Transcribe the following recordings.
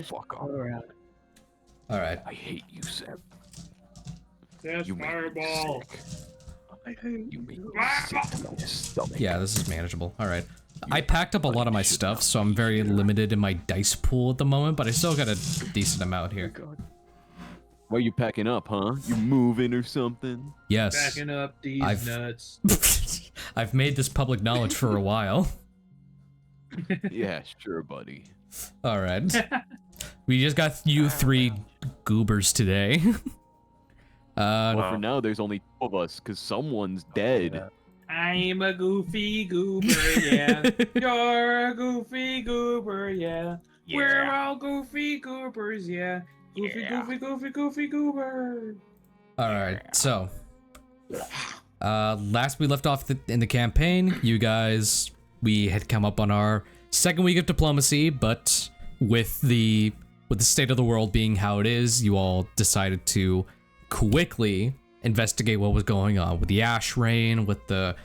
Fuck off. All right. I hate you, Seb. Yes, You make me fireball. sick. I hate you. Make me Ah! sick to my stomach. Yeah, this is manageable. All right. I packed up a lot of my stuff, so I'm very limited in my dice pool at the moment, but I still got a decent amount here. Why are you packing up, huh? You moving or something? Yes. Backing up these nuts. I've made this public knowledge for a while. Yeah, sure, buddy. All right. We just got you three goobers today. Well, for now, there's only two of us, because someone's dead. I'm a goofy goober, yeah. You're a goofy goober, yeah. We're all goofy goobers, yeah. Goofy, goofy, goofy, goofy goober. All right. So, last we left off in the campaign, you guys, we had come up on our second week of diplomacy, but with the state of the world being how it is, you all decided to quickly investigate what was going on with the ash rain, with the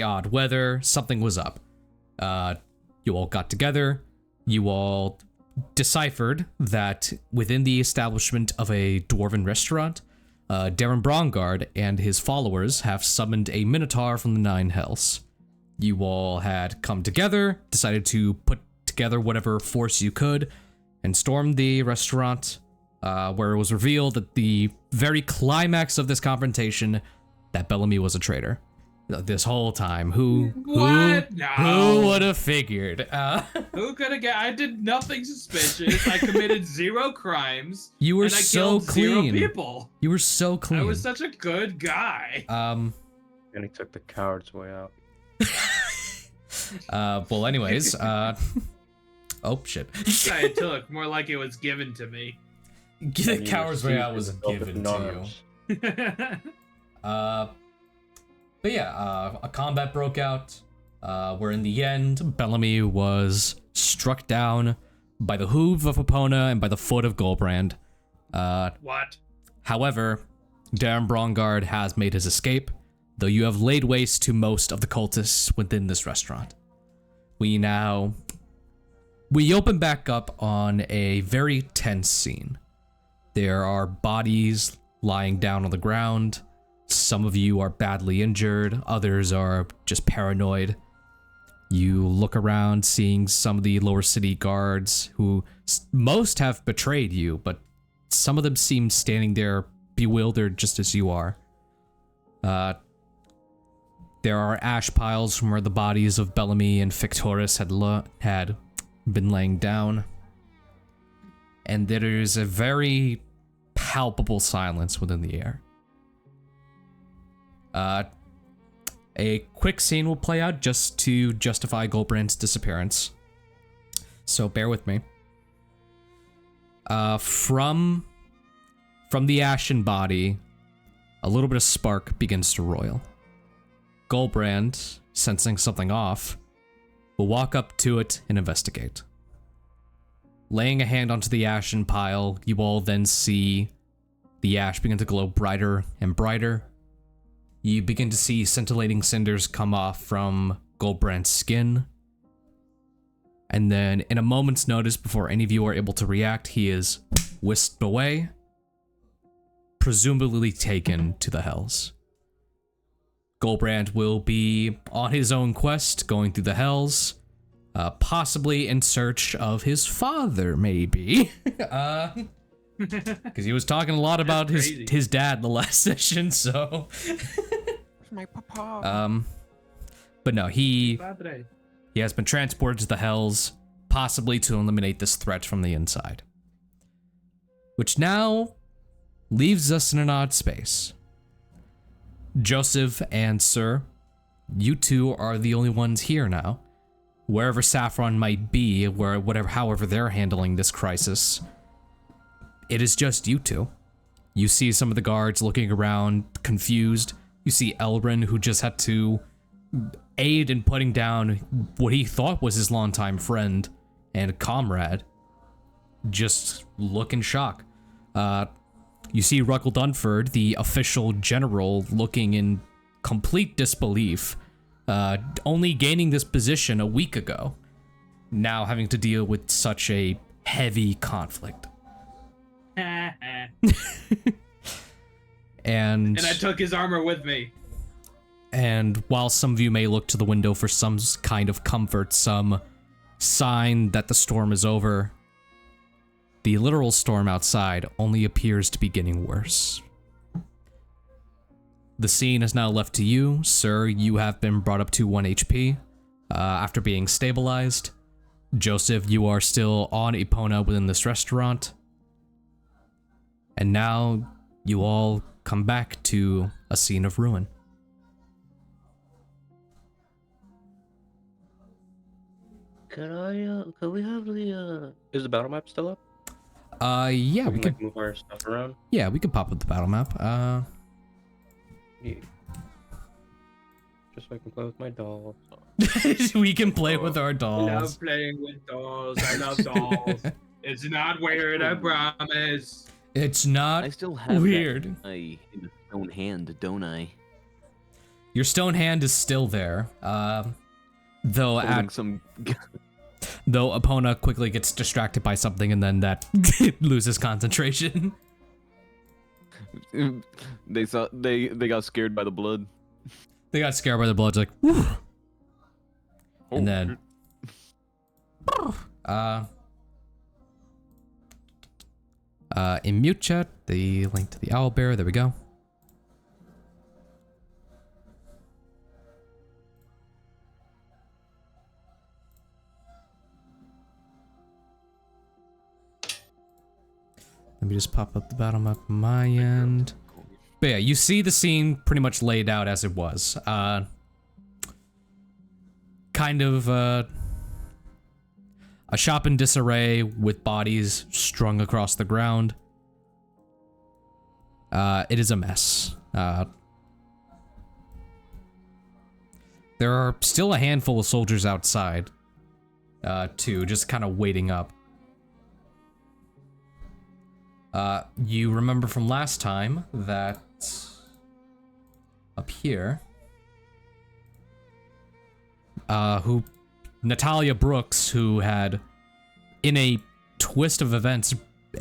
odd weather. Something was up. You all got together. You all deciphered that within the establishment of a dwarven restaurant, Darren Brongard and his followers have summoned a minotaur from the Nine Hells. You all had come together, decided to put together whatever force you could, and stormed the restaurant, where it was revealed at the very climax of this confrontation that Bellamy was a traitor. This whole time, who would have figured? Who could have I did nothing suspicious. I committed 0 crimes. You were and I so killed clean. 0 people. You were so clean. I was such a good guy. And he took the coward's way out. Well, anyways, oh shit. I took more like it was given to me. The coward's way out was given to you. But yeah, a combat broke out, where in the end, Bellamy was struck down by the hoof of Epona and by the foot of Goldbrand. What? However, Darren Brongard has made his escape, though you have laid waste to most of the cultists within this restaurant. We open back up on a very tense scene. There are bodies lying down on the ground. Some of you are badly injured, others are just paranoid. You look around, seeing some of the lower city guards, who most have betrayed you, but some of them seem standing there bewildered just as you are. There are ash piles from where the bodies of Bellamy and Fictoris had been laying down. And there is a very palpable silence within the air. A quick scene will play out just to justify Goldbrand's disappearance. So bear with me. From the ashen body, a little bit of spark begins to roil. Goldbrand, sensing something off, will walk up to it and investigate. Laying a hand onto the ashen pile, you all then see the ash begin to glow brighter and brighter. You begin to see scintillating cinders come off from Goldbrand's skin. And then, in a moment's notice, before any of you are able to react, he is whisked away, presumably taken to the Hells. Goldbrand will be on his own quest, going through the Hells, possibly in search of his father, maybe. Because he was talking a lot about his dad in the last session, so... My papa. But no, he has been transported to the Hells, possibly to eliminate this threat from the inside. Which now leaves us in an odd space. Joseph and Sir, you two are the only ones here now. Wherever Saffron might be, however they're handling this crisis, it is just you two. You see some of the guards looking around, confused. You see Elrin, who just had to aid in putting down what he thought was his longtime friend and comrade, just look in shock. You see Ruckle Dunford, the official general, looking in complete disbelief, only gaining this position a week ago, now having to deal with such a heavy conflict. and And I took his armor with me. And while some of you may look to the window for some kind of comfort, some sign that the storm is over, the literal storm outside only appears to be getting worse. The scene is now left to you, sir. You have been brought up to 1 HP after being stabilized. Joseph, you are still on Epona within this restaurant. And now you all come back to a scene of ruin. Could we have the, is the battle map still up? Yeah, we can could, like, move our stuff around? yeah, we could pop up the battle map. Yeah. Just so I can play with my dolls. We can play with our I dolls. love playing with dolls. I love dolls. It's not weird, I promise. It's not I still have weird. that in the stone hand, don't I? Your stone hand is still there. Though Holding some. though Epona quickly gets distracted by something and then that loses concentration. They got scared by the blood. They got scared by the blood, like, whew. And then in mute chat, the link to the owlbear, there we go. Let me just pop up the battle map on my end. But yeah, you see the scene pretty much laid out as it was. Kind of a shop in disarray with bodies strung across the ground. It is a mess. There are still a handful of soldiers outside, too, just kind of waiting up. You remember from last time that up here, Natalia Brooks, who had, in a twist of events,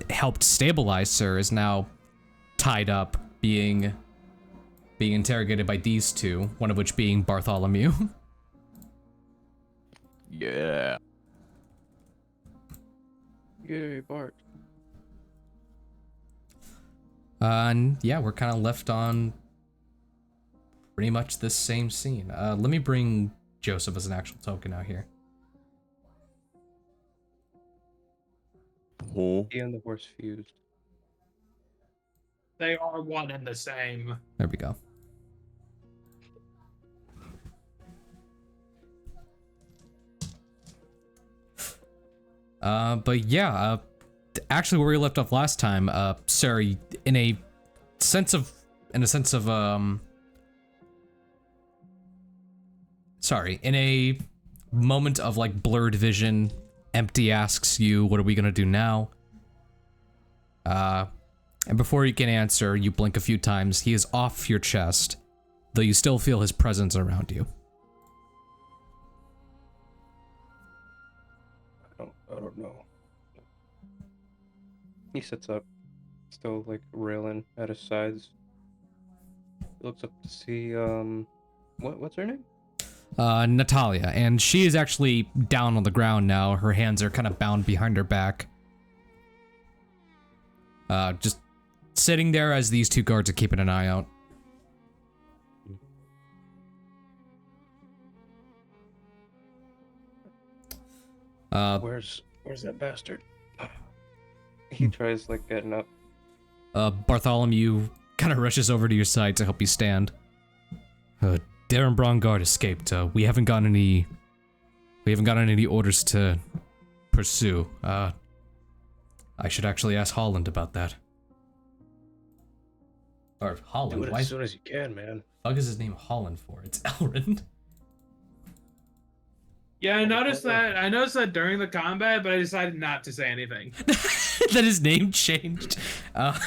helped stabilize her, is now tied up, being interrogated by these two, one of which being Bartholomew. Yeah. Yay, Bart. And yeah, we're kind of left on pretty much this same scene. Let me bring Joseph as an actual token out here. Oh. He and the horse fused. They are one and the same. There we go. But yeah, actually where we left off last time, sorry, in a sense of, sorry, in a moment of like blurred vision, Empty asks you, what are we gonna do now? And before you can answer, you blink a few times. He is off your chest, though you still feel his presence around you. I don't know. He sits up, still like railing at his sides. He looks up to see what's her name? Natalia, and she is actually down on the ground now. Her hands are kind of bound behind her back. Just sitting there as these two guards are keeping an eye out. Where's that bastard? He tries like getting up. Bartholomew kind of rushes over to your side to help you stand. Darren Brongard escaped. We haven't gotten any orders to pursue. I should actually ask Holland about that. Or Holland, Do it why as soon as you can, man. fuck is his name Holland for? It's Elrond. Yeah, I noticed that during the combat, but I decided not to say anything. That his name changed. I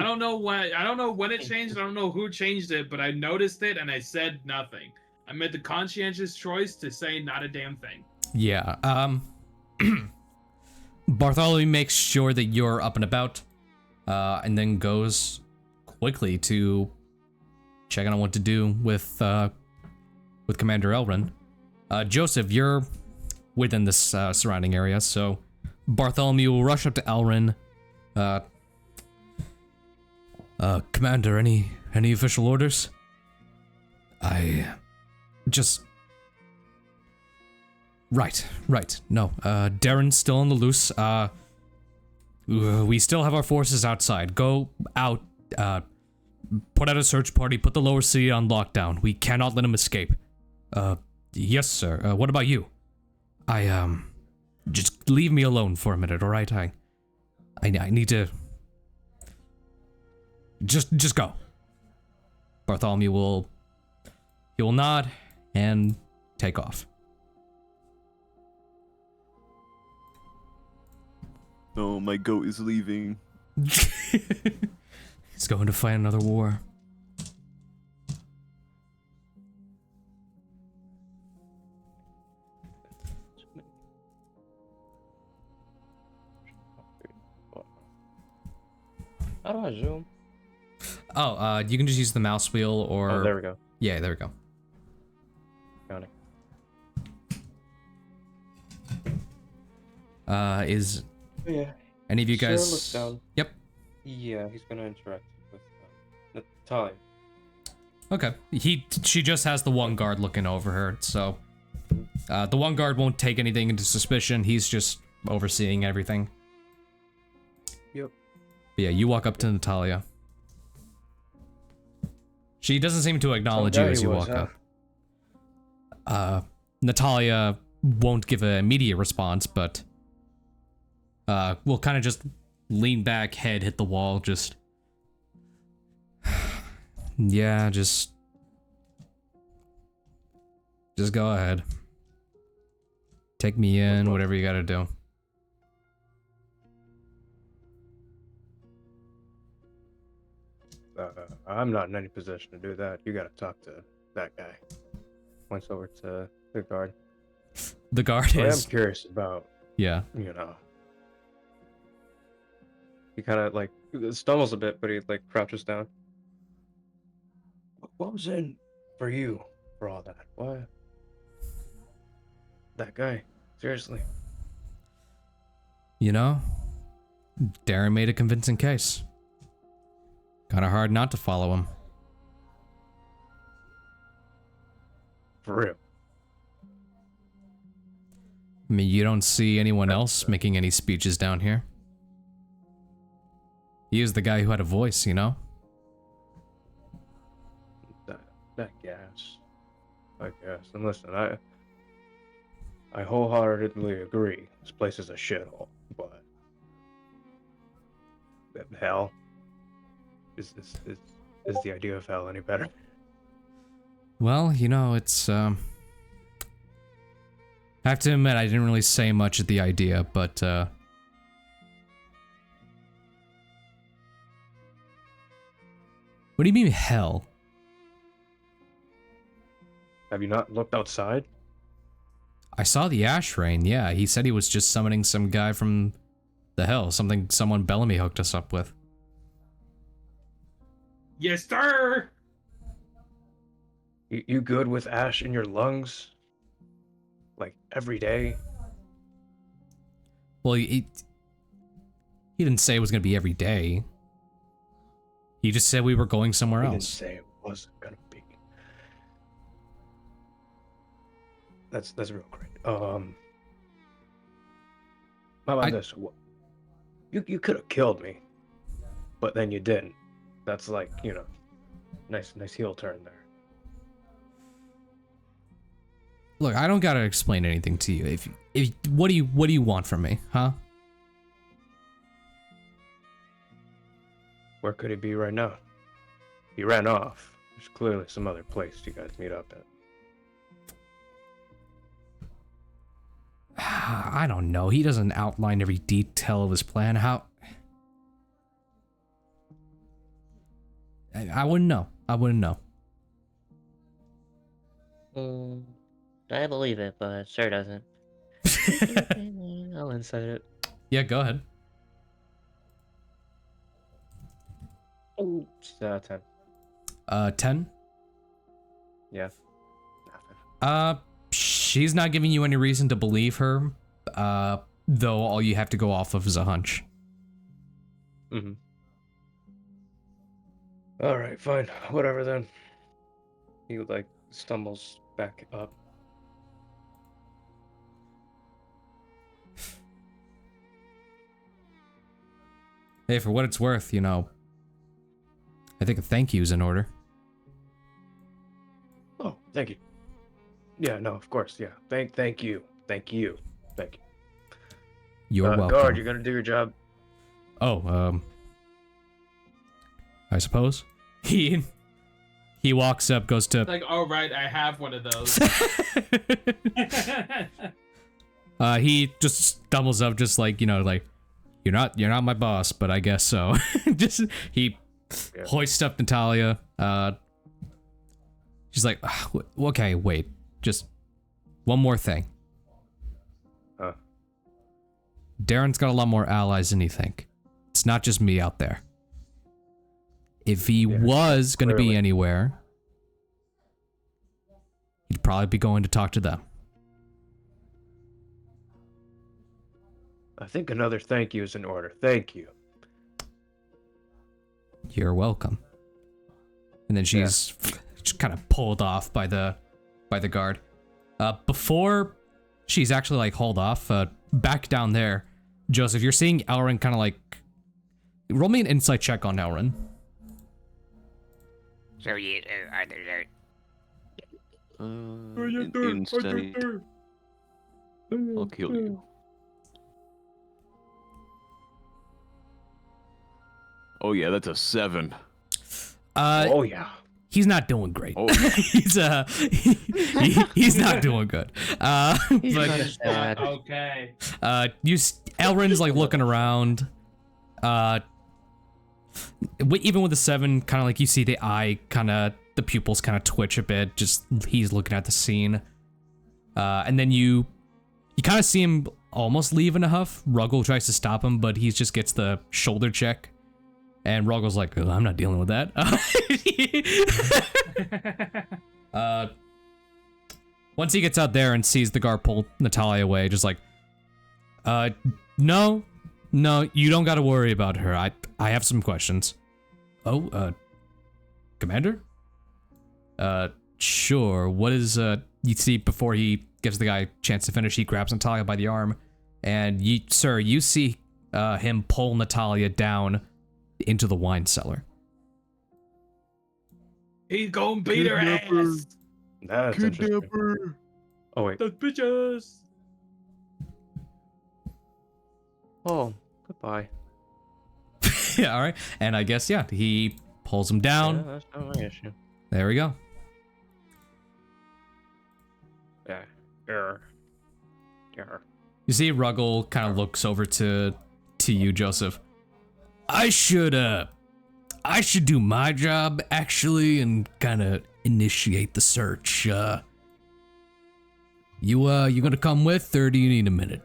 don't know when it changed. I don't know who changed it, but I noticed it and I said nothing. I made the conscientious choice to say not a damn thing. Yeah. Bartholomew makes sure that you're up and about, and then goes quickly to check on what to do with Commander Elrin. Joseph, you're within this surrounding area, so Bartholomew will rush up to Elrin. Commander, any official orders? I just... Right. No, Darren's still on the loose. We still have our forces outside. Go out, put out a search party, put the lower city on lockdown. We cannot let him escape. Yes, sir. What about you? Just leave me alone for a minute, alright? I need to... Just go. Bartholomew will nod and take off. Oh, my goat is leaving. He's going to fight another war. How do I zoom? Oh, you can just use the mouse wheel or... Oh, there we go. Yeah, there we go. Got it. Is Yeah. any of you guys... Sarah looks down. Yep. Yeah, he's gonna interact with Natalia. Okay. She just has the one guard looking over her, so... the one guard won't take anything into suspicion. He's just overseeing everything. Yep. But yeah, you walk up to Natalia. She doesn't seem to acknowledge you as you walk up. Natalia won't give an immediate response, but will kind of just lean back, head hit the wall, just... Yeah, just go ahead. Take me in, whatever you gotta do. I'm not in any position to do that. You gotta talk to that guy. Points over to the guard. The guard What is... I'm curious about, Yeah. you know. He kind of like stumbles a bit, but he like crouches down. What was in for you for all that? What? That guy, seriously. You know, Darren made a convincing case. Kinda hard not to follow him. For real. I mean, you don't see anyone else making any speeches down here. He is the guy who had a voice, you know? That gas. I guess. And listen, I wholeheartedly agree. This place is a shithole, but hell, is the idea of hell any better? Well, you know, it's, I have to admit, I didn't really say much at the idea, but, what do you mean, hell? Have you not looked outside? I saw the ash rain, yeah. He said he was just summoning some guy from the hell, someone Bellamy hooked us up with. Yes, sir. You good with ash in your lungs? Like every day? Well, he didn't say it was gonna be every day. He just said we were going somewhere He else. didn't say it wasn't gonna be. That's real great. How about this? You could have killed me, but then you didn't. That's like, you know, nice heel turn there. Look, I don't gotta explain anything to you. If what do you want from me, huh? Where could he be right now? He ran off. There's clearly some other place you guys meet up at. I don't know. He doesn't outline every detail of his plan. How? I wouldn't know. I wouldn't know. I believe it, but sure doesn't. I'll insight it. Yeah, go ahead. Oh, 10. 10. Yeah. Nothing. She's not giving you any reason to believe her. Though all you have to go off of is a hunch. Mm-hmm. All right, fine. Whatever then. He like stumbles back up. Hey, for what it's worth, you know, I think a thank you's in order. Oh, thank you. Yeah, no, of course, yeah. Thank you. Thank you. Thank you. You're welcome. Guard, you're gonna do your job. Oh, I suppose. He walks up, goes to... Like, all right, I have one of those. He just stumbles up, just like, you know, like, you're not my boss, but I guess so. Just, he hoists up Natalia. She's like, okay, wait, just one more thing. Huh? Darren's got a lot more allies than you think. It's not just me out there. If he was going to be anywhere, he'd probably be going to talk to them. I think another thank you is in order. Thank you. You're welcome. And then she's just kind of pulled off by the guard. Before she's actually like hauled off, back down there, Joseph, you're seeing Elrin kind of like... Roll me an insight check on Elrin. So you are there? Insight. I'll kill you. Oh yeah, that's a 7. Oh yeah. He's not doing great. Oh, he's not doing good. But Okay. Elrin's like looking around. Even with the 7, kind of like you see the eye, the pupils kind of twitch a bit. Just he's looking at the scene, and then you kind of see him almost leave in a huff. Ruggles tries to stop him, but he just gets the shoulder check. And Ruggles like, oh, I'm not dealing with that. Once he gets out there and sees the guard pull Natalia away, just like, no, you don't got to worry about her. I have some questions. Oh, Commander? Sure. What is, you see before he gives the guy a chance to finish, he grabs Natalia by the arm, and you see him pull Natalia down into the wine cellar. He's gonna beat her ass. That's interesting. Oh wait. Those bitches. Oh, goodbye. Yeah, all right. And I guess, he pulls him down. Yeah, that's not my issue. There we go. Yeah. You see Ruggle kind of looks over to you, Joseph. I should do my job, actually, and kind of initiate the search. You gonna come with, or do you need a minute?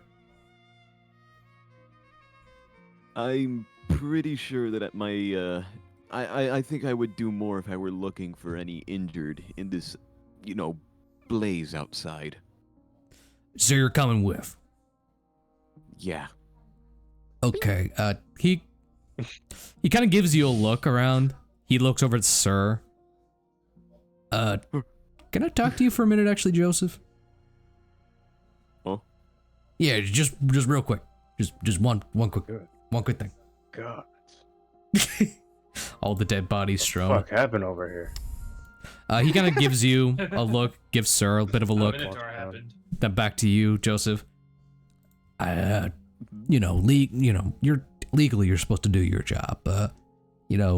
I'm pretty sure that at my, I think I would do more if I were looking for any injured in this, blaze outside. So you're coming with? Yeah. Okay, he kind of gives you a look around. He looks over at Sir. Can I talk to you for a minute, actually, Joseph? Oh? Yeah, just real quick. Just one quick thing. God. All the dead bodies strewn. What happened over here? He kind of gives you a look, gives Sir a bit of a look. Minotaur happened. Then back to you, Joseph. You're legally you're supposed to do your job, but I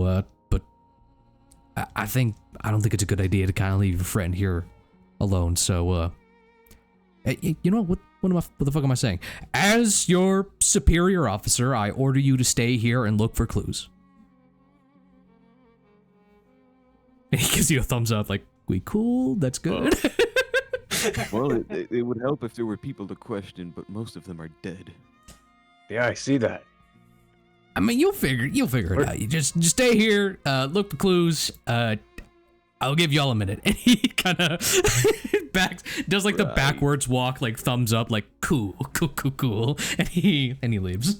don't think it's a good idea to kind of leave your friend here alone. So, what the fuck am I saying? As your superior officer, I order you to stay here and look for clues. And he gives you a thumbs up, like, we cool? That's good. Well, it would help if there were people to question, but most of them are dead. Yeah, I see that. I mean, you'll figure it out. You just stay here, look for clues. I'll give y'all a minute. And he kind of does like the backwards walk, like thumbs up, like cool, and he leaves.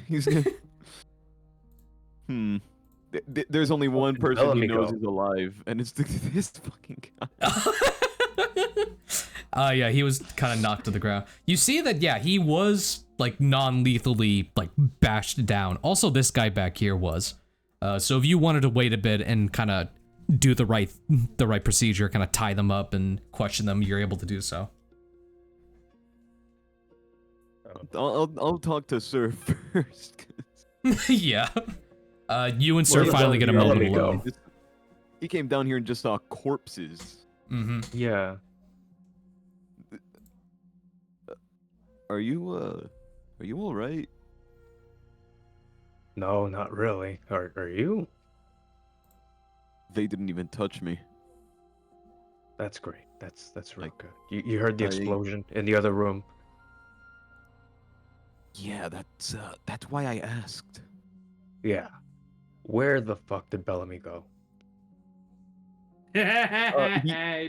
He's gonna... There's only one person he Bellamy knows go. is alive, and it's this fucking guy. Yeah, he was kind of knocked to the ground. You see that, yeah, he was like non-lethally like bashed down. Also, this guy back here was. So if you wanted to wait a bit and kind of do the right procedure, kind of tie them up and question them, you're able to do so. I'll talk to Sir first. Yeah. You and Sir Well, finally get a moment Bellamy go. alone. He came down here and just saw corpses. Mm-hmm. Yeah. Are you all right? No, not really. Are you? They didn't even touch me. That's great. That's real good. You heard the explosion in the other room. Yeah, that's why I asked. Yeah. Where the fuck did Bellamy go? He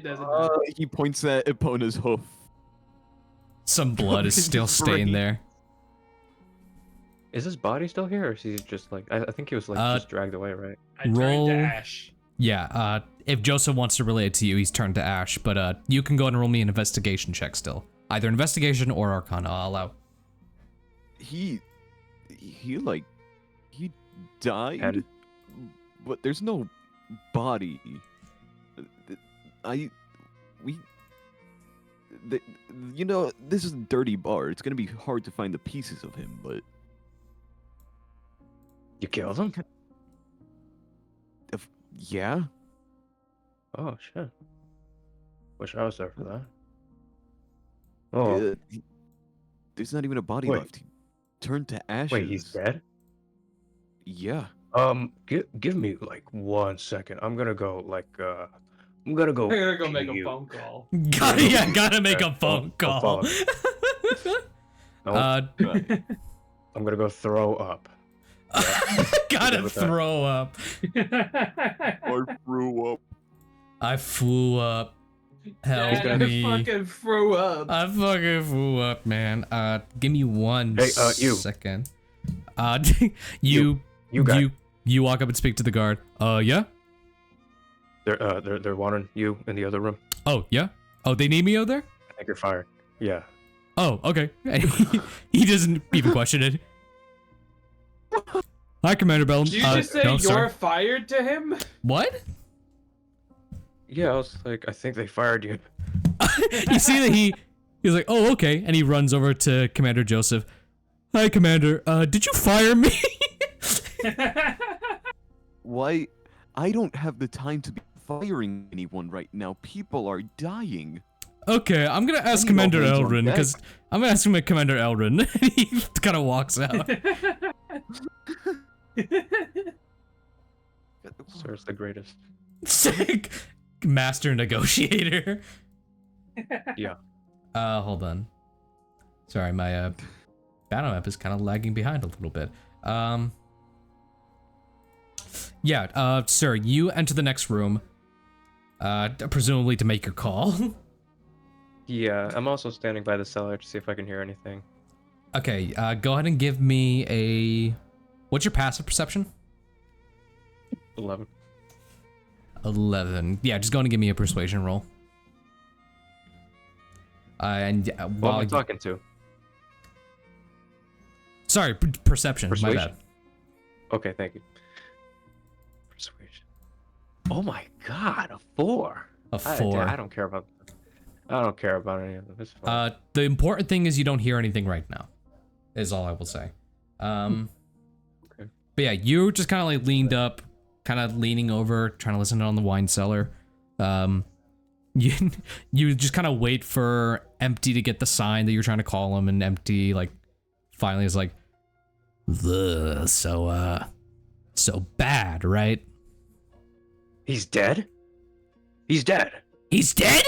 doesn't know. He points at Epona's hoof. Some blood is still staying Brain. there. Is his body still here, or is he just like? I think he was like just dragged away, right? I turned roll- to ash. Yeah, if Joseph wants to relay it to you, he's turned to ash, but you can go and roll me an investigation check still. Either investigation or arcana, I'll allow. He died, And- but there's no body. This is a dirty bar. It's gonna be hard to find the pieces of him, but You killed him? yeah. Oh shit. Wish I was there for that. Oh, There's not even a body Wait. left. He turned to ashes. wait, he's dead? Yeah. Give me like 1 second. I'm gonna go I'm gonna go. I'm gonna go make a pee. phone call. Gotta make a Okay, phone I'll call. No, I'm gonna go throw up. Gotta with that. throw up. I threw up. I flew up. Help Dad, me. I fucking threw up. I fucking flew up, man. Give me one Hey, you. second. You You walk up and speak to the guard. Yeah? They're wanting you in the other room. Oh, yeah? Oh, they need me out there? I think you're fired. Yeah. Oh, okay. He doesn't even question it. Hi, Commander Bellum. Did you just say no, you're sir. fired to him? What? Yeah, I was like, I think they fired you. You see that he's like, oh, okay. And he runs over to Commander Joseph. Hi, Commander. Did you fire me? Why? I don't have the time to be firing anyone right now. People are dying. Okay, I'm gonna ask I need all Commander hands on Elrin, deck. because I'm gonna ask him at Commander Elrin. He kind of walks out. Sir's the greatest. Sick. Master negotiator. Yeah. Hold on. Sorry, my battle map is kind of lagging behind a little bit. Yeah, sir, you enter the next room. Presumably to make your call. Yeah, I'm also standing by the cellar to see if I can hear anything. Okay, go ahead and give me a... What's your passive perception? 11. 11. Yeah, just go ahead and give me a persuasion roll. And What am while I you... talking to? Sorry, perception. My Persuasion? bad. Okay, thank you. Persuasion. Oh my god, a 4. A 4. I don't care about. I don't care about any of them. It's fine. The important thing is you don't hear anything right now. Is all I will say. Okay. But yeah, you just kind of like leaned up, kind of leaning over, trying to listen on the wine cellar. You just kind of wait for Empty to get the sign that you're trying to call him, and Empty like finally is like, so bad, right? He's dead. He's dead. He's dead?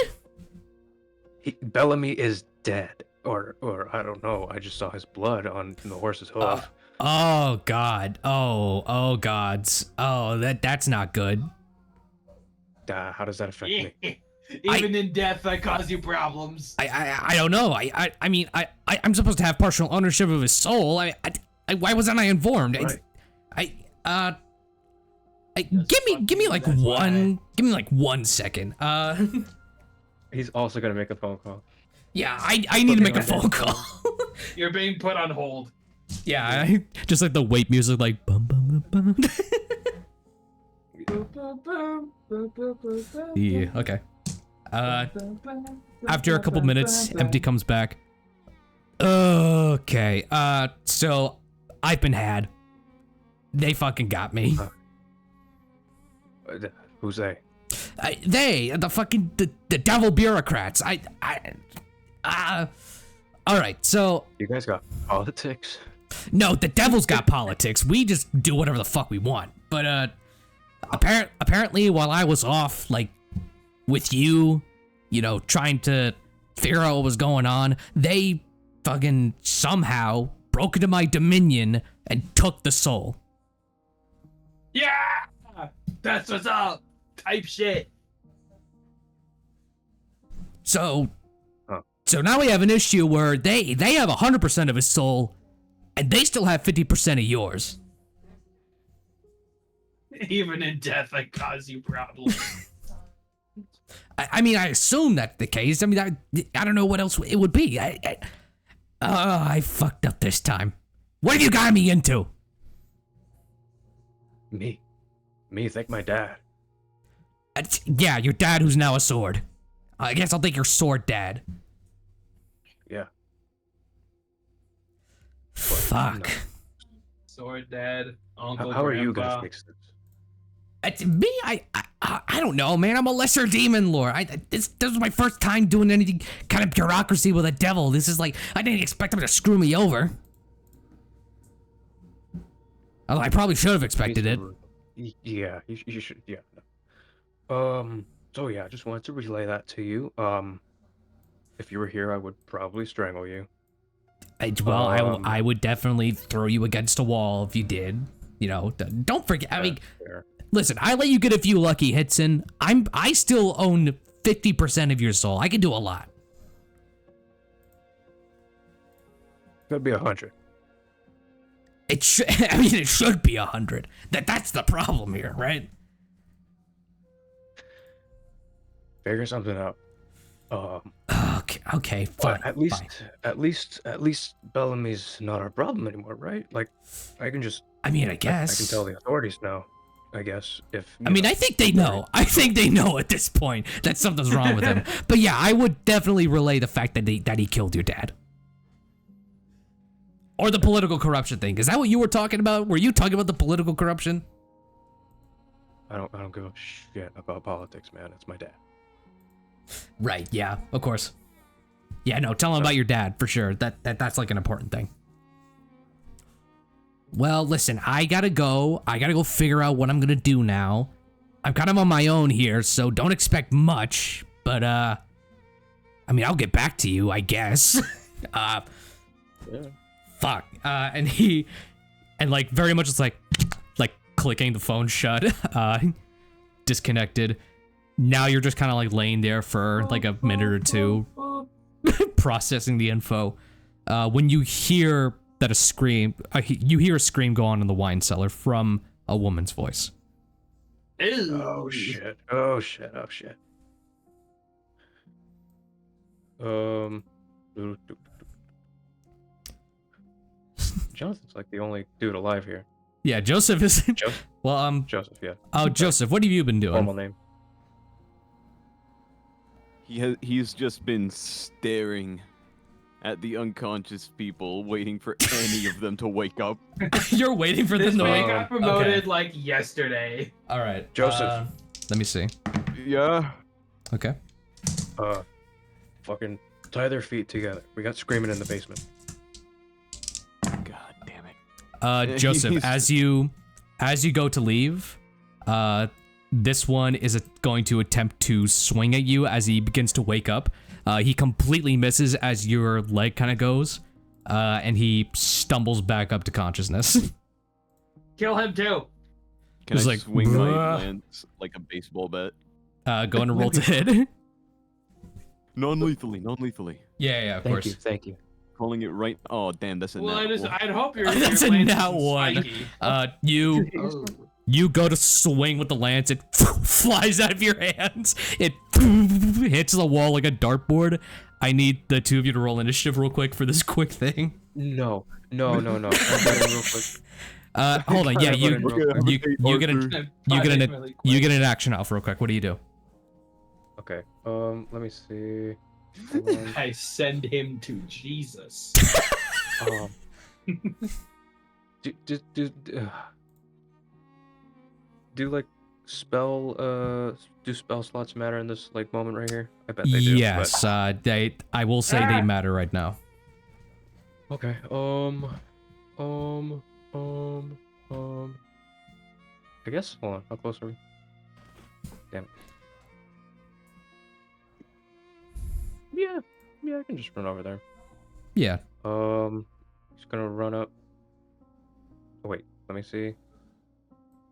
Bellamy is dead. Or I don't know. I just saw his blood on the horse's hoof. Oh God. Oh gods. Oh, that's not good. How does that affect me? Even in death, I cause you problems. I don't know. I mean I'm supposed to have partial ownership of his soul. Why wasn't I informed? Right. Give me like one second. He's also gonna make a phone call. Yeah, I need to make a phone call. You're being put on hold. Yeah, just like the wait music, like bum bum bum bum. Yeah, okay. After a couple minutes, Empty comes back. Okay, so I've been had. They fucking got me. Who's they? The devil bureaucrats. All right, so You guys got politics? no, the devil's got politics. We just do whatever the fuck we want. But apparently, while I was off, like with you, trying to figure out what was going on, they fucking somehow broke into my dominion and took the soul. Yeah, that's what's up. Type shit. So now we have an issue where they have 100% of his soul, and they still have 50% of yours. Even in death, I cause you problems. I mean, I assume that's the case. I mean, I don't know what else it would be. I fucked up this time. What have you got me into? Me, thank my dad. Yeah, your dad who's now a sword. I guess I'll take your sword dad. Yeah. Fuck. Sword dad, uncle. How are you grandpa. gonna fix this? Me, I don't know, man. I'm a lesser demon lord. This was my first time doing anything kind of bureaucracy with a devil. This is like, I didn't expect him to screw me over. Although I probably should have expected it. Yeah, you should. Yeah. So yeah, I just wanted to relay that to you. If you were here, I would probably strangle you. I would definitely throw you against a wall if you did. Don't forget. I mean, Fair. listen, I let you get a few lucky hits in. I still own 50% of your soul. I can do a lot. Could be 100. It should. I mean, it should be 100. That's the problem here, right? Figure something out. Okay, fine. At least Bellamy's not our problem anymore, right? Like, I can just. I mean, I I guess. can tell the authorities now. I guess if. I think they know. I think they know at this point that something's wrong with him. But yeah, I would definitely relay the fact that he killed your dad. Or the political corruption thing. Is that what you were talking about? Were you talking about the political corruption? I don't give a shit about politics, man. It's my dad. Right, yeah, of course. Yeah, no, tell him about your dad, for sure. That's like an important thing. Well, listen, I gotta go. I gotta go figure out what I'm gonna do now. I'm kind of on my own here, so don't expect much. But, I mean, I'll get back to you, I guess. Yeah. Fuck. And like, very much it's like clicking the phone shut. Disconnected. Now you're just kind of like laying there for like a minute or two, processing the info. When you hear that you hear a scream go on in the wine cellar from a woman's voice. Ew. Oh shit. Oh shit. Oh shit. Jonathan's like the only dude alive here. Yeah, Joseph is. Joseph? Well, Joseph, yeah. Oh, Joseph, what have you been doing? Formal name. He's just been staring at the unconscious people, waiting for any of them to wake up. You're waiting for This them to man wake got up. promoted Okay. like yesterday. All right, Joseph. let me see. Yeah. Okay. Fucking tie their feet together. We got screaming in the basement. God damn it. Joseph, as you go to leave, this one is going to attempt to swing at you as he begins to wake up. He completely misses as your leg kind of goes, and he stumbles back up to consciousness. Kill him too. Can It's I like, swing my bruh. lance like a baseball bat? Go and roll to hit. Non-lethally, non-lethally. Yeah, of course. Thank you. Calling it right. Oh, damn, that's a Well, nat one. I'd hope your That's a lance nat isn't one. spiky. You you go to swing with the lance, it flies out of your hands. It hits the wall like a dartboard. I need the two of you to roll initiative real quick for this quick thing. No. I'm running real quick. Hold on. Yeah, you Okay, you get Arthur. you get an action off real quick. What do you do? Okay. Let me see. Hold on. I send him to Jesus. Um, do like spell do spell slots matter in this like moment right here? I bet they do. Yes, I will say they matter right now. But... Okay. I guess. Hold on. How close are we? Damn. Yeah, I can just run over there. Yeah. Just gonna run up. Oh, wait, let me see.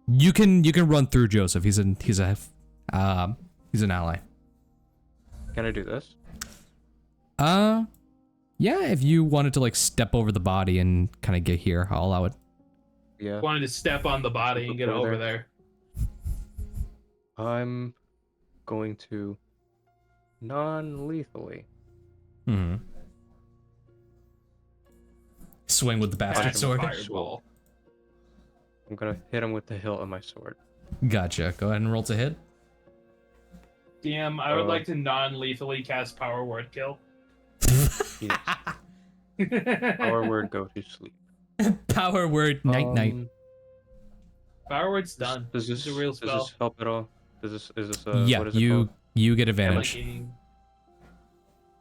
You can run through Joseph. He's an ally. Can I do this? Yeah, if you wanted to like step over the body and kind of get here, I'll allow it. Yeah. Wanted to step on the body and get over there. I'm going to non-lethally. Hmm. Swing with the bastard sword. Fireball. I'm gonna hit him with the hilt of my sword. Gotcha. Go ahead and roll to hit. DM, I would like to non-lethally cast Power Word Kill. Yes. Our word, go to sleep. Power word night night. Power Word's done. Does It's this a real does spell. this help at all? Is this Yeah, what is it called? you get advantage.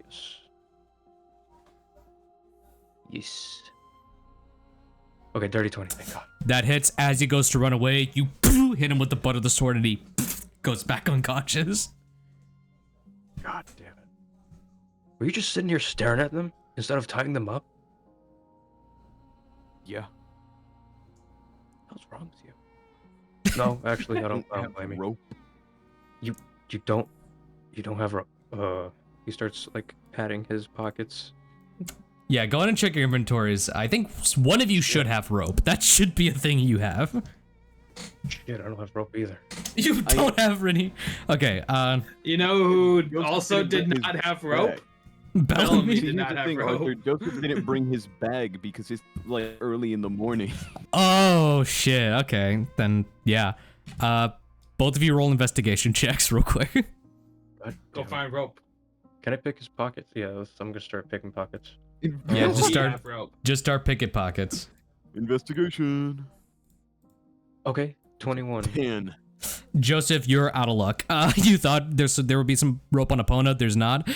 Yes. Yes. Okay, dirty 20. Thank God. That hits. As he goes to run away, you hit him with the butt of the sword, and he goes back unconscious. God damn it. Were you just sitting here staring at them instead of tying them up? Yeah. What's wrong with you? No, actually, I don't blame you. Rope. You don't have rope. He starts like patting his pockets. Yeah, go ahead and check your inventories. I think one of you should have rope. That should be a thing you have. Shit, I don't have rope either. You don't have any. Okay. You know who Joseph also didn't did bring his not have bag. rope? Bellamy. Did Here's not the have thing, rope. Arthur. Joseph didn't bring his bag because it's like early in the morning. Oh shit. Okay. Then yeah. Both of you roll investigation checks real quick. God Go damn it. find rope. Can I pick his pockets? Yeah, I'm gonna start picking pockets. Yeah, just We start- have rope. Just start picking pockets. Investigation. Okay, 21. 10. Joseph, you're out of luck. You thought there would be some rope on Epona. There's not.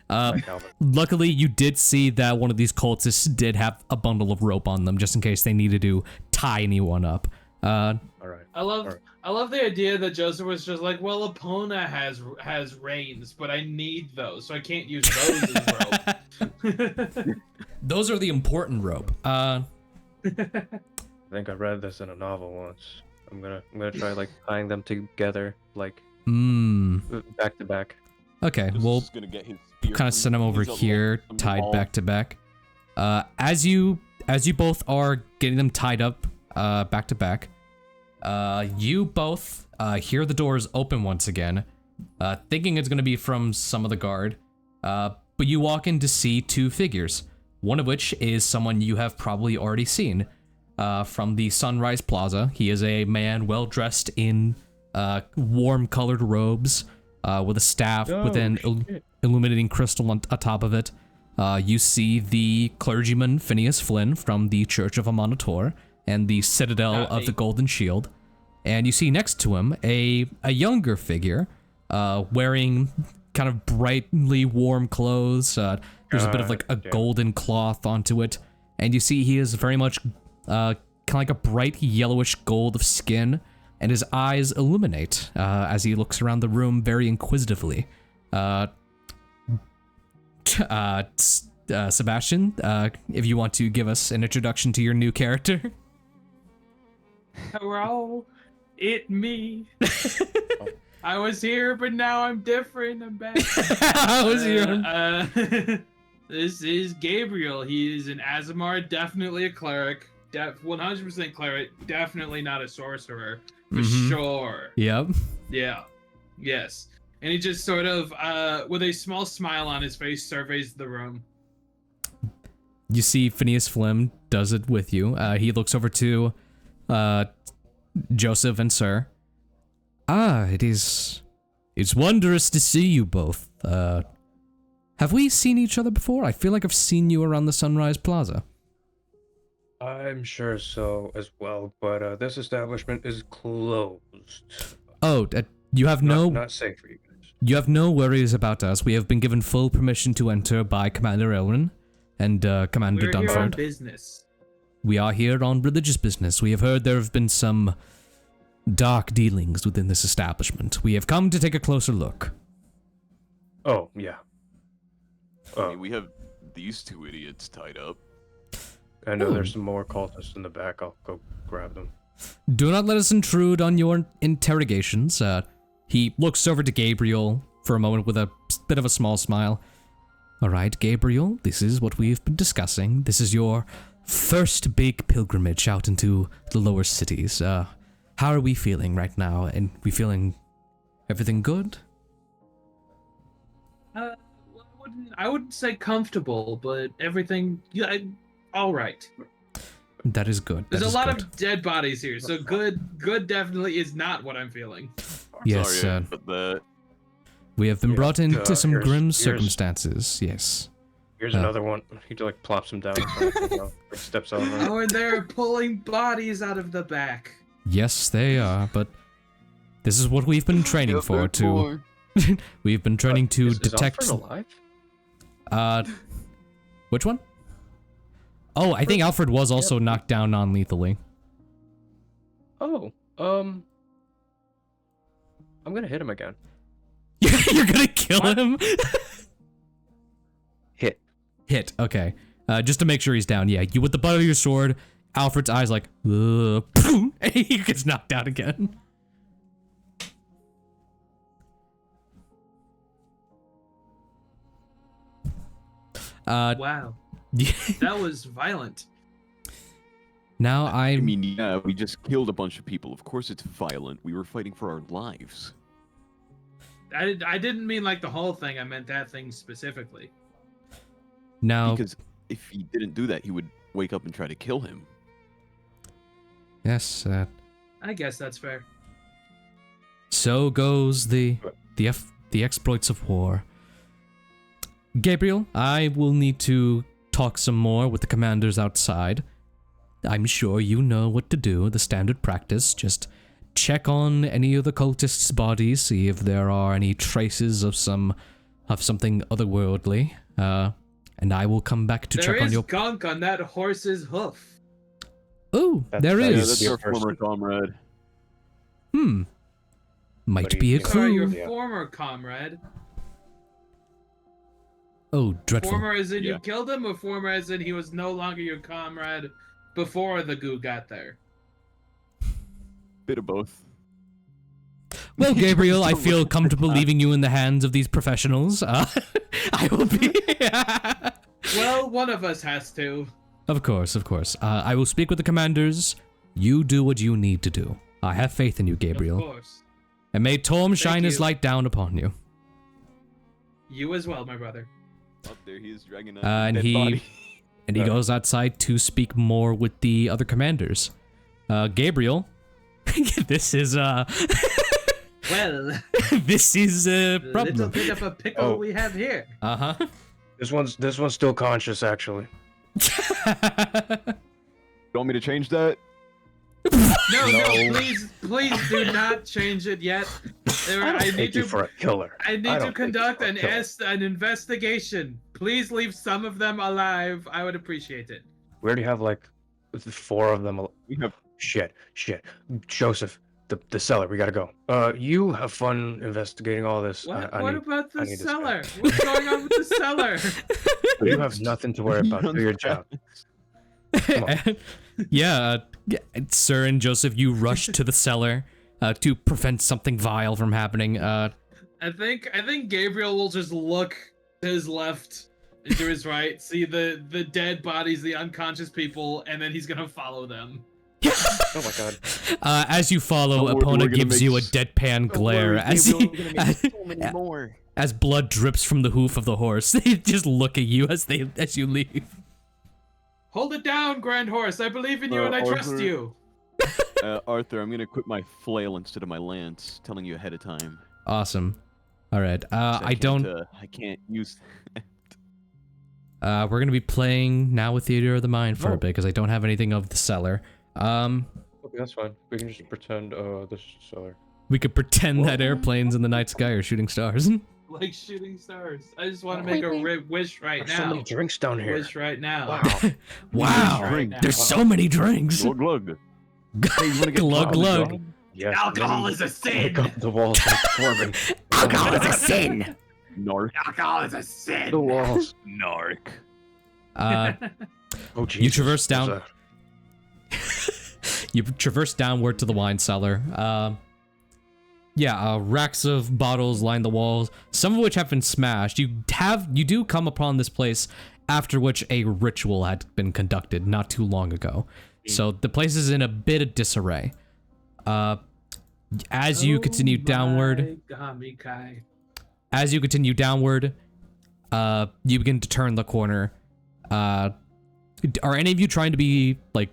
Like Albert. Luckily, you did see that one of these cultists did have a bundle of rope on them, just in case they needed to tie anyone up. All right. I love Alright. I love the idea that Joseph was just like, well, Epona has reins, but I need those, so I can't use those as rope. Those are the important rope. I think I read this in a novel once. I'm gonna try like tying them together like back to back. Okay, This well, is gonna get his spear kind of from send them over his here, from the tied wall. back to back. As you both are getting them tied up back to back, you both hear the doors open once again, thinking it's going to be from some of the guard. But you walk in to see two figures, one of which is someone you have probably already seen from the Sunrise Plaza. He is a man well dressed in warm colored robes with a staff with an illuminating crystal on top of it. You see the clergyman Phineas Flynn from the Church of Amanator and the Citadel of the Golden Shield. And you see next to him a younger figure wearing kind of brightly warm clothes. There's a bit of like a golden cloth onto it. And you see he is very much kind of like a bright yellowish gold of skin. And his eyes illuminate as he looks around the room very inquisitively. Sebastian, if you want to give us an introduction to your new character. Hello, it me. I was here, but now I'm different. I'm back. I was here. This is Gabriel. He is an Azamar, definitely a cleric. 100% cleric, definitely not a sorcerer. For sure. Yep. Yeah. Yes. And he just sort of, with a small smile on his face, surveys the room. You see Phineas Flim does it with you. He looks over to Joseph and Sir. It's wondrous to see you both. Have we seen each other before? I feel like I've seen you around the Sunrise Plaza. I'm sure so as well, but this establishment is closed. Oh, you have not safe for you guys. You have no worries about us. We have been given full permission to enter by Commander Elwin and Commander We're here on Dunford. business. We are here on religious business. We have heard there have been some dark dealings within this establishment. We have come to take a closer look. Oh, yeah. I mean, we have these two idiots tied up. I know there's some more cultists in the back. I'll go grab them. Do not let us intrude on your interrogations. He looks over to Gabriel for a moment with a bit of a small smile. All right, Gabriel, this is what we've been discussing. This is your first big pilgrimage out into the lower cities. How are we feeling right now? And we feeling everything good? I wouldn't say comfortable, but everything, all right. That is good. There's That a is lot good. of dead bodies here, so good definitely is not what I'm feeling. Yes, Sorry, but the we have been brought into some grim here's- circumstances. Yes. Here's another one. He like plops him down. Steps over. Oh, and they're pulling bodies out of the back. Yes, they are. But this is what we've been training for. We've been training to detect. Is Alfred alive? Which one? Oh, I think Alfred was also knocked down non-lethally. Oh, I'm gonna hit him again. You're gonna kill him? Hit. Okay. Just to make sure he's down. Yeah, you with the butt of your sword. Alfred's eyes like, boom, and he gets knocked down again. Wow, that was violent. Now I mean, yeah, we just killed a bunch of people. Of course it's violent. We were fighting for our lives. I didn't mean like the whole thing. I meant that thing specifically. Now, Because if he didn't do that, he would wake up and try to kill him. yes, I guess that's fair. so goes the exploits of war. Gabriel, I will need to talk some more with the commanders outside. I'm sure you know what to do, the standard practice. Just check on any of the cultists' bodies, see if there are any traces of something otherworldly. And I will come back to check on your... There is gunk on that horse's hoof. Oh, there that Yeah, is. that's our former comrade. Might But be a he- Sorry, your clue. Yeah. former comrade. Oh, dreadful. Former as in Yeah. you killed him, or former as in he was no longer your comrade before the goo got there? Bit of both. Well, Gabriel, I Don't feel look comfortable like that. leaving you in the hands of these professionals. I will be... Well, one of us has to. Of course, of course. I will speak with the commanders. You do what you need to do. I have faith in you, Of Gabriel. course. And may Torm shine his you. light down upon you. You as well, my brother. Up there, he is dragging a And dead he- body. And he goes outside to speak more with the other commanders. Gabriel, this is Well, this is a little problem. bit of a pickle Oh. we have here. Uh This one's still conscious, actually. huh. You want me to change that? No, No. please do not change it yet. I need Take you to for a killer. I need don't to take you conduct for a killer. an investigation. Please leave some of them alive. I would appreciate it. We already have like 4 of them. We have Shit. Joseph, the cellar. We gotta go. You have fun investigating all this. What? I What need, about I the need this cellar? What's going on with the cellar? You have nothing to worry about. Do your job. Come on. Yeah, Sir and Joseph, you rush to the cellar to prevent something vile from happening. I think Gabriel will just look to his left and to his right, see the dead bodies, the unconscious people, and then he's gonna follow them. Oh my god. As you follow, We're Epona gonna gives make you a deadpan glare as more. as blood drips from the hoof of the horse. They just look at you as you leave. Hold it down, Grand Horse. I believe in you and I trust Arthur. you. Arthur, I'm gonna equip my flail instead of my lance, telling you ahead of time. Awesome. All right. I can't use. We're gonna be playing now with Theater of the Mind for a bit because I don't have anything of the cellar. Okay, that's fine. We can just pretend this is cellar. We could pretend that airplanes in the night sky are shooting stars. Like shooting stars. I just want to make a wish right There's so now. many drinks down here. Wish right now. Wow. Wow. Right now. There's so many drinks. Glug glug. Hey, you wanna get Glug caught in the glug. draw? Yes. Alcohol is a sin. Pick up the walls like Corbin. Alcohol is a sin. Narc. Alcohol is a sin. The walls. Narc. Oh, Jesus. You traverse What's down. that? You traverse downward to the wine cellar. Racks of bottles line the walls, some of which have been smashed. You do come upon this place after which a ritual had been conducted not too long ago. So the place is in a bit of disarray. As you continue downward, you begin to turn the corner. Are any of you trying to be like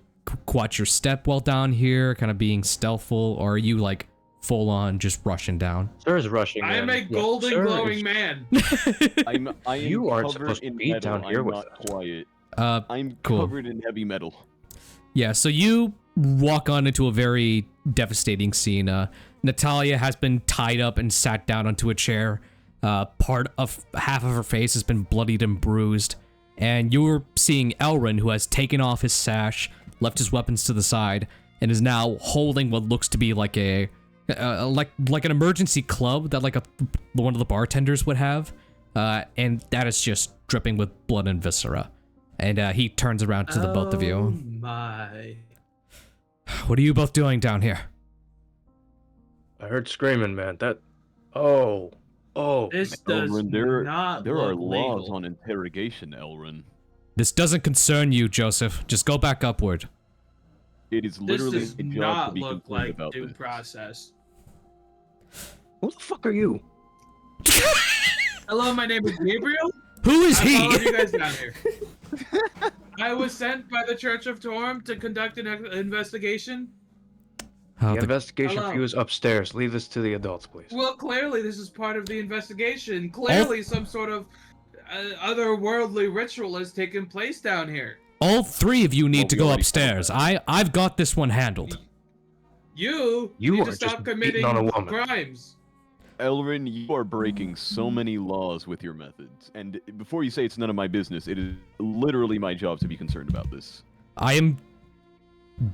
watch your step while down here, kind of being stealthful, or are you like full on just rushing down? Sir is rushing. I am man. a golden Sir glowing is- man. I am You aren't covered supposed to in be metal. down here I'm with not us. quiet. Uh, I'm cool. covered in heavy metal. Yeah, so you walk on into a very devastating scene. Natalia has been tied up and sat down onto a chair. Part of half of her face has been bloodied and bruised. And you're seeing Elrin, who has taken off his sash, left his weapons to the side, and is now holding what looks to be like like an emergency club that one of the bartenders would have. And that is just dripping with blood and viscera. And he turns around to the both of Oh you. my. What are you both doing down here? I heard screaming, man. That. Oh. This does Elrin, not there are look laws legal. on interrogation, Elrin. This doesn't concern you, Joseph. Just go back upward. It is This literally does a job to not be look concerned like about due this. process. Who the fuck are you? Hello, my name is Gabriel. Who is I he? followed you guys down here. I was sent by the Church of Torm to conduct an investigation. Oh, The investigation Hello. view is upstairs. Leave this to the adults, please. Well, clearly this is part of the investigation. Clearly some sort of otherworldly ritual has taken place down here. all three of you need Well, to we go already upstairs. found I've got this one handled. You You need are to just stop beating committing on a woman. crimes. Elrin, you are breaking so many laws with your methods. And before you say it's none of my business, it is literally my job to be concerned about this. I am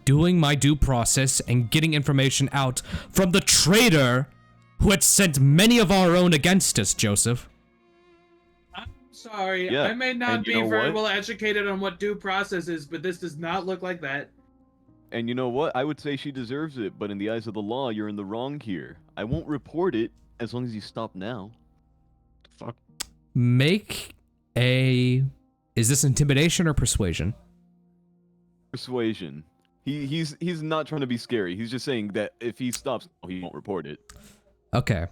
doing my due process and getting information out from the traitor who had sent many of our own against us, Joseph. I'm sorry, Yeah, I may not and be you know very what? well educated on what due process is, but this does not look like that. And you know what? I would say she deserves it, but in the eyes of the law, you're in the wrong here. I won't report it as long as you stop now. Fuck. Make a... Is this intimidation or persuasion? Persuasion. He's not trying to be scary. He's just saying that if he stops, he won't report it. Okay.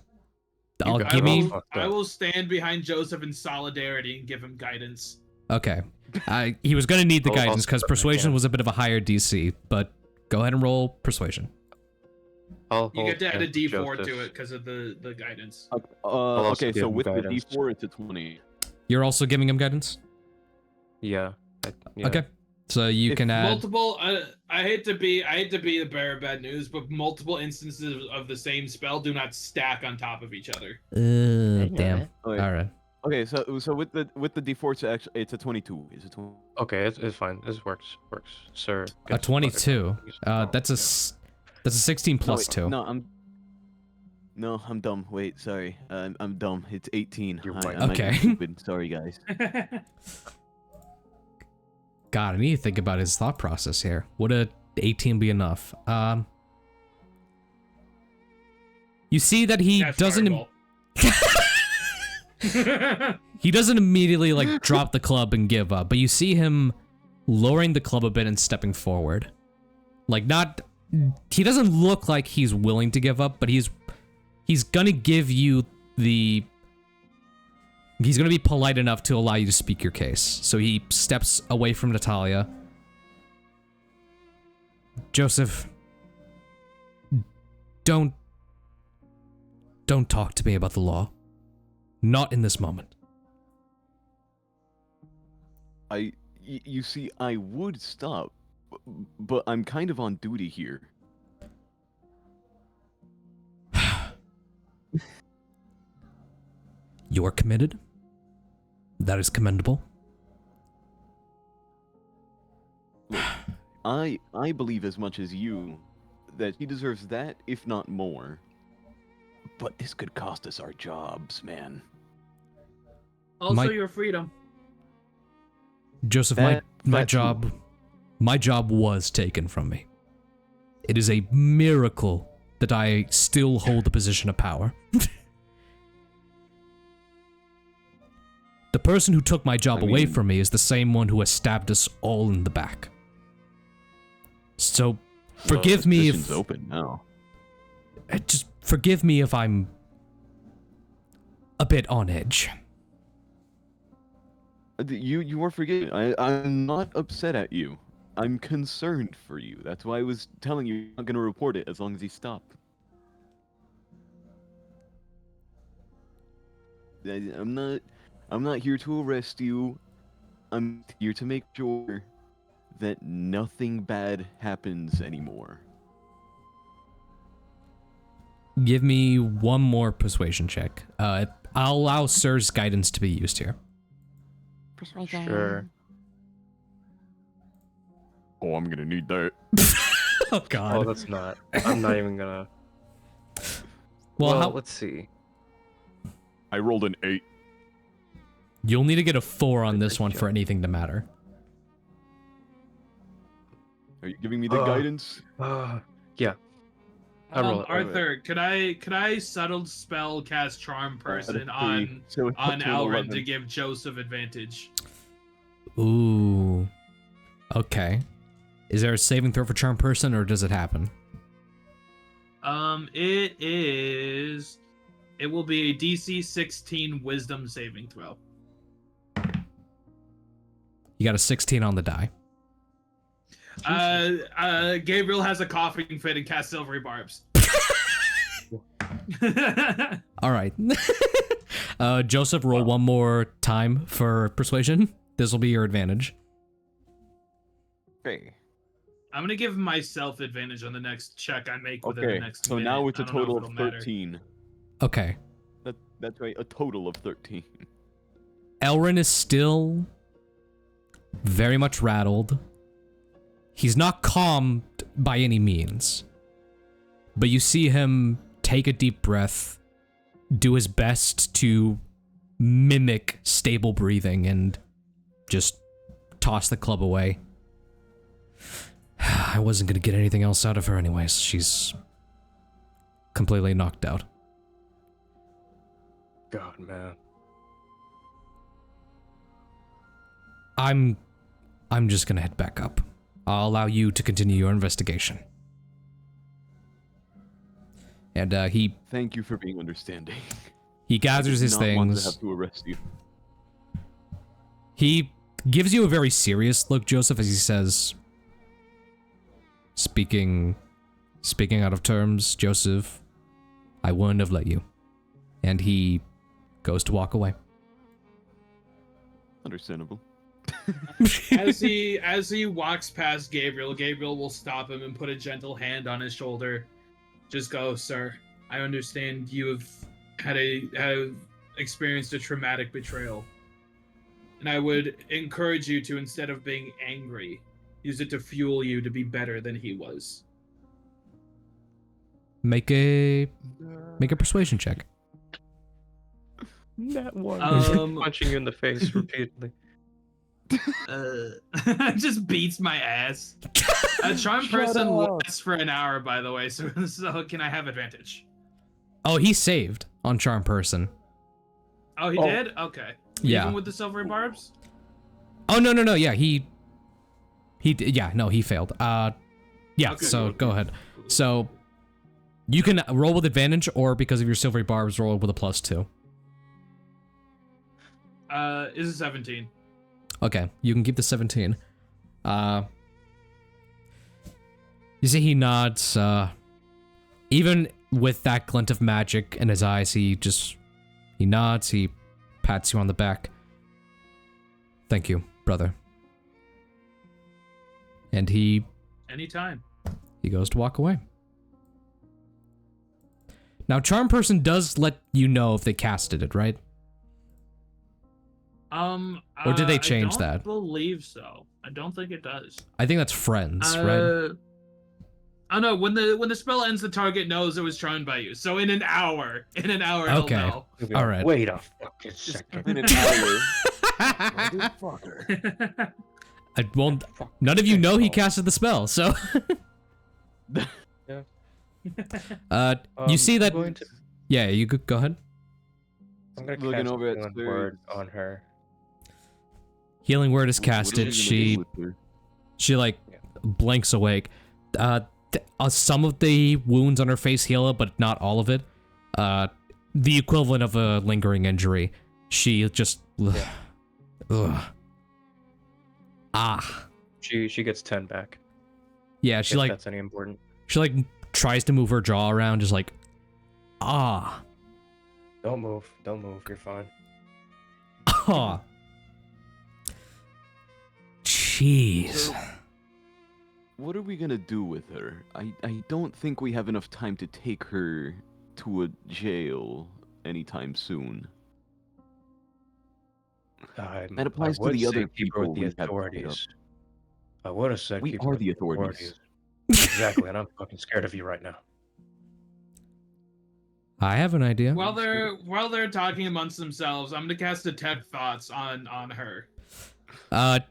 I'll got give it. me... Fucked I up. will stand behind Joseph in solidarity and give him guidance. Okay. He was gonna need the I'll guidance because step in, persuasion yeah. was a bit of a higher DC, but go ahead and roll persuasion. I'll You get to add a hold D4 Joseph. to it because of the guidance. also Okay, give so him with guidance. the D4, it's a 20. You're also giving him guidance? Yeah. Yeah. Okay. So you If can add... Multiple. I hate to be the bearer of bad news, but multiple instances of the same spell do not stack on top of each other. damn. Okay. Alright. Okay, so with the D4, it's a 22. It's a 20. Okay, it's fine. This works, sir. A 22. That's a... That's a 16 No, plus wait, 2. No, I'm dumb. Wait, sorry. I'm dumb. It's 18. You're I right. might be Okay. stupid. Sorry, guys. God, I need to think about his thought process here. Would a 18 be enough? You see that he That's doesn't. fireball. He doesn't immediately like drop the club and give up, but you see him lowering the club a bit and stepping forward. Like not. He doesn't look like he's willing to give up, but he's gonna give you the. He's gonna be polite enough to allow you to speak your case. So he steps away from Natalia. Joseph, don't talk to me about the law. Not in this moment. You see, I would stop, but I'm kind of on duty here. You're committed. That is commendable. Look, I believe as much as you that he deserves that, if not more. But this could cost us our jobs, man. Also, My- your freedom. Joseph, That my too. job was taken from me. It is a miracle that I still hold the position of power. The person who took my job I away mean- from me is the same one who has stabbed us all in the back. So, forgive Well, me the if position's open now. just forgive me if I'm a bit on edge. You are forgetting. I'm not upset at you. I'm concerned for you. That's why I was telling you I'm not gonna report it as long as you stop. I'm not here to arrest you. I'm here to make sure that nothing bad happens anymore. Give me one more persuasion check. I'll allow Sir's guidance to be used here. Persuasion. Sure. Oh, I'm gonna need that. Oh Oh, God. that's not. I'm not even gonna. Well, how, let's see. I rolled an 8. you'll need to get a 4 on this Good one job. for anything to matter. Are you giving me the guidance? Yeah. I roll it. Arthur, could I subtle spell cast charm person on So it's up to an Alrin 11. to give Joseph advantage? Ooh. Okay. Is there a saving throw for charm person, or does it happen? It will be a DC 16 Wisdom saving throw. You got a 16 on the die. Gabriel has a coughing fit and casts silvery barbs. All right. Joseph, roll one more time for persuasion. This will be your advantage. Okay. I'm gonna give myself advantage on the next check I make within the Okay. next So minute. now it's I a don't know total if of it'll matter. 13. Okay. That's right. A total of 13. Elrin is still very much rattled. He's not calmed by any means. But you see him take a deep breath, do his best to mimic stable breathing, and just toss the club away. I wasn't going to get anything else out of her anyways. She's completely knocked out. God, man. I'm just going to head back up. I'll allow you to continue your investigation. And he Thank you for being understanding. gathers his Not want to things. have to arrest you. He gives you a very serious look, Joseph, as he says, speaking out of terms, Joseph, I wouldn't have let you. And he goes to walk away. Understandable. As he walks past Gabriel, Gabriel will stop him and put a gentle hand on his shoulder. Just go, sir. I understand you have experienced a traumatic betrayal. And I would encourage you to, instead of being angry, use it to fuel you to be better than he was. Make a persuasion check. That one. Um, Punching you in the face repeatedly. just beats my ass. Charm person lasts for an hour, by the way. So can I have advantage? Oh, he saved on charm person. Oh, he did. Okay. Yeah. Even with the silvery barbs. Oh no. Yeah, he failed. Yeah. Okay, So cool. go ahead. So you can roll with advantage, or because of your silvery barbs, roll with a +2. Is it 17? Okay, you can keep the 17. You see he nods, even with that glint of magic in his eyes, he nods, he pats you on the back. Thank you, brother. And he Anytime. goes to walk away. Now, Charm Person does let you know if they casted it, right? Or did they change that? I don't believe so. I don't think it does. I think that's friends, right? Oh no, when the spell ends, the target knows it was charmed by you. So in an hour, Okay. he'll know. All right. Wait a fucking second. In an hour. Motherfucker. None of you know he casted the spell, so. You see that? Yeah, you could go ahead. I'm gonna Looking cast over at Healing Sir. Word on her. Healing word is What are casted. you She gonna do with her? she like blinks awake. Some of the wounds on her face heal up, but not all of it. The equivalent of a lingering injury. She just. Ugh. Ah. She gets 10 back. Yeah, she If like that's any important. tries to move her jaw around, just like. Ah. Don't move. You're fine. Ah. Jeez. So, what are we gonna do with her? I don't think we have enough time to take her to a jail anytime soon. That applies to the other people with the we have tied up. authorities. I would have said We keep are her with the authorities. Exactly, and I'm fucking scared of you right now. I have an idea. While they're talking amongst themselves, I'm gonna cast Detect Thoughts on her. What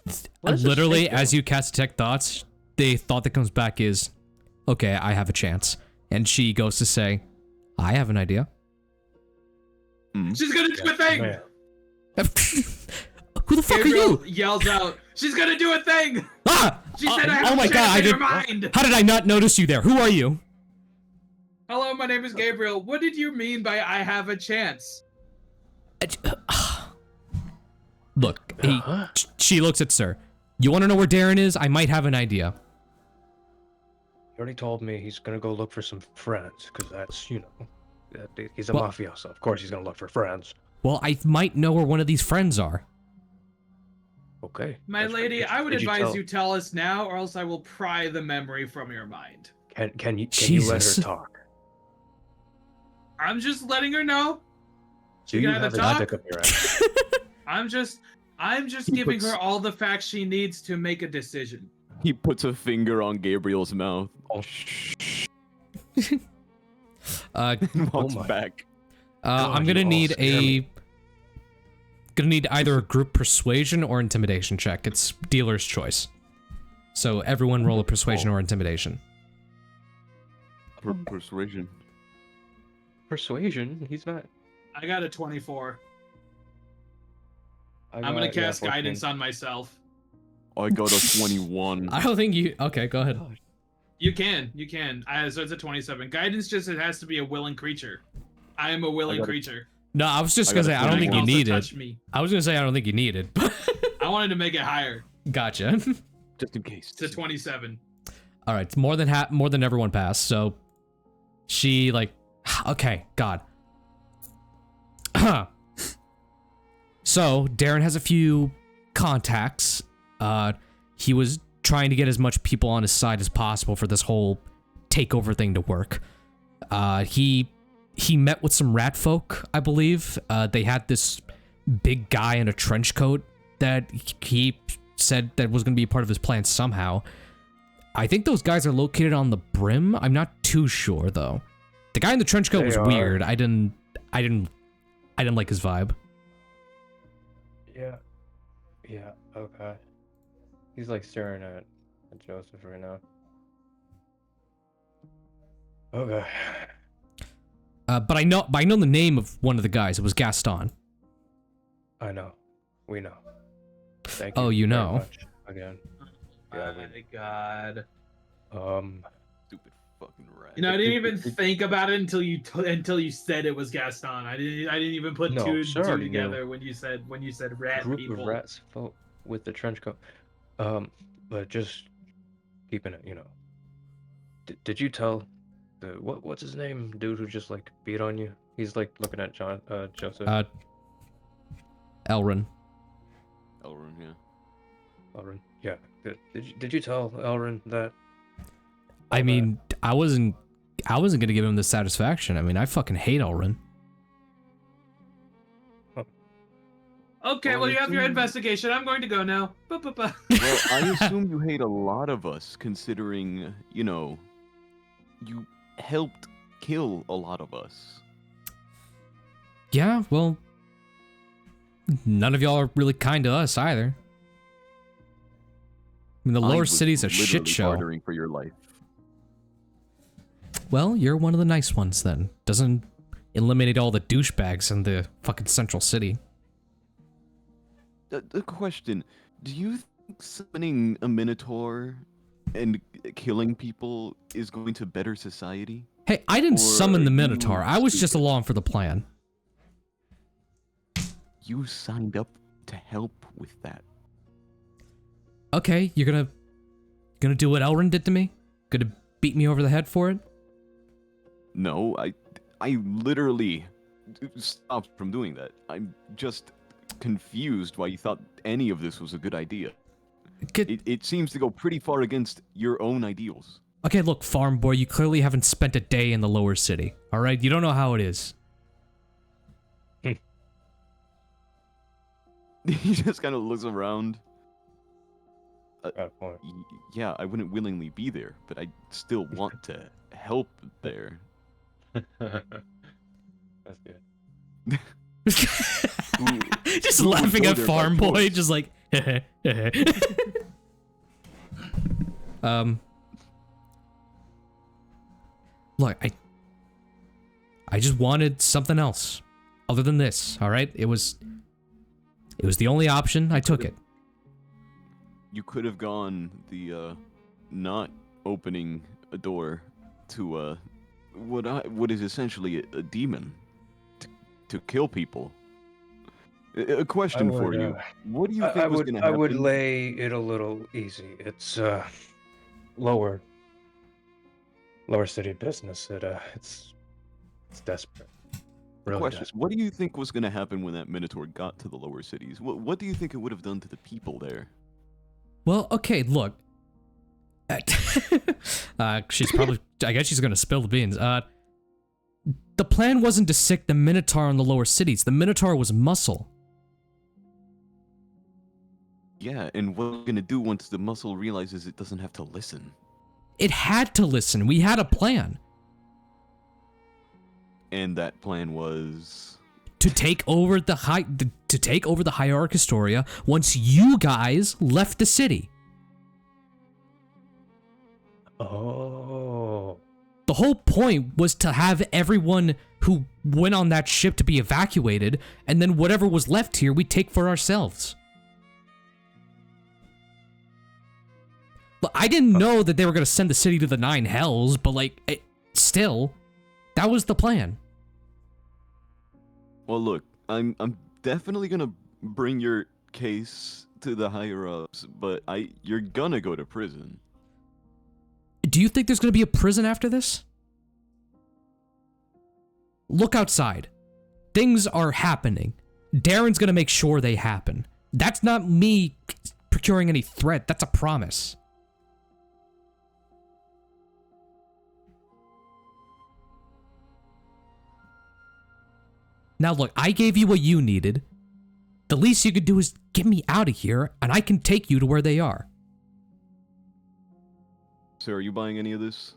does this Literally, say, though? as you cast Detect Thoughts, the thought that comes back is, okay, I have a chance. And she goes to say, I have an idea. She's gonna do a thing. Man. Who the fuck Gabriel are you? yells out, "She's gonna do a thing!" Ah! She said, "I have oh my a god, chance I in did. your mind." How did I not notice you there? Who are you? Hello, my name is Gabriel. What did you mean by "I have a chance"? Look, Uh-huh. she looks at Sir. You want to know where Darren is? I might have an idea. He already told me he's gonna go look for some friends, because that's, he's a Well- mafioso. Of course he's gonna look for friends. Well, I might know where one of these friends are. Okay. My that's right. lady, I would Did advise you tell us now, or else I will pry the memory from your mind. Can you let Jesus. her talk? I'm just letting her know. Do You you gotta have a talk? stick up your ass? I'm just He giving puts- her all the facts she needs to make a decision. He puts a finger on Gabriel's mouth. Oh. And walks my- back. I'm you gonna all need scare me. either a group persuasion or intimidation check. It's dealer's choice. So everyone roll a persuasion or intimidation. Persuasion. Persuasion? He's not. I got a 24. I I'm gonna got- yeah, cast 14. guidance on myself. I got a 21. I don't think you. Okay, go ahead. You can. So it's a 27. Guidance just it has to be a willing creature. I am a willing got it. creature. No, I was just I gonna got say a I don't think you 21. need it. Touch me. I was gonna say I don't think you need it. I wanted to make it higher. Gotcha. Just in case. It's a 27. All right, it's more than everyone passed. So she like, okay, God. So Darren has a few contacts. He was trying to get as much people on his side as possible for this whole takeover thing to work. He met with some rat folk, I believe. They had this big guy in a trench coat that he said that was going to be part of his plan somehow. I think those guys are located on the brim. I'm not too sure though. The guy in the trench coat They was are. weird. I didn't like his vibe. Yeah. Yeah, okay. He's like staring at Joseph right now. Okay. But I know the name of one of the guys. It was Gaston. I know. We know. Thank you. Oh, you very know. much again. Yeah, My God. Stupid fucking rat. You know, I didn't even think about it until you said it was Gaston. I didn't even put No, two and sure, two already together when you said rat group people. of rats fought with the trench coat. But just keeping it, you know. Did you tell the what's his name, dude who just like beat on you? He's like looking at Joseph. Elrin. Elrond, yeah. Elrin. Yeah. Did you tell Elrin that? I mean, I wasn't gonna give him the satisfaction. I mean, I fucking hate Elrin. Okay, well, you have your investigation. I'm going to go now. Ba-ba-ba. Well, I assume you hate a lot of us, considering, you know, you helped kill a lot of us. Yeah, well, none of y'all are really kind to us either. I mean, the I lower was city's a shit literally show. bartering for your life. Well, you're one of the nice ones then. Doesn't eliminate all the douchebags in the fucking central city. The question, do you think summoning a minotaur and killing people is going to better society? Hey, I didn't Or summon the are you Minotaur. I was just stupid? along for the plan. You signed up to help with that. Okay, you're gonna do what Elrin did to me? Gonna beat me over the head for it? No, I literally stopped from doing that. I'm just confused why you thought any of this was a good idea. It seems to go pretty far against your own ideals. Okay, look, farm boy, you clearly haven't spent a day in the lower city. All right, you don't know how it is. He just kind of looks around. Got point. Yeah, I wouldn't willingly be there, but I still want to help there. That's good. Just who would laughing go at there by farm boy, choice? just like. Look, I just wanted something else, other than this. All right, it was the only option. I took it. You could have gone the not opening a door to what is essentially a demon to kill people. A question for you: what do you think was going to happen? I would lay it a little easy. It's lower city business. It's desperate. Really Question: desperate. what do you think was going to happen when that Minotaur got to the lower cities? What do you think it would have done to the people there? Well, okay, look. She's probably. I guess she's gonna spill the beans. The plan wasn't to sick the Minotaur in the lower cities. The Minotaur was muscle. Yeah, and what are you going to do once the muscle realizes it doesn't have to listen? It had to listen. We had a plan And that plan was... to take over the Hierarch Historia once you guys left the city. Oh. The whole point was to have everyone who went on that ship to be evacuated, and then whatever was left here we take for ourselves. Look, I didn't know that they were going to send the city to the 9 hells, but like, still, that was the plan. Well, look, I'm definitely going to bring your case to the higher-ups, but you're gonna go to prison. Do you think there's going to be a prison after this? Look outside. Things are happening. Darren's going to make sure they happen. That's not me procuring any threat. That's a promise. Now look, I gave you what you needed. The least you could do is get me out of here, and I can take you to where they are. Sir, are you buying any of this?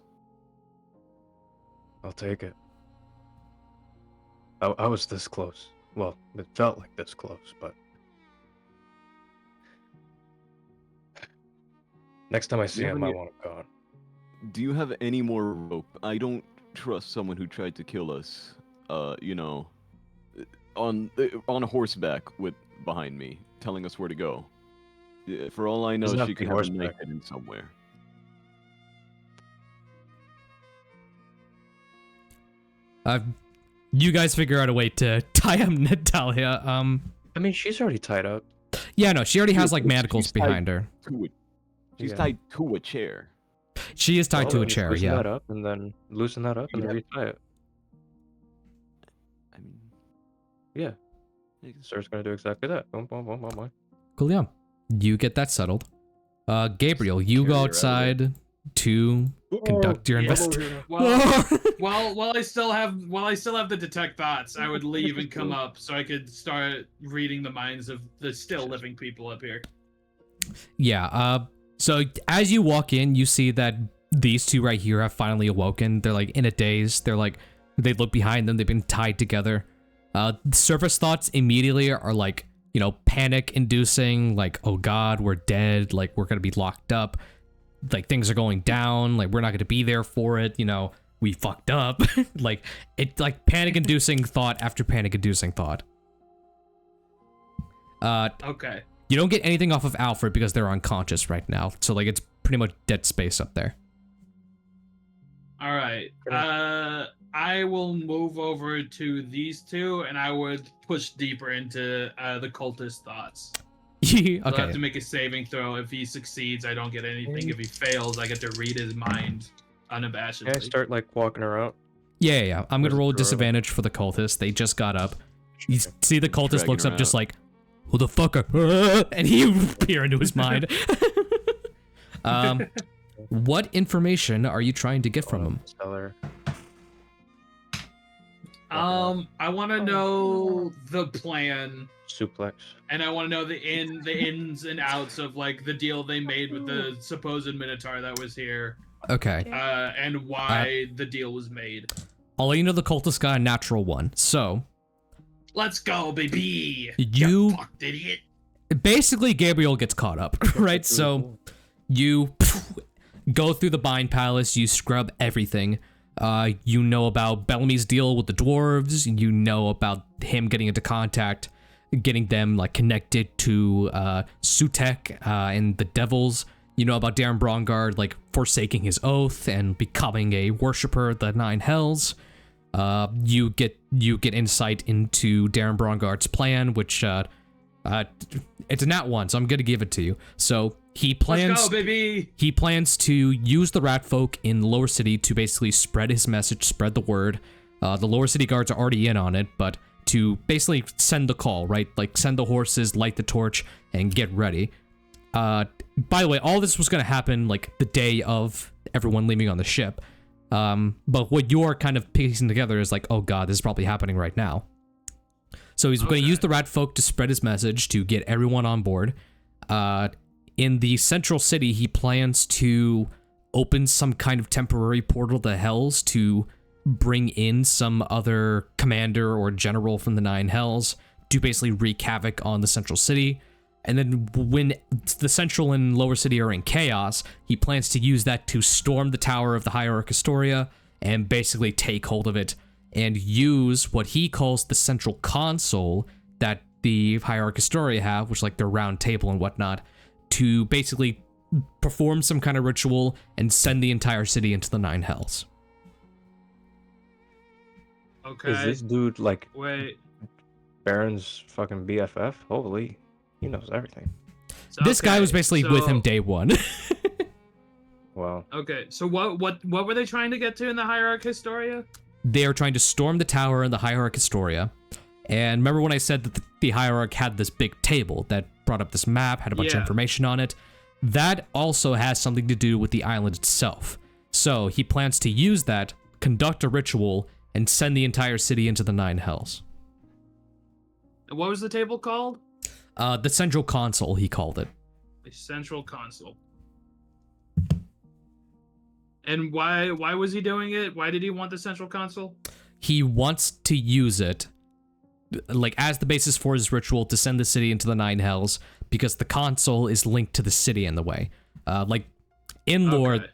I'll take it. I was this close. Well, it felt like this close, but next time I see him, I want him gone. Do you have any more rope? I don't trust someone who tried to kill us. On horseback with behind me, telling us where to go. For all I know, Doesn't have she to be could have a horseback. knife hidden somewhere. You guys figure out a way to tie up Natalia. I mean, she's already tied up. Yeah, no, she already has like She's manacles tied behind her. She's Yeah. tied to a chair. She is tied to a Just chair, loosen yeah. that up and then loosen that up and then retie it. I mean, Yeah. Sir's gonna do exactly that. Boom, boom, boom, boom, boom. Cool, yeah. You get that settled. Gabriel, you Carry go her out of outside to conduct your investigation. While I still have the detect thoughts, I would leave and come up so I could start reading the minds of the still living people up here. Yeah, so as you walk in, you see that these two right here have finally awoken. They're like in a daze. They're like, they look behind them. They've been tied together. Surface thoughts immediately are like, you know, panic inducing, like, oh God, we're dead. Like, we're going to be locked up. Like, things are going down. Like, we're not going to be there for it. You know, we fucked up. Like, it's like panic inducing thought after panic inducing thought. Okay. You don't get anything off of Alfred because they're unconscious right now. So, like, it's pretty much dead space up there. All right. I will move over to these two, and I would push deeper into the cultist thoughts. Okay. So I have to make a saving throw. If he succeeds, I don't get anything. If he fails, I get to read his mind unabashedly. Can I start like walking her out? Yeah. I'm gonna roll a Where's the disadvantage for the cultist. They just got up. You see the cultist Dragging looks her up just out. like, who the fuck are... And he peer into his mind. What information are you trying to get from him? Tell her. I want to know the plan, Suplex. and I want to know the ins and outs of like the deal they made with the supposed Minotaur that was here, Okay. and why the deal was made. I'll let you know the cultist got a natural one. So, Let's go, baby! You- fucked idiot! basically Gabriel gets caught up, right? So, you go through the Bind Palace, you scrub everything. You know about Bellamy's deal with the dwarves. You know about him getting into contact, getting them like connected to Sutek and the devils. You know about Darren Brongard like forsaking his oath and becoming a worshipper of the Nine Hells. You get insight into Darren Brongard's plan, which it's a nat one, so I'm gonna give it to you. So he plans. Let's go, baby! He plans to use the rat folk in Lower City to basically spread his message, spread the word. The Lower City guards are already in on it, but to basically send the call, right? Like send the horses, light the torch, and get ready. By the way, all this was going to happen like the day of everyone leaving on the ship. But what you're kind of piecing together is like, oh God, this is probably happening right now. So he's going to use the rat folk to spread his message to get everyone on board. In the central city, he plans to open some kind of temporary portal to Hells to bring in some other commander or general from the Nine Hells to basically wreak havoc on the central city. And then when the central and lower city are in chaos, he plans to use that to storm the tower of the Hierarch Astoria and basically take hold of it and use what he calls the central console that the Hierarch Astoria have, which is like their round table and whatnot, to basically perform some kind of ritual and send the entire city into the Nine Hells. Okay. Is this dude like Wait. Baron's fucking BFF? Holy, he knows everything. This guy was basically with him so- day one. Wow. Okay, so what were they trying to get to in the Hierarch Historia? They are trying to storm the tower in the Hierarch Astoria. And remember when I said that the Hierarch had this big table that brought up this map, had a bunch of Yeah. information on it? That also has something to do with the island itself. So he plans to use that, conduct a ritual, and send the entire city into the Nine Hells. And what was the table called? The Central Console, he called it. The Central Console. And why was he doing it? Why did he want the central console? He wants to use it like as the basis for his ritual to send the city into the Nine Hells, because the console is linked to the city in the way. Like in lore,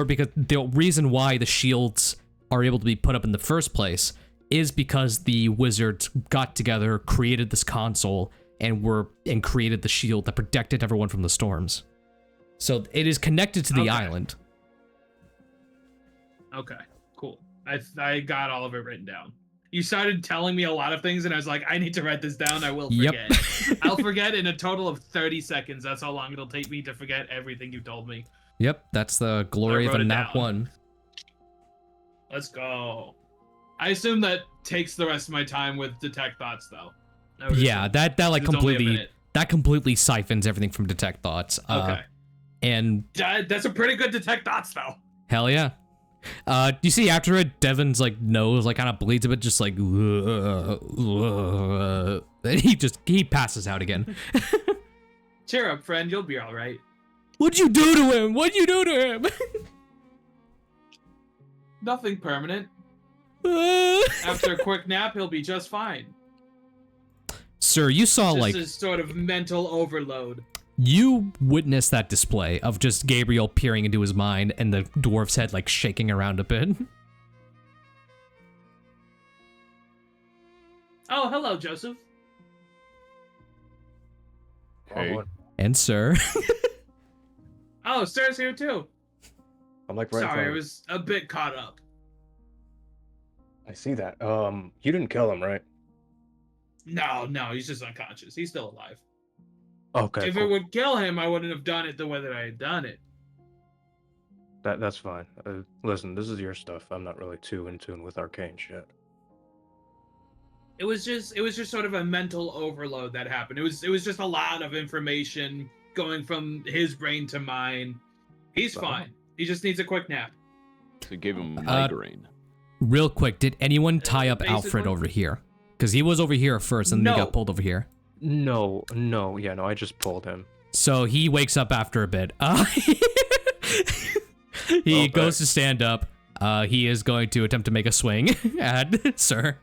because the reason why the shields are able to be put up in the first place is because the wizards got together, created this console, and created the shield that protected everyone from the storms. So it is connected to the island. Okay, cool. I got all of it written down. You started telling me a lot of things, and I was like, I need to write this down. I will forget. Yep. I'll forget in a total of 30 seconds. That's how long it'll take me to forget everything you told me. Yep, that's the glory of a nat 1. Let's go. I assume that takes the rest of my time with detect thoughts, though. Yeah, that like completely siphons everything from detect thoughts. Okay. And that's a pretty good detect thoughts, though. Hell yeah. You see after it, Devon's like nose like kind of bleeds a bit, just like, and he passes out again. Cheer up, friend. You'll be all right. What'd you do to him? What'd you do to him? Nothing permanent. After a quick nap, he'll be just fine. Sir, you saw just like a sort of mental overload. You witnessed that display of just Gabriel peering into his mind and the dwarf's head like shaking around a bit. Oh, hello, Joseph. Hey. And sir. Oh, Sir's here too. I'm like right Sorry, I was a bit caught up. I see that. You didn't kill him, right? No, he's just unconscious. He's still alive. Okay. If it would kill him, I wouldn't have done it the way that I had done it. That's fine. Listen, this is your stuff. I'm not really too in tune with arcane shit. It was just sort of a mental overload that happened. It was just a lot of information going from his brain to mine. He's fine. He just needs a quick nap. So gave him a migraine. Real quick, did anyone tie up Alfred over here? Because he was over here first and then he got pulled over here. No, I just pulled him. So he wakes up after a bit. He goes to stand up. He is going to attempt to make a swing at Sir.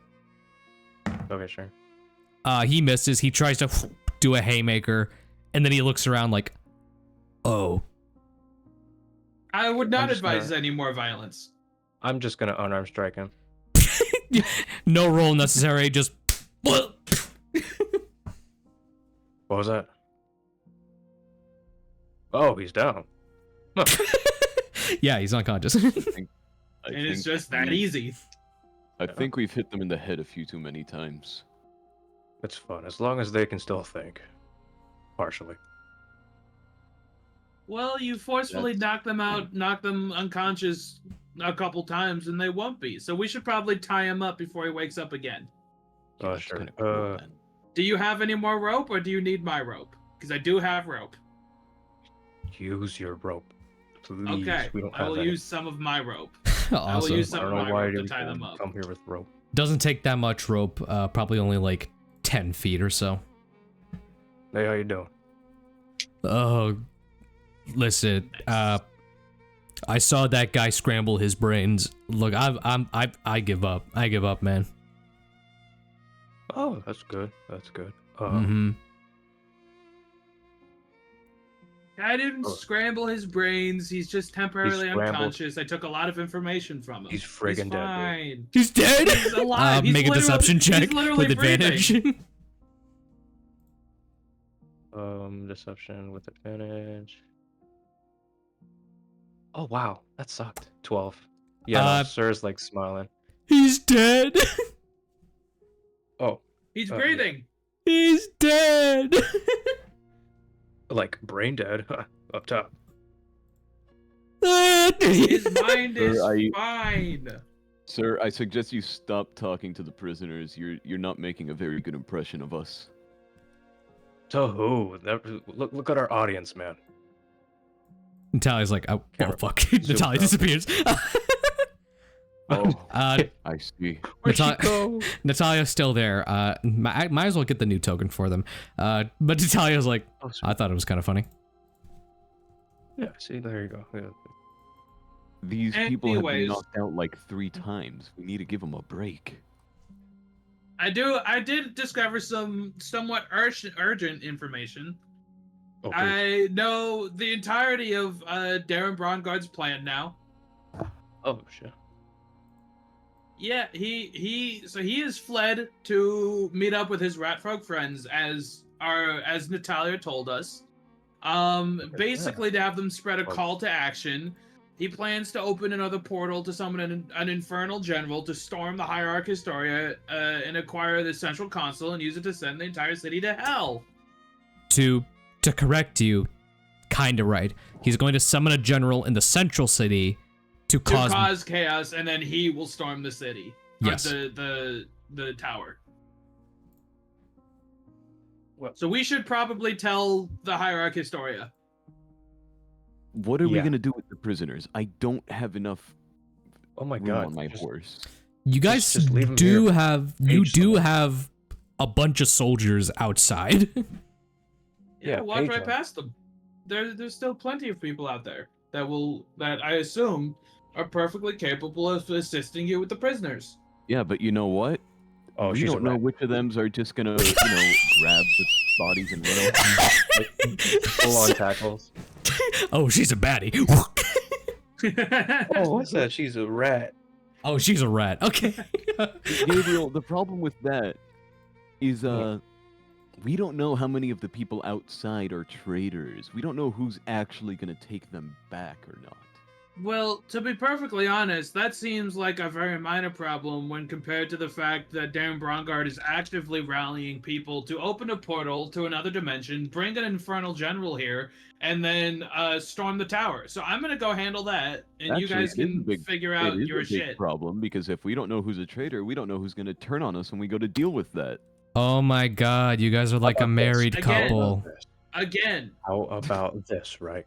Okay, sure. He misses. He tries to do a haymaker, and then he looks around like, oh. I would not advise any more violence. I'm just gonna unarmed strike him. No roll necessary, just... What was that? Oh, he's down. Yeah, he's unconscious. And it's just that easy. I think we've hit them in the head a few too many times. It's fun, as long as they can still think. Partially. Well, you forcefully knock them out, knock them unconscious a couple times, and they won't be. So we should probably tie him up before he wakes up again. Oh, sure. Kinda cool, Do you have any more rope, or do you need my rope? Because I do have rope. Use your rope. Please. Okay, We don't I have will any. use some of my rope. Awesome. I will use I some don't of know my why rope to you tie them up. come here with rope. Doesn't take that much rope, probably only like 10 feet or so. Hey, how you doing? Oh, listen, I saw that guy scramble his brains. Look, I give up. I give up, man. Oh, that's good. That's good. I didn't scramble his brains. He's just temporarily scrambled. unconscious. I took a lot of information from him. He's friggin' dead, dude. fine. He's dead. He's alive. He's Make a deception check he's literally with advantage. Deception with advantage. Oh wow, that sucked. 12. Yeah, no, Sir's like smiling. He's dead. Oh, He's breathing. He's dead. like brain dead up top. His mind is Sir, fine. Sir, I suggest you stop talking to the prisoners. You're not making a very good impression of us. To who? Look at our audience, man. Natalia's like, oh fuck. Natalia disappears. Oh, I see. Natalia's still there. Might as well get the new token for them. But Natalia's like, I thought it was kind of funny. Yeah, see, there you go. Yeah. These people have been Anyways. knocked out like 3 times. We need to give them a break. I did discover some somewhat urgent information. Oh, please. I know the entirety of Darren Braungard's plan now. Oh shit. Yeah, he has fled to meet up with his Ratfolk friends as Natalia told us. Basically to have them spread a call to action. He plans to open another portal to summon an infernal general to storm the Hierarch Historia and acquire the central console and use it to send the entire city to hell. To correct you, kinda right. He's going to summon a general in the central city to cause chaos, and then he will storm the city. Yes. The tower. Well, So we should probably tell the Hierarch Historia. What are we Yeah. gonna do with the prisoners? I don't have enough oh my room god. on my just- horse. You guys just leave 'em do here. have a bunch of soldiers outside. Yeah, Yeah, walk page right them. past them. There's still plenty of people out there that I assume are perfectly capable of assisting you with the prisoners. Yeah, but you know what? Oh, we she's don't a know rat. which of them are just gonna, grab the bodies and run. Full on tackles. Oh, she's a baddie. Oh, what's that? She's a rat. Oh, she's a rat. Okay. Gabriel, the problem with that is we don't know how many of the people outside are traitors. We don't know who's actually gonna take them back or not. Well, to be perfectly honest, that seems like a very minor problem when compared to the fact that Darren Braungard is actively rallying people to open a portal to another dimension, bring an infernal general here, and then storm the tower. So I'm gonna go handle that, and you Actually, guys it is a can big- figure It out is your a big shit. problem because if we don't know who's a traitor, we don't know who's gonna turn on us when we go to deal with that. Oh my god, you guys are like a married Again. couple. Again, How about this, right?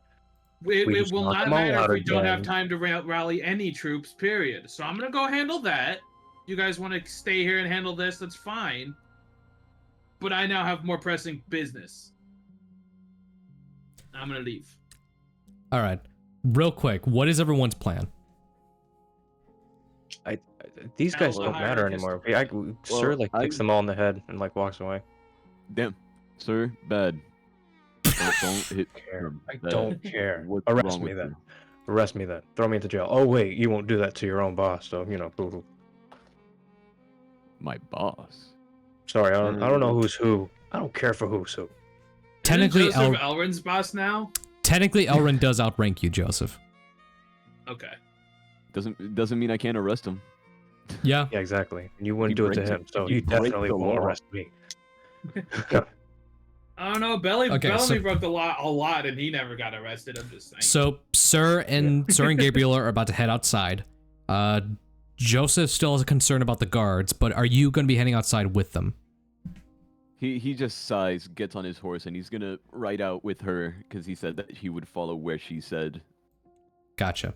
it We just will knock not them all matter if out we don't have again. time to rally any troops, period. So I'm gonna go handle that. You guys want to stay here and handle this, that's fine. But I now have more pressing business. I'm gonna leave. All right. Real quick, what is everyone's plan? These guys Hell, don't matter hierarchist. anymore. Sir like kicks them all in the head and like walks away. Damn, sir, bad. Don't hit Care. him. I That- don't care. What's Arrest wrong me with then. you? Arrest me then. Throw me into jail. Oh wait, you won't do that to your own boss, so boo-hoo. My boss. Sorry, I don't know who's who. I don't care for who's who. Technically, Isn't Joseph Elrin's boss now? Technically, Elrin does outrank you, Joseph. Okay. Doesn't mean I can't arrest him. Yeah. Yeah, exactly. And you wouldn't He do it to breaks him, it. so He you breaks definitely the won't law. arrest me. I don't know. Bellamy so- broke the law a lot, and he never got arrested. I'm just saying. So Sir and Gabriel are about to head outside. Joseph still has a concern about the guards, but are you going to be heading outside with them? He just sighs, gets on his horse, and he's gonna ride out with her because he said that he would follow where she said. Gotcha.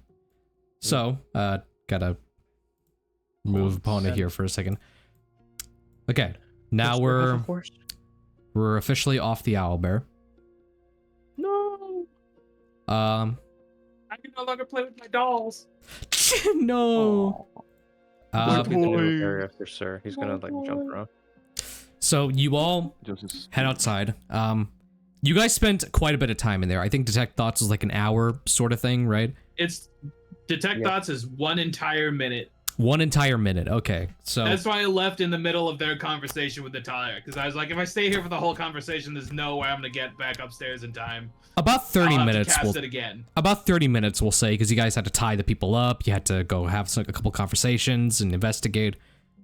So, gotta move opponent here for a second. Okay, now we're officially off the owlbear. No. Um, I can no longer play with my dolls. no. Look at the new boy. area for Sir. He's gonna like jump around. So you all Joseph. head outside. You guys spent quite a bit of time in there. I think Detect Thoughts was like an hour sort of thing, right? It's Detect Yeah. Thoughts is 1 entire minute. 1 entire minute. Okay, so That's why I left in the middle of their conversation with Natalia, because I was like, if I stay here for the whole conversation, there's no way I'm gonna get back upstairs in time. about 30 I'll have minutes. to cast We'll, it again. about 30 minutes, we'll say, because you guys had to tie the people up. You had to go have a couple conversations and investigate.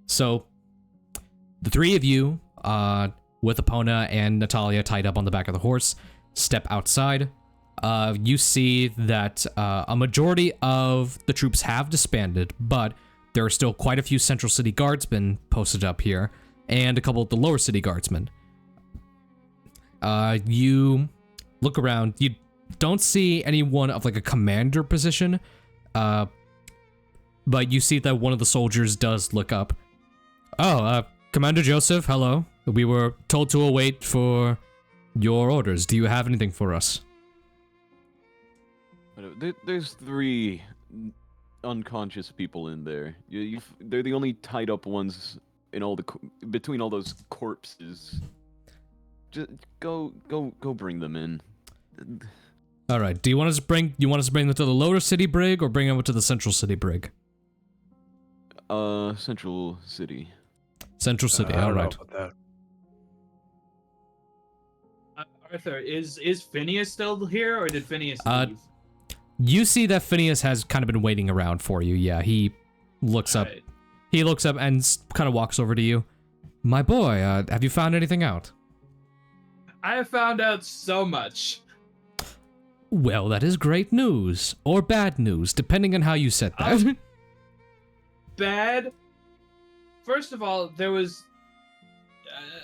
So the three of you, with Epona and Natalia tied up on the back of the horse, step outside. You see that a majority of the troops have disbanded, but there are still quite a few Central City Guardsmen posted up here, and a couple of the Lower City Guardsmen. You look around. You don't see anyone of like a commander position, but you see that one of the soldiers does look up. Oh, Commander Joseph, hello. We were told to await for your orders. Do you have anything for us? There's 3 unconscious people in there. They're the only tied up ones in all between all those corpses. Just go bring them in. All right. Do you want us to bring them to the lower city brig or bring them to the central city brig? Central City. Central City. I All don't know right. about that. Arthur, is Phineas still here, or did Phineas leave? You see that Phineas has kind of been waiting around for you. Yeah, he looks up. Right. He looks up and kind of walks over to you. My boy, have you found anything out? I have found out so much. Well, that is great news. Or bad news, depending on how you said that. Bad. First of all, there was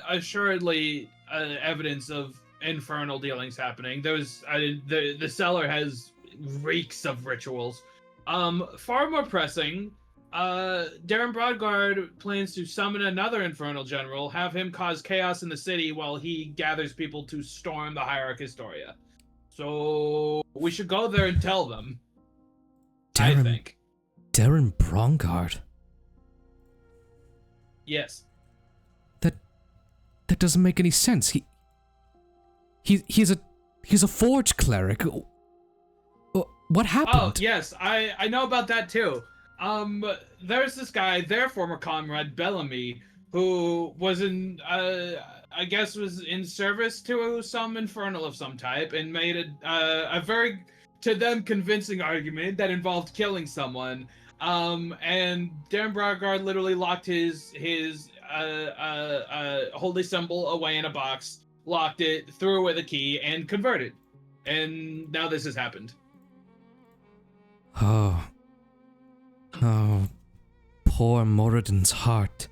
assuredly evidence of infernal dealings happening. There was the cellar has reeks of rituals. Far more pressing, Darren Broadguard plans to summon another infernal general, have him cause chaos in the city while he gathers people to storm the Hierarch Historia. So we should go there and tell them. I think. Darren Broadguard. Yes. That doesn't make any sense. He's a forge cleric. What happened? Oh, yes, I know about that too. There's this guy, their former comrade, Bellamy, who was I guess was in service to some infernal of some type and made a very, to them, convincing argument that involved killing someone. And Darren Broadguard literally locked his holy symbol away in a box, locked it, threw away the key, and converted. And now this has happened. Oh, poor Moradin's heart.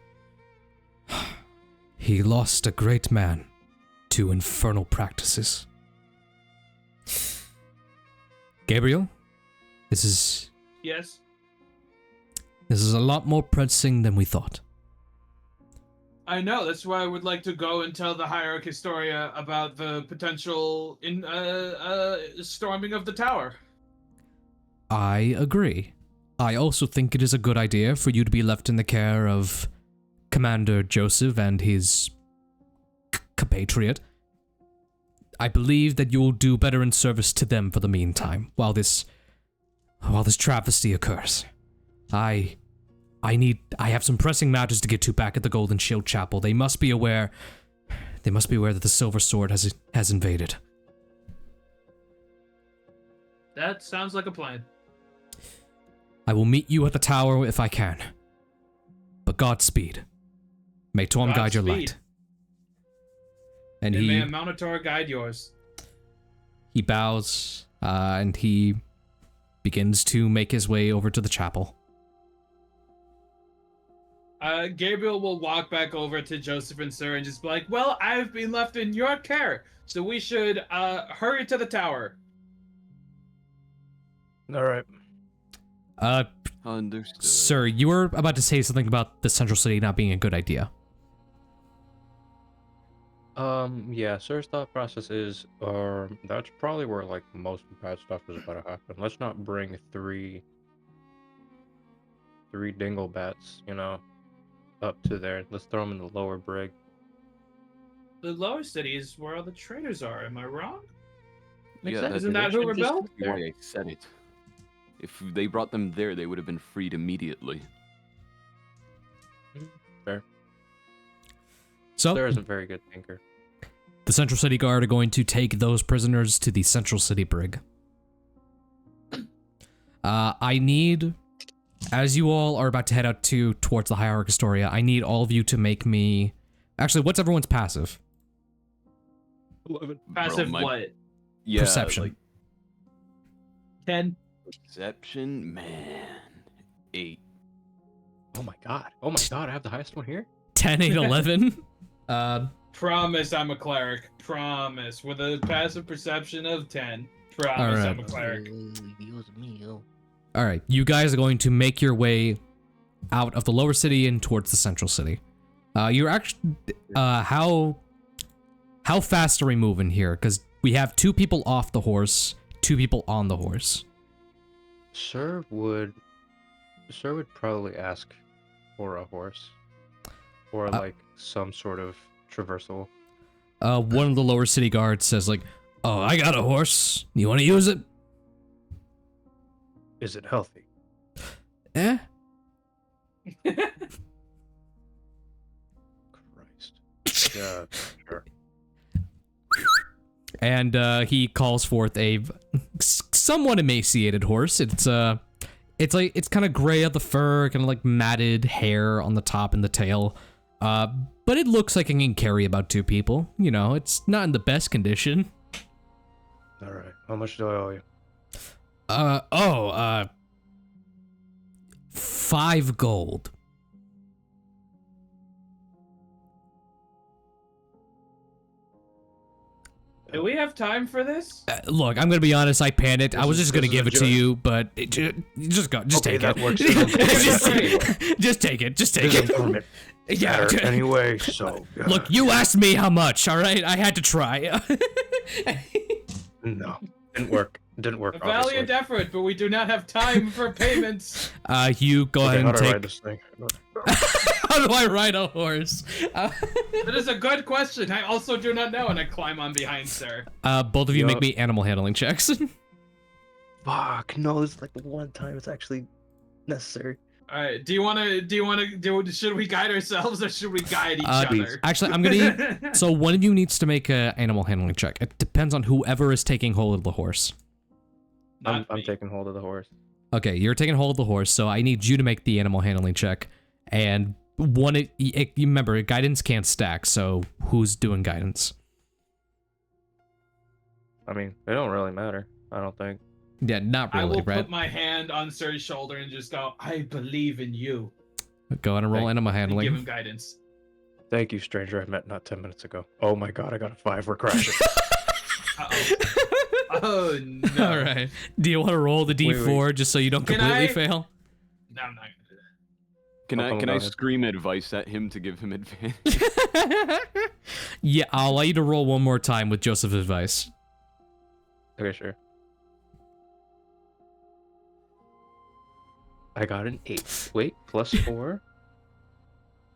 He lost a great man to infernal practices. Gabriel, this Yes? is a lot more pressing than we thought. I know, that's why I would like to go and tell the Hierarch Historia about the potential storming of the tower. I agree. I also think it is a good idea for you to be left in the care of Commander Joseph and his compatriot. I believe that you will do better in service to them for the meantime, while this travesty occurs. I have some pressing matters to get to back at the Golden Shield Chapel. They must be aware that the Silver Sword has invaded. That sounds like a plan. I will meet you at the tower if I can. But Godspeed. May Torm guide your light. And may a Minotaur guide yours. He bows, and he begins to make his way over to the chapel. Gabriel will walk back over to Joseph and Sir and just be like, well, I've been left in your care, so we should hurry to the tower. All right. Understood. Sir, you were about to say something about the Central City not being a good idea. Yeah, Sir's thought process is, that's probably where, like, most bad stuff is about to happen. Let's not bring three dinglebats, up to there. Let's throw them in the lower brig. The lower city is where all the traders are, am I wrong? Yeah, Sense? Isn't that who rebelled? Why I said it. If they brought them there, they would have been freed immediately. Fair. So, Sir is a very good thinker. the Central City Guard are going to take those prisoners to the Central City Brig. I need, as you all are about to head out towards the Hierarch Historia, I need all of you to make me... Actually, what's everyone's passive? 11. Passive Bro, what? Yeah, Perception. like, 10. perception, man. 8. Oh my god, I have the highest one here? 10, 8, 11. Promise I'm a cleric. Promise. With a passive perception of 10. Promise I'm a cleric. Alright, you guys are going to make your way out of the lower city and towards the central city. You're actually... how fast are we moving here? Because we have 2 people off the horse, 2 people on the horse. Sir would Sir would probably ask for a horse, or like some sort of traversal. One of the lower city guards says like, "Oh, I got a horse. You want to use it?" Is it healthy? Eh? Christ. Yeah, sure. And he calls forth a somewhat emaciated horse. It's kind of gray on the fur, kind of like matted hair on the top and the tail. But it looks like it can carry about 2 people. You know, it's not in the best condition. All right. How much do I owe you? 5 gold. Do we have time for this? Look, I'm gonna be honest. I panicked. I was just gonna this is give a it to joke. you, but just go. Just Okay, take that it. works. Just take it. Just take This is it. government Yeah. matter anyway, so... Look, you asked me how much. All right, I had to try. No, didn't work. Didn't work, A valiant obviously. effort, but we do not have time for payments. You go Okay, ahead how and do I take. ride this thing? How do I ride a horse? That is a good question. I also do not know, and I climb on behind, sir. Both of you make Yup. me animal handling checks. Fuck, no, this is like the one time it's actually necessary. All right. Should we guide ourselves or should we guide each other? Actually, I'm gonna need. So one of you needs to make a animal handling check. It depends on whoever is taking hold of the horse. Not I'm me. taking hold of the horse. Okay, you're taking hold of the horse, so I need you to make the animal handling check. And you remember, guidance can't stack, so who's doing guidance? I mean, they don't really matter, I don't think. Yeah, not I really, will right? put my hand on Sir's shoulder and just go, I believe in you. Go ahead and roll Thank- animal And give him handling. guidance. Thank you, stranger I met not 10 minutes ago. Oh my god, I got a 5, we're crashing. Uh-oh. Oh, no. All right. Do you want to roll the D4 just so you don't Can completely I- fail? No, I'm not going to do that. Can I'll I come can I down. scream advice at him to give him advantage? Yeah, I'll allow you to roll one more time with Joseph's advice. Okay, sure. I got an 8. Wait, plus 4?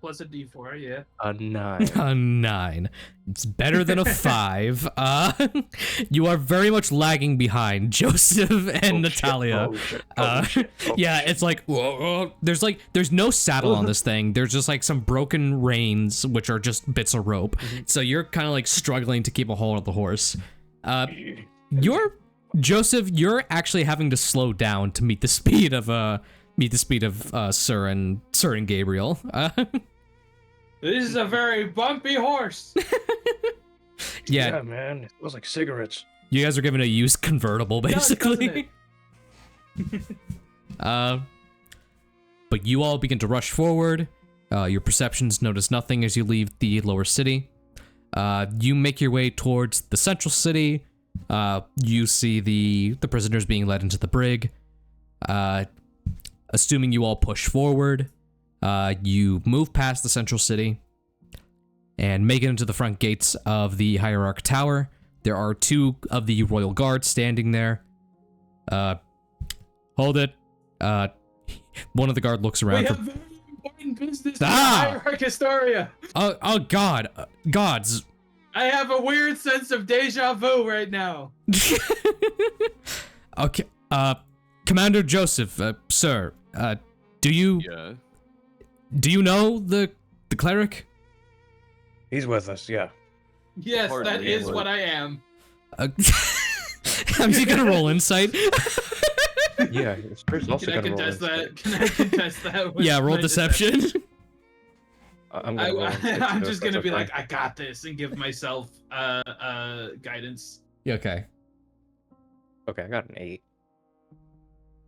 Plus a D4, yeah. A 9. A 9. It's better than a 5. You are very much lagging behind Joseph and Natalia. Oh shit. Yeah, it's like whoa, there's no saddle on this thing. There's just like some broken reins, which are just bits of rope. So you're kind of like struggling to keep a hold of the horse. You're actually having to slow down to meet the speed of Sir and Gabriel. This is a very bumpy horse. Yeah, Man, it smells like cigarettes. you guys are given a used convertible, does, basically. But you all begin to rush forward. Your perceptions notice nothing as you leave the lower city. You make your way towards the central city. You see the prisoners being led into the brig. Assuming you all push forward, you move past the central city and make it into the front gates of the Hierarch Tower. There are 2 of the royal guards standing there. Hold it. One of the guard looks We around. have very important business Ah! in Hierarch Historia. Oh God, gods. I have a weird sense of deja vu right now. Okay, Commander Joseph, sir, do you know the cleric? He's with us, yeah. Yes, Hardly that is ever. what I am. I'm just gonna roll insight. Yeah, Spirit's also Can I gonna roll contest insight. that? Can I contest that? with Yeah, roll my deception. I'm gonna roll insight I'm too, just if gonna that's be okay. like, I got this, and give myself guidance. Okay. Okay, I got an 8.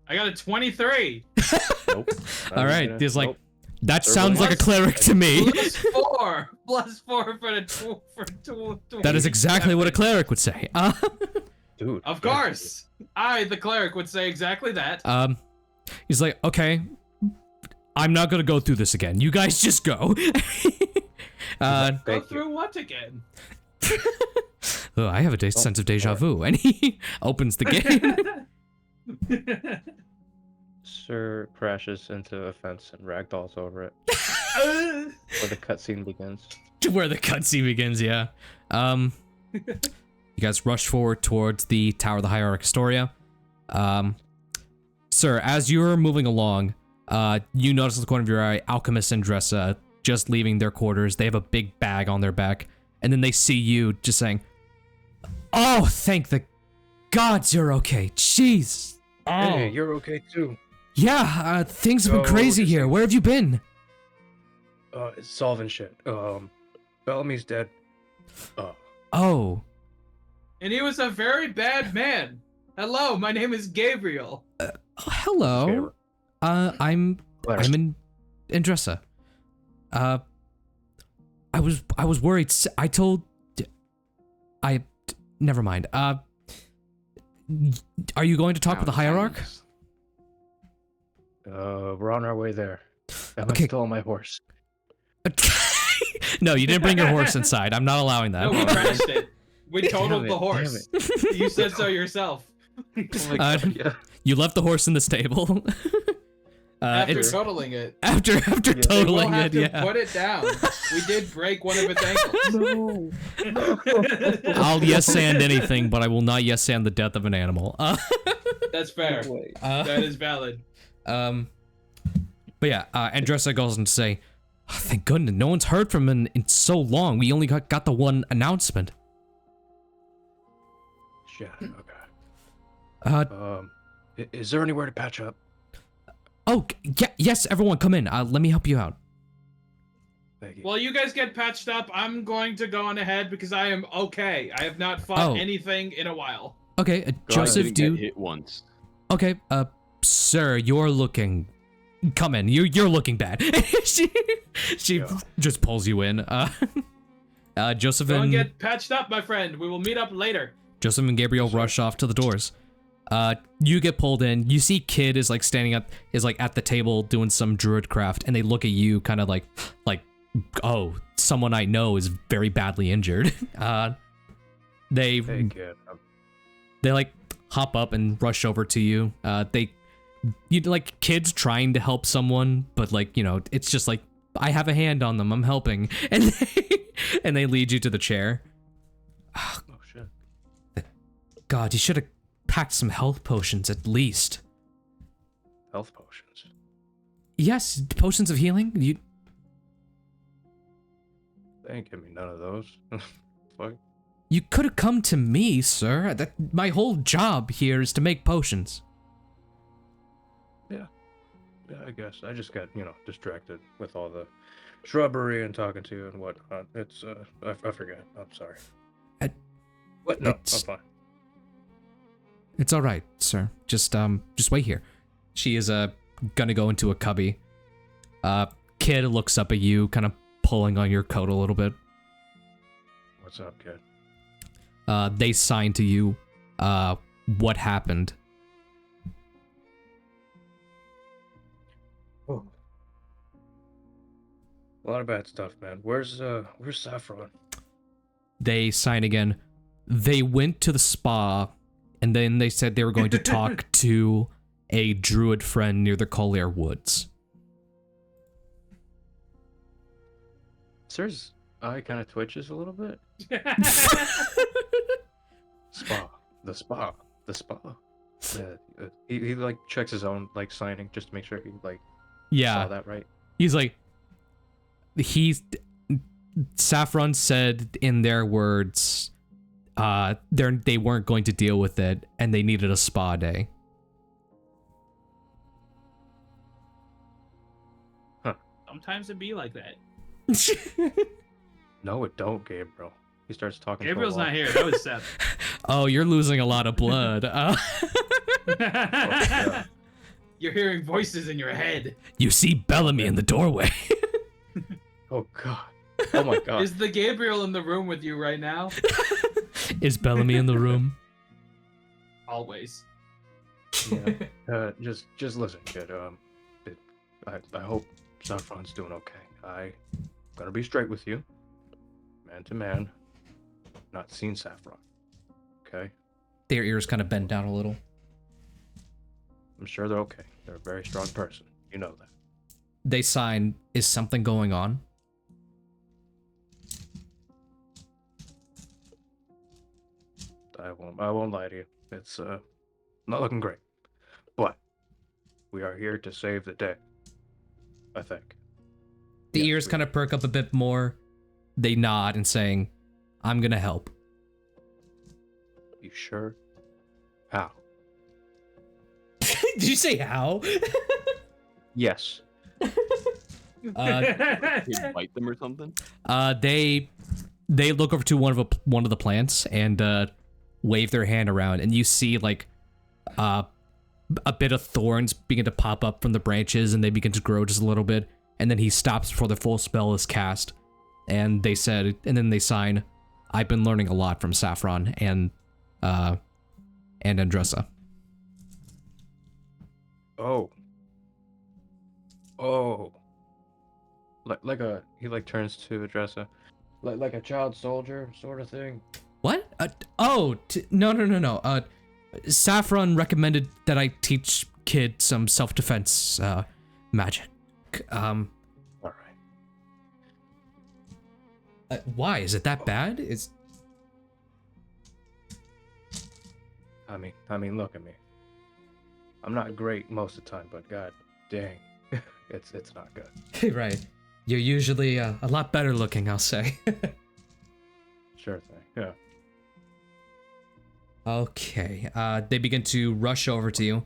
I got a 23. Nope. All right. He's like, Nope. that They're sounds like a plus- cleric to me. Plus 4. Plus 4 for the That is exactly what a cleric would say. Dude. Of course. I, the cleric, would say exactly that. He's like, okay, I'm not gonna go through this again. You guys just go. Go Thank you. through what again? Oh, I have a sense of deja vu, and he opens the gate. Sir crashes into a fence and ragdolls over it. Where the cutscene begins. Where the cutscene begins, yeah. You guys rush forward towards the Tower of the Hierarch Historia. Sir, as you're moving along, you notice at the corner of your eye, Alchemist and Dressa just leaving their quarters. They have a big bag on their back, and then they see you just saying, "Oh, thank the gods you're okay. Jeez." Oh. Hey, you're okay too. Yeah, things have been crazy here. Where have you been? It's solving shit. Bellamy's dead. Oh. And he was a very bad man. Hello, my name is Gabriel. Hello. I'm in Dressa. I was worried. Never mind. Are you going to talk with the Hierarch? We're on our way there. Am I still on my horse? No, you didn't bring your horse inside. I'm not allowing that. No, we crashed it. We totaled Damn the it, horse. You said so yourself. Oh my God, yeah. You left the horse in the stable. After totaling it. After totaling We'll have it, to yeah. put it down. We did break one of its ankles. No. I'll yes and anything, but I will not yes and the death of an animal. That's fair. That is valid. But yeah, Andressa goes on to say, oh, thank goodness, no one's heard from him in so long. We only got the one announcement. Shit, okay. Is there anywhere to patch up? Oh, yeah, yes, everyone, come in. Let me help you out. Thank you. While you guys get patched up, I'm going to go on ahead because I am okay. I have not fought anything in a while. Okay, God, Joseph, I didn't get hit once. Okay, sir, you're looking... Come in, you're looking bad. she just pulls you in. Joseph Go and and... get patched up, my friend. We will meet up later. Joseph and Gabriel rush off to the doors. You get pulled in. You see Kid is like standing up, is like at the table doing some druid craft, and they look at you kind of like, oh, someone I know is very badly injured. They like hop up and rush over to you. You like Kid's trying to help someone, but like, you know, it's just like, I have a hand on them, I'm helping, and they lead you to the chair. Oh shit. God, you should have packed some health potions at least. Health potions? Yes, potions of healing. They ain't give me none of those. Fuck. You could have come to me, sir. My whole job here is to make potions. Yeah, I guess. I just got, distracted with all the shrubbery and talking to you and whatnot. It's, I forget. I'm sorry. What? No, I'm fine. It's all right, sir. Just wait here. She is gonna go into a cubby. Kid looks up at you, kind of pulling on your coat a little bit. What's up, kid? They sign to you. What happened? Oh. A lot of bad stuff, man. Where's Saffron? They sign again. They went to the spa, and then they said they were going to talk to a druid friend near the Collier Woods. Sir's eye kind of twitches a little bit. The spa. Yeah, he like checks his own like signing just to make sure he saw that right. He's like, Saffron said in their words, they weren't going to deal with it and they needed a spa day. Huh. Sometimes it be like that. No, it don't, Gabriel. He starts talking. Gabriel's not here. That was Seth. Oh, you're losing a lot of blood. Yeah. You're hearing voices in your head. You see Bellamy in the doorway. Oh god. Oh my god. Is the Gabriel in the room with you right now? Is Bellamy in the room? Always. Yeah. Just listen, kid. I hope Saffron's doing okay. I'm gonna be straight with you, man to man. Not seen Saffron. Okay. Their ears kind of bend down a little. I'm sure they're okay. They're a very strong person. You know that. They sign, is something going on? I won't lie to you. It's not looking great. But we are here to save the day. I think. The Yes, ears we kind of perk up a bit more. They nod and saying, I'm gonna help. You sure? How? Did you say how? Yes. Invite them or something? They look over to one of the plants and wave their hand around, and you see like a bit of thorns begin to pop up from the branches, and they begin to grow just a little bit. And then he stops before the full spell is cast, and they then they sign, "I've been learning a lot from Saffron and Andressa." Oh. He turns to Adressa, like a child soldier sort of thing. What? No. Saffron recommended that I teach kid some self-defense magic. All right. Why? Is it that bad? I mean, look at me. I'm not great most of the time, but god dang, it's not good. Right. You're usually a lot better looking, I'll say. Sure thing. Yeah. Okay. They begin to rush over to you.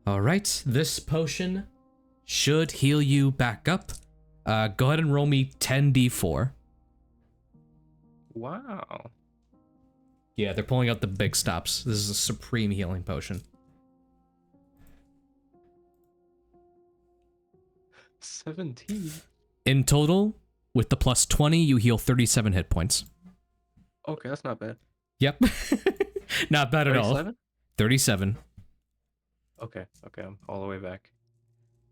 All right. This potion should heal you back up. Go ahead and roll me 10d4. Wow. Yeah, they're pulling out the big stops. This is a supreme healing potion. 17. In total, with the plus 20, you heal 37 hit points. Okay, that's not bad. Yep. Not bad at all. 37? 37. Okay, I'm all the way back.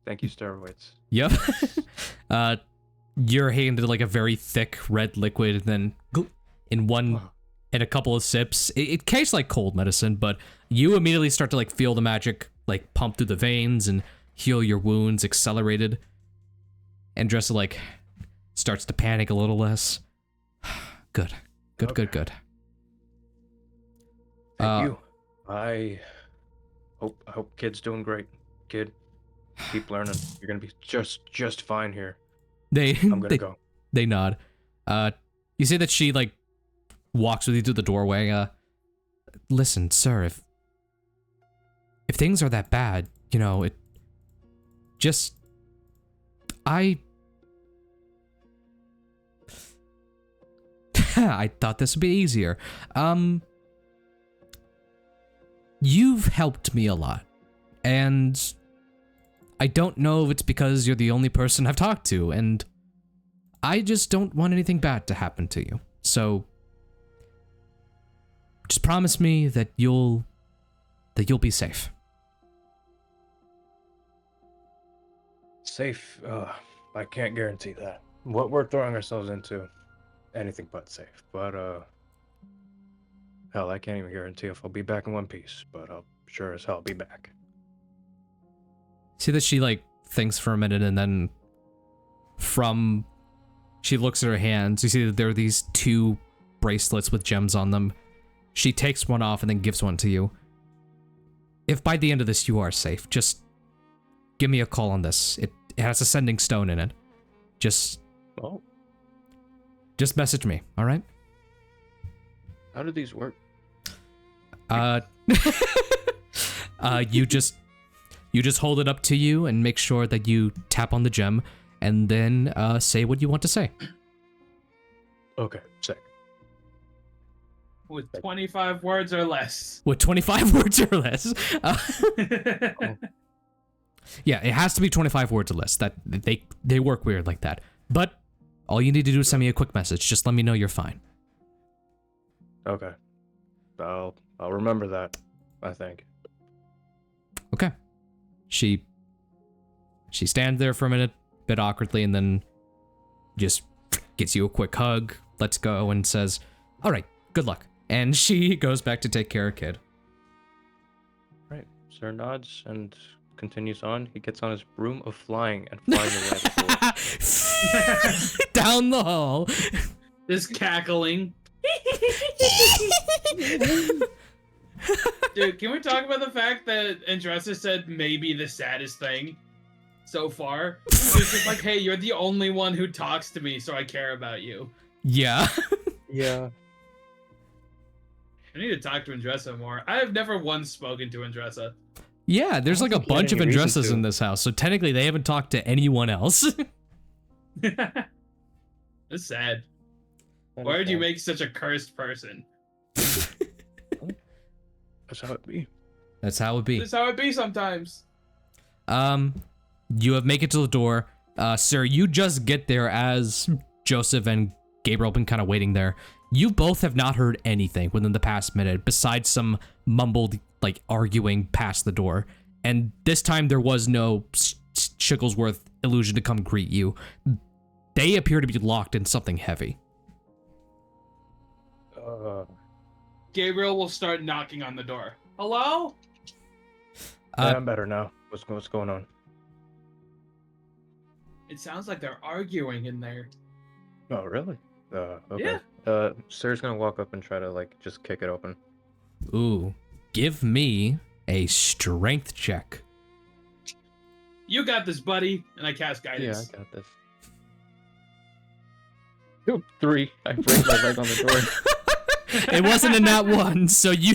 Thank you, steroids. Yep. You're handed like a very thick red liquid, and then in a couple of sips, it tastes like cold medicine, but you immediately start to like feel the magic like pump through the veins and heal your wounds accelerated. Andressa like starts to panic a little less. Good. Thank you. I hope kid's doing great. Kid, keep learning. You're gonna be just fine here. I'm gonna go. They nod. You see that she like walks with you through the doorway. Listen, sir, if things are that bad, it just I thought this would be easier. You've helped me a lot, and I don't know if it's because you're the only person I've talked to, and I just don't want anything bad to happen to you. So just promise me that you'll be safe. Safe? I can't guarantee that. What we're throwing ourselves into, anything but safe. But hell, I can't even guarantee if I'll be back in one piece. But I'll sure as hell be back. See that she like thinks for a minute, and then she looks at her hands. You see that there are these 2 bracelets with gems on them. She takes one off and then gives one to you. If by the end of this you are safe, just give me a call on this. It has a sending stone in it. Just message me, all right? How do these work? You just hold it up to you and make sure that you tap on the gem, and then say what you want to say. Okay, sick. With 25 words or less. With 25 words or less. Yeah, it has to be 25 words or less. That they work weird like that. But all you need to do is send me a quick message. Just let me know you're fine. Okay. I'll remember that, I think. Okay. She stands there for a minute, a bit awkwardly, and then just gives you a quick hug, lets go, and says, "All right, good luck." And she goes back to take care of kid. Right. Sir nods and continues on, he gets on his broom of flying and flying away at the door. Down the hall. Just cackling. Dude, can we talk about the fact that Andressa said maybe the saddest thing so far? She was just like, hey, you're the only one who talks to me, so I care about you. Yeah. Yeah. I need to talk to Andressa more. I have never once spoken to Andressa. Yeah, there's I like a don't think he had bunch of any reason Andressas to. in this house, so technically they haven't talked to anyone else. That's sad. Why did you make such a cursed person? That's how it be. That's how it be. That's how it be sometimes. You have make it to the door. Sir, you just get there as Joseph and Gabriel have been kind of waiting there. You both have not heard anything within the past minute, besides some mumbled, like, arguing past the door. And this time there was no Shigglesworth illusion to come greet you. They appear to be locked in something heavy. Gabriel will start knocking on the door. Hello? Yeah, I'm better now. What's going on? It sounds like they're arguing in there. Oh, really? Okay. Yeah. Sir's gonna walk up and try to, like, just kick it open. Ooh. Give me a strength check. You got this, buddy. And I cast Yeah, guidance. I got this. Oop, 3. I break my leg on the door. It wasn't in that one, so you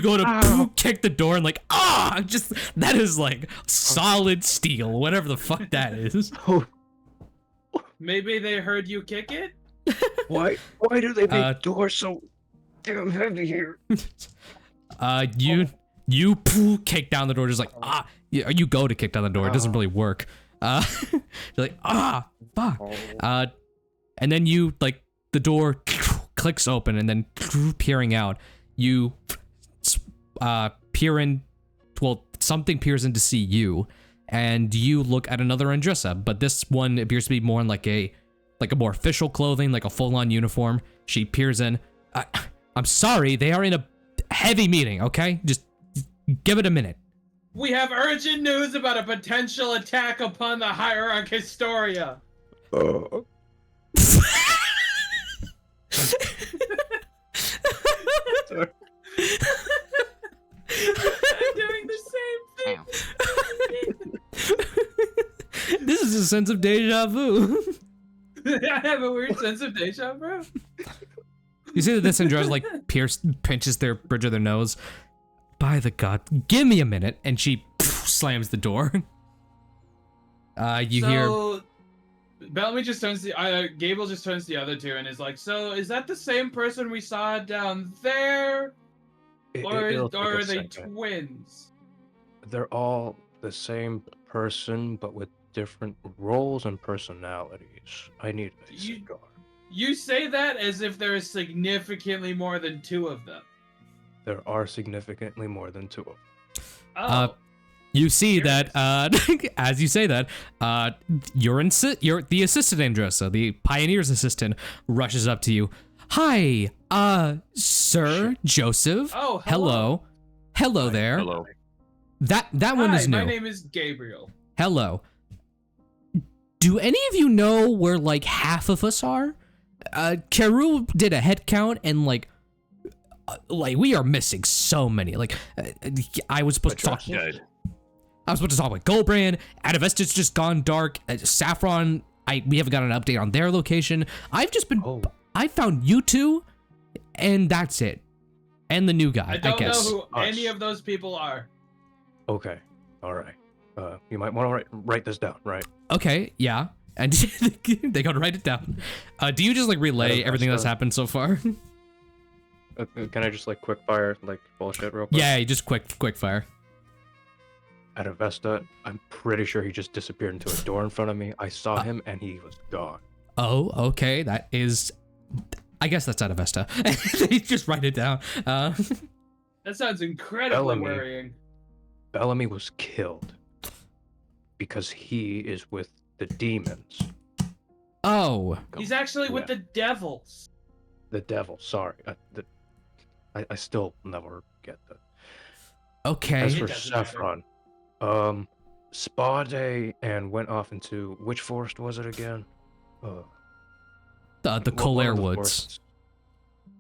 go to kick the door and like, that is like solid steel, whatever the fuck that is. Oh, Maybe they heard you kick it? why do they make doors so damn heavy here? You kick down the door, just like, you go to kick down the door, it doesn't really work. You're like, fuck. And then you, like, the door clicks open, and then peering out, you peer in, well, something peers in to see you, and you look at another Andressa, but this one appears to be more in like a more official clothing, like a full-on uniform. She peers in. I'm sorry, they are in a heavy meeting, okay? Just give it a minute. We have urgent news about a potential attack upon the Hierarch Historia. I'm doing the same thing. This is a sense of deja vu. I have a weird sense of deja vu. You see that this Andressa like pinches their bridge of their nose. By the god, give me a minute, and she slams the door. You hear. Bellamy just turns to Gabriel just turns to the other two and is like, "So is that the same person we saw down there, or are they twins?" They're all the same person, but with different roles and personalities. I need a cigar. You say that as if there is significantly more than two of them. There are significantly more than 2 of them. Oh. You see that, as you say that, you're the assistant Andressa, the Pioneer's assistant, rushes up to you. Hi, Sir Joseph. Oh, hello. Hello there. Hello. That one is new. My name is Gabriel. Hello. Do any of you know where, like, half of us are? Karul did a head count, and, like, we are missing so many. Like, I was supposed to talk... I was supposed to talk with Goldbrand. Adavesta's just gone dark. Saffron, we haven't got an update on their location. I've just been... I found you two, and that's it. And the new guy, I guess. I don't know who any of those people are. Okay, all right. You might want to write this down, right? Okay, yeah. And they gotta write it down. Do you just, like, relay everything that's happened so far? Can I just, like, quick fire, like, bullshit real quick? Yeah, you just quick fire. At Avesta, I'm pretty sure he just disappeared into a door in front of me. I saw him, and he was gone. Oh, okay. That is... I guess that's out of Vesta. They just write it down. That sounds incredibly worrying. Bellamy was killed because he is with the demons. Oh. He's actually with the devils. The devil, sorry. I still never get that. Okay. As for Saffron, spa day and went off into which forest was it again? The one Colair of the Woods. forests.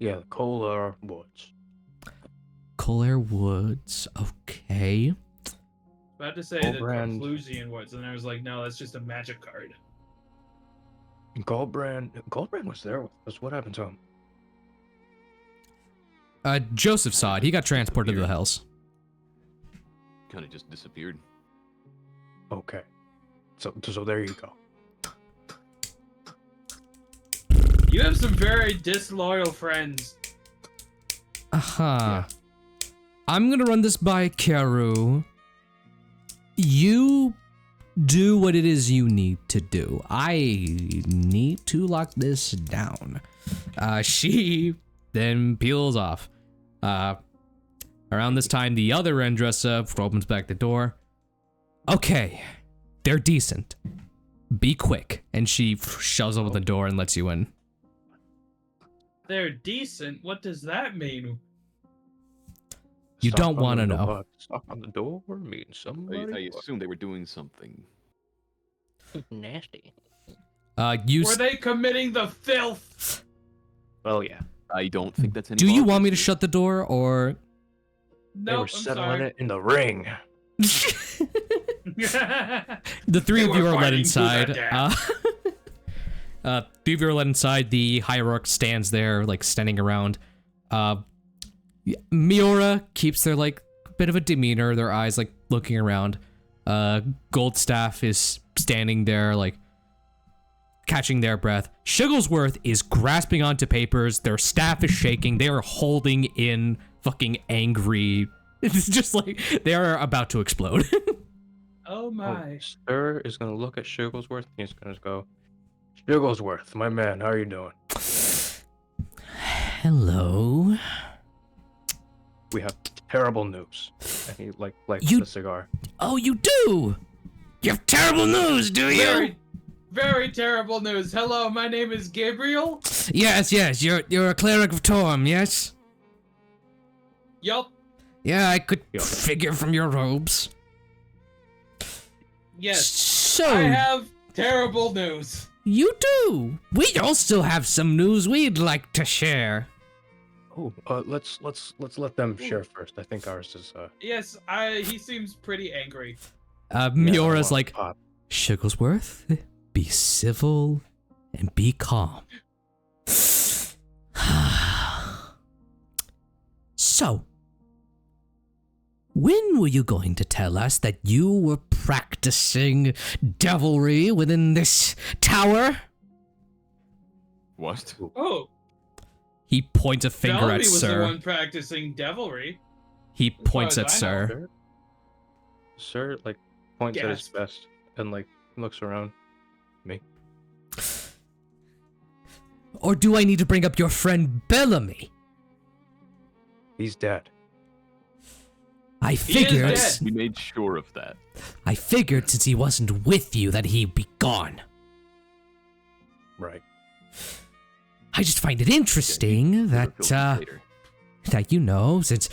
Yeah, the Colair Woods. Colair Woods. Okay. About to say the Brand. Conclusion Woods, and I was like, no, that's just a magic card. Goldbrand was there with us. What happened to him? Joseph saw it. He got transported to the Hells. Kind of just disappeared. Okay. So there you go. You have some very disloyal friends. Uh-huh. I'm gonna run this by Karu. You do what it is you need to do. I need to lock this down. She then peels off. Around this time, the other Rendressa opens back the door. Okay, they're decent. Be quick. And she shoves open the door and lets you in. They're decent. What does that mean? You Stop don't on want to the know. door. Stop on the door. Mean somebody. I assume they were doing something. Nasty. You Were they committing the filth? Well, yeah. I don't think that's any. do you more want me to business. shut the door or? They were Nope, I'm settling sorry. it in the ring. The three They of you were are let fighting to inside. the death. Three of you are let inside. The hierarch stands there, like standing around. Miura keeps their like bit of a demeanor, their eyes like looking around. Goldstaff is standing there, like catching their breath. Shigglesworth is grasping onto papers. Their staff is shaking. They are holding in fucking angry. It's just like they are about to explode. Oh my. Sir is gonna look at Shigglesworth and he's gonna go, Shigglesworth, my man, how are you doing? Hello. We have terrible news. And he lights You- the cigar. Oh, you do? You have terrible news, do you? Very, very terrible news. Hello, my name is Gabriel. Yes, you're a cleric of Torm, yes? Yup. Yeah, I could Yeah. figure from your robes. Yes. So, I have terrible news. you do. We also have some news we'd like to share. Oh, let's let them share first. I think ours is Yes, he seems pretty angry. Miora's like, pop. Shigglesworth, be civil and be calm. So, when were you going to tell us that you were practicing devilry within this tower? What? Oh, He points a finger Bellamy at was the Sir. one practicing devilry. He points far at as I know. Sir. Sir like points at his Gasp. vest and like looks around me. Or do I need to bring up your friend Bellamy? He's dead. I is figured. dead. We made sure of that. I figured since he wasn't with you that he'd be gone. Right. I just find it interesting that Later. that you know, since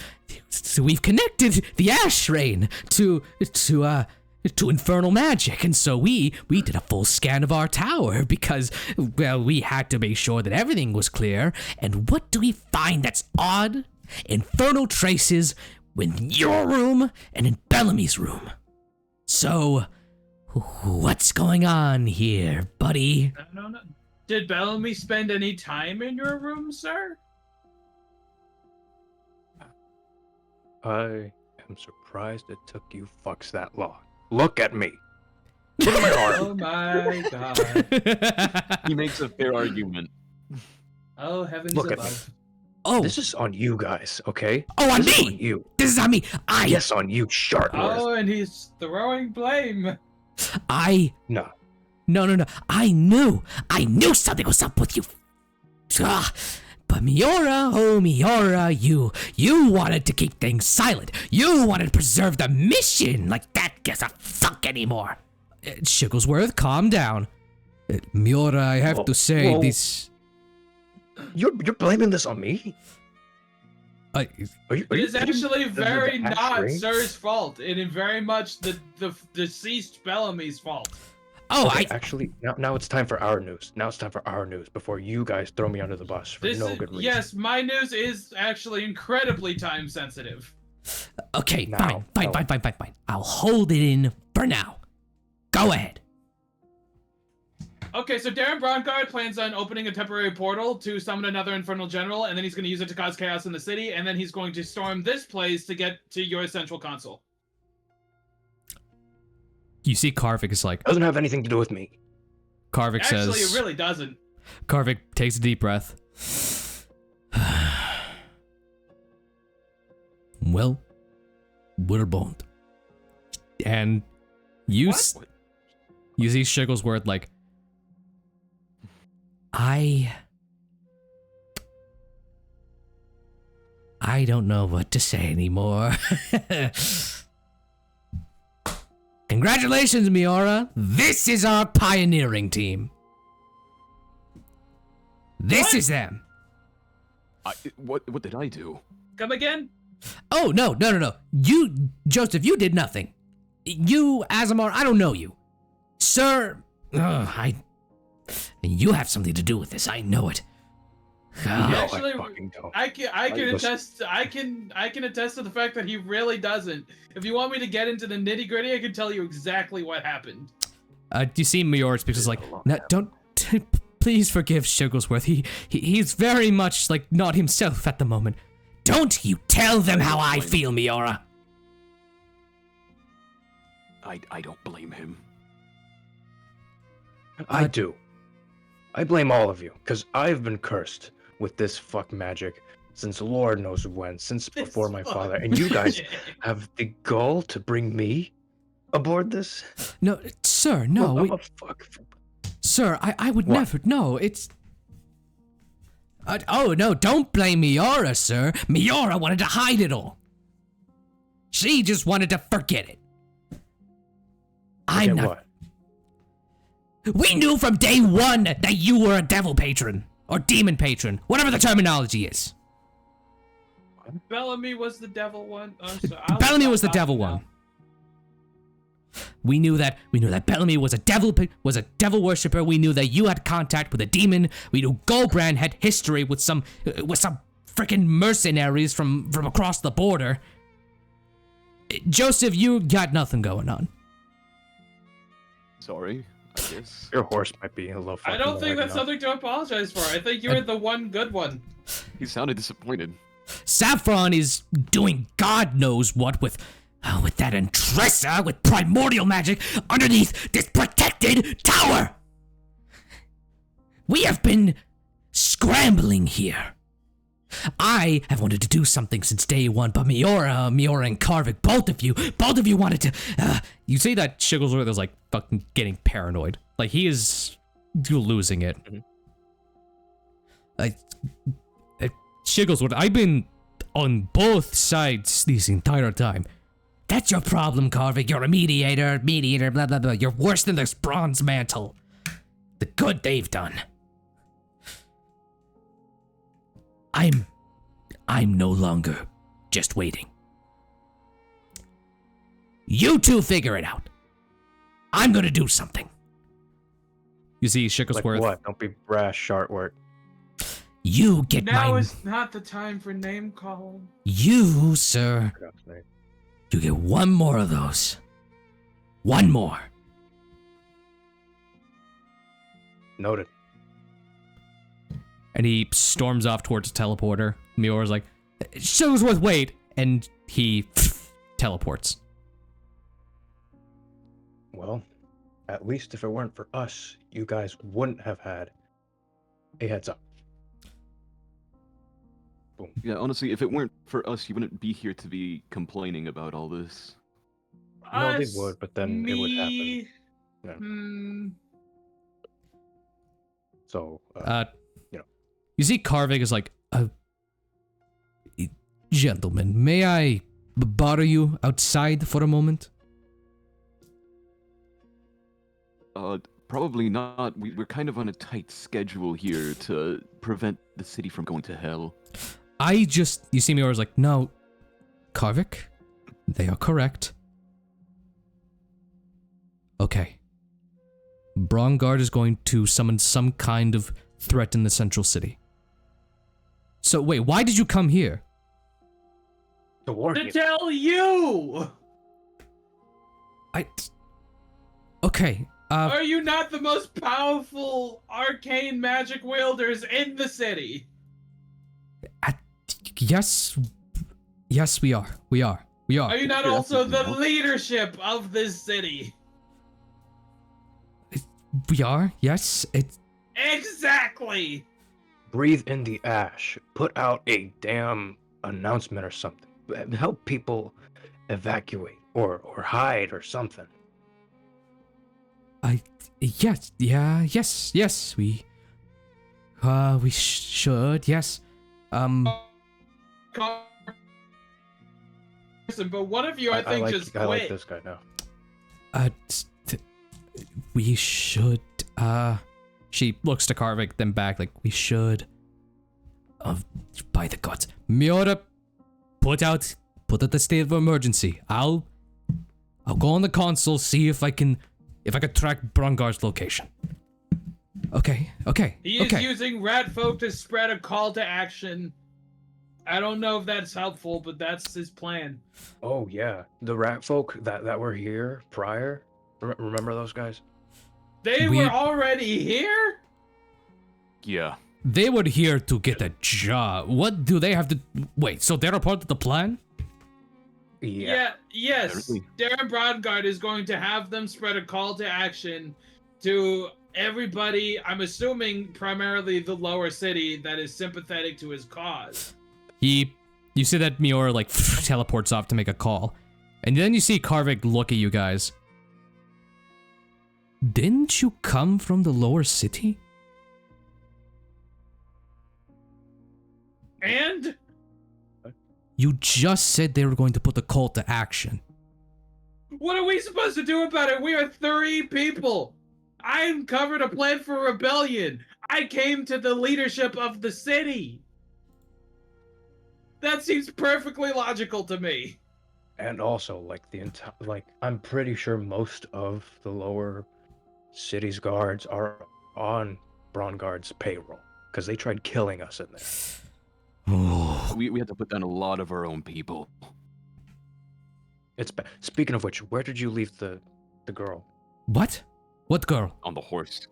we've connected the ash rain to infernal magic, and so we did a full scan of our tower because, well, we had to make sure that everything was clear. And what do we find that's odd? Infernal traces in your room and in Bellamy's room. So, what's going on here, buddy? I don't know. Did Bellamy spend any time in your room, sir? I am surprised it took you fucks that long. Look at me. Look at my arm. Oh my god. He makes a fair argument. Oh heavens Look at me. above. Oh, This is on you guys, okay? oh, on This is me! on you. This is on me. Yes, on you, Sharpworth. Oh, and he's throwing blame. No. No. I knew something was up with you. Ah, but Miura, oh Miura, you wanted to keep things silent. You wanted to preserve the mission. Like that gives a fuck anymore. Shigglesworth, calm down. Miura, I have to say whoa. this. You're blaming this on me? Are you, It is kidding? actually The very axe not ring? Sir's fault. It is very much the deceased Bellamy's fault. Oh, Okay, actually, now it's time for our news. Now it's time for our news before you guys throw me under the bus for This no is, good reason. yes, my news is actually incredibly time sensitive. Okay, Now, fine. I'll hold it in for now. Go ahead. Okay, so Darren Brongard plans on opening a temporary portal to summon another Infernal General, and then he's going to use it to cause chaos in the city, and then he's going to storm this place to get to your central console. You see Karvik is like, Doesn't have anything to do with me. Karvik Actually, says, it really doesn't. Karvik takes a deep breath. Well, we're boned. And you you see Shigglesworth like, I don't know what to say anymore. Congratulations, Miora. This is our pioneering team. This is them. What did I do? Come again? Oh, no. You, Joseph, you did nothing. You, Azamar, I don't know you. Sir, you have something to do with this. I know it. No, Actually, I fucking don't. I can attest. I can attest to the fact that he really doesn't. If you want me to get into the nitty gritty, I can tell you exactly what happened. You see Miora speaks is like, no, don't, please forgive Shigglesworth. He's very much like not himself at the moment. Don't you tell them how I feel, Miora. I don't blame him. I do. I blame all of you, because I've been cursed with this fuck magic since Lord knows when, since before my father, and you guys have the gall to bring me aboard this? No, sir, no. Well, I'm a fuck. Sir, I would What? never. No, it's. Oh, no, don't blame Miora, sir. Miora wanted to hide it all. She just wanted to forget it. I'm Forget not. what? We knew from day one that you were a devil patron. Or demon patron. Whatever the terminology is. Bellamy was the devil one. Oh, so Bellamy was the devil one. We knew that Bellamy was a devil worshipper. We knew that you had contact with a demon. We knew Goldbrand had history with some freaking mercenaries from across the border. Joseph, you got nothing going on. Sorry, I guess. Your horse might be a little fucking I don't think that's enough. something to apologize for. I think you're the one good one. He sounded disappointed. Saffron is doing God knows what with that Entressa with primordial magic underneath this protected tower. We have been scrambling here. I have wanted to do something since day one, but Miora and Karvik, both of you wanted to. You see that Shigglesworth is like fucking getting paranoid. Like he is losing it. Shigglesworth, I've been on both sides this entire time. That's your problem, Karvik. You're a mediator, blah, blah, blah. You're worse than this bronze mantle. The good they've done. I'm no longer just waiting. You two figure it out. I'm gonna do something. You see Shigglesworth. Like what? Don't be brash, Shartworth. You get Now my... is not the time for name calling. You, sir. You get one more of those. One more. Noted. And he storms off towards the teleporter. Miora's like, Shigglesworth, wait! And he teleports. Well, at least if it weren't for us, you guys wouldn't have had a heads up. Boom. Yeah, honestly, if it weren't for us, you wouldn't be here to be complaining about all this. No, they Us, would, but then it would happen. me, Yeah. Hmm. So, You see Karvik is like, gentlemen, may I bother you outside for a moment? Probably not. We're kind of on a tight schedule here to prevent the city from going to hell. You see me, I was like, no, Karvik, they are correct. Okay. Brongard is going to summon some kind of threat in the central city. So wait, why did you come here? To warn To you. tell you! Okay, Are you not the most powerful arcane magic wielders in the city? yes, we are. Are you not Sure, also the no. leadership of this city? We are, yes, Exactly! Breathe in the ash. Put out a damn announcement or something. Help people evacuate or hide or something. yes, we should, yes. But one of you, I think, just quit. I like this guy now. We should, she looks to Karvik, then back, like, we should, by the gods, Miura, put out the state of emergency. I'll go on the console, see if I can track Brongard's location. Okay. He is using rat folk to spread a call to action. I don't know if that's helpful, but that's his plan. Oh yeah, the rat folk that were here prior. Remember those guys? They were already here? Yeah. They were here to get a job. What do they have to... Wait, so they're a part of the plan? Yes. Apparently. Darren Brongard is going to have them spread a call to action to everybody, I'm assuming primarily the lower city, that is sympathetic to his cause. You see that Miura, like, teleports off to make a call. And then you see Karvik look at you guys. Didn't you come from the lower city? And? You just said they were going to put the call to action. What are we supposed to do about it? We are 3 people. I uncovered a plan for rebellion. I came to the leadership of the city. That seems perfectly logical to me. And also, like I'm pretty sure most of the lower city's guards are on Brongard's payroll because they tried killing us in there. Oh, We had to put down a lot of our own people. It's speaking of which, where did you leave the girl? what? What girl? On the horse.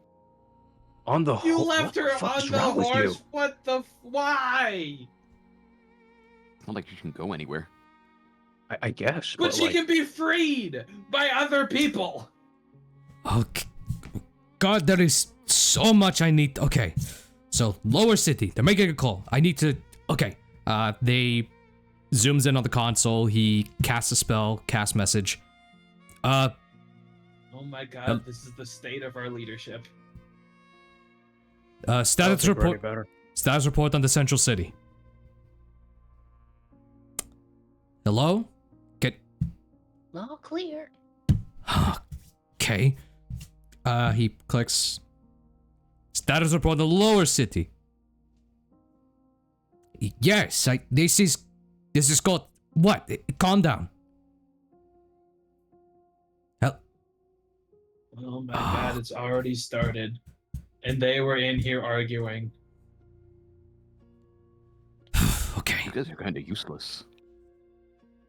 On the You ho- left what her fuck on is the wrong with horse. you? What the? Why? It's not like you can go anywhere. I guess, But she like, can be freed by other people. Okay. God, there is so much I need. Okay. So, lower city. They're making a call. I need to... Okay. They zooms in on the console. He casts a spell, cast message. Oh my god, this is the state of our leadership. Status report. better. Status report on the central city. Hello? Get... All clear. Okay. He clicks. Status report on the lower city. Yes, this is called... What? Calm down. Oh my god, it's already started. And they were in here arguing. Okay. You guys are kind of useless.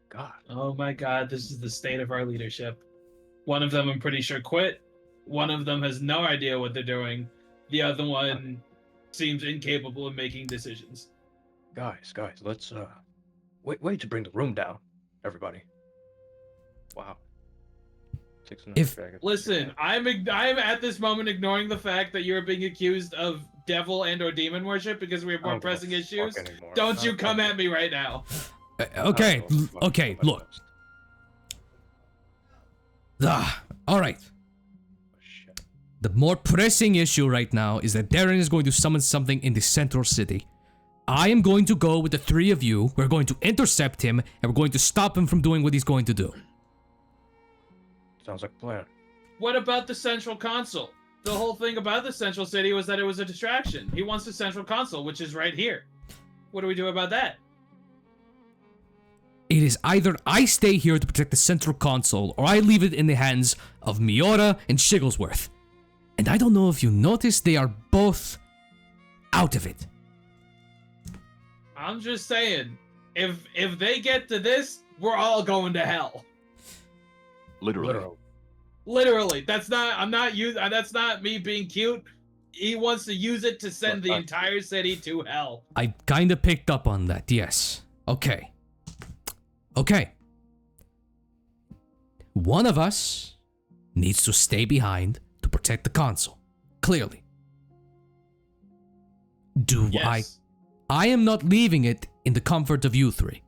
God. Oh my god, this is the state of our leadership. One of them, I'm pretty sure, quit. One of them has no idea what they're doing. The other one seems incapable of making decisions. Guys, let's wait to bring the room down, everybody. Wow. 6 and a If- half dragons. Listen, I'm at this moment ignoring the fact that you're being accused of devil and or demon worship because we have I more don't give a pressing fuck issues. anymore. Don't you I come don't- at me right now. Okay, I don't give a fuck okay, about look. this. All right. Oh, shit. The more pressing issue right now is that Darren is going to summon something in the central city. I am going to go with the 3 of you. We're going to intercept him, and we're going to stop him from doing what he's going to do. Sounds like a plan. What about the central console? The whole thing about the central city was that it was a distraction. He wants the central console, which is right here. What do we do about that? It is either I stay here to protect the central console, or I leave it in the hands of Miura and Shigglesworth. And I don't know if you noticed, they are both out of it. I'm just saying, if they get to this, we're all going to hell. Literally. Literally. That's not me being cute. He wants to use it to send the entire city to hell. I kinda picked up on that, yes. Okay. One of us needs to stay behind to protect the console. Clearly. Yes. I am not leaving it in the comfort of you three.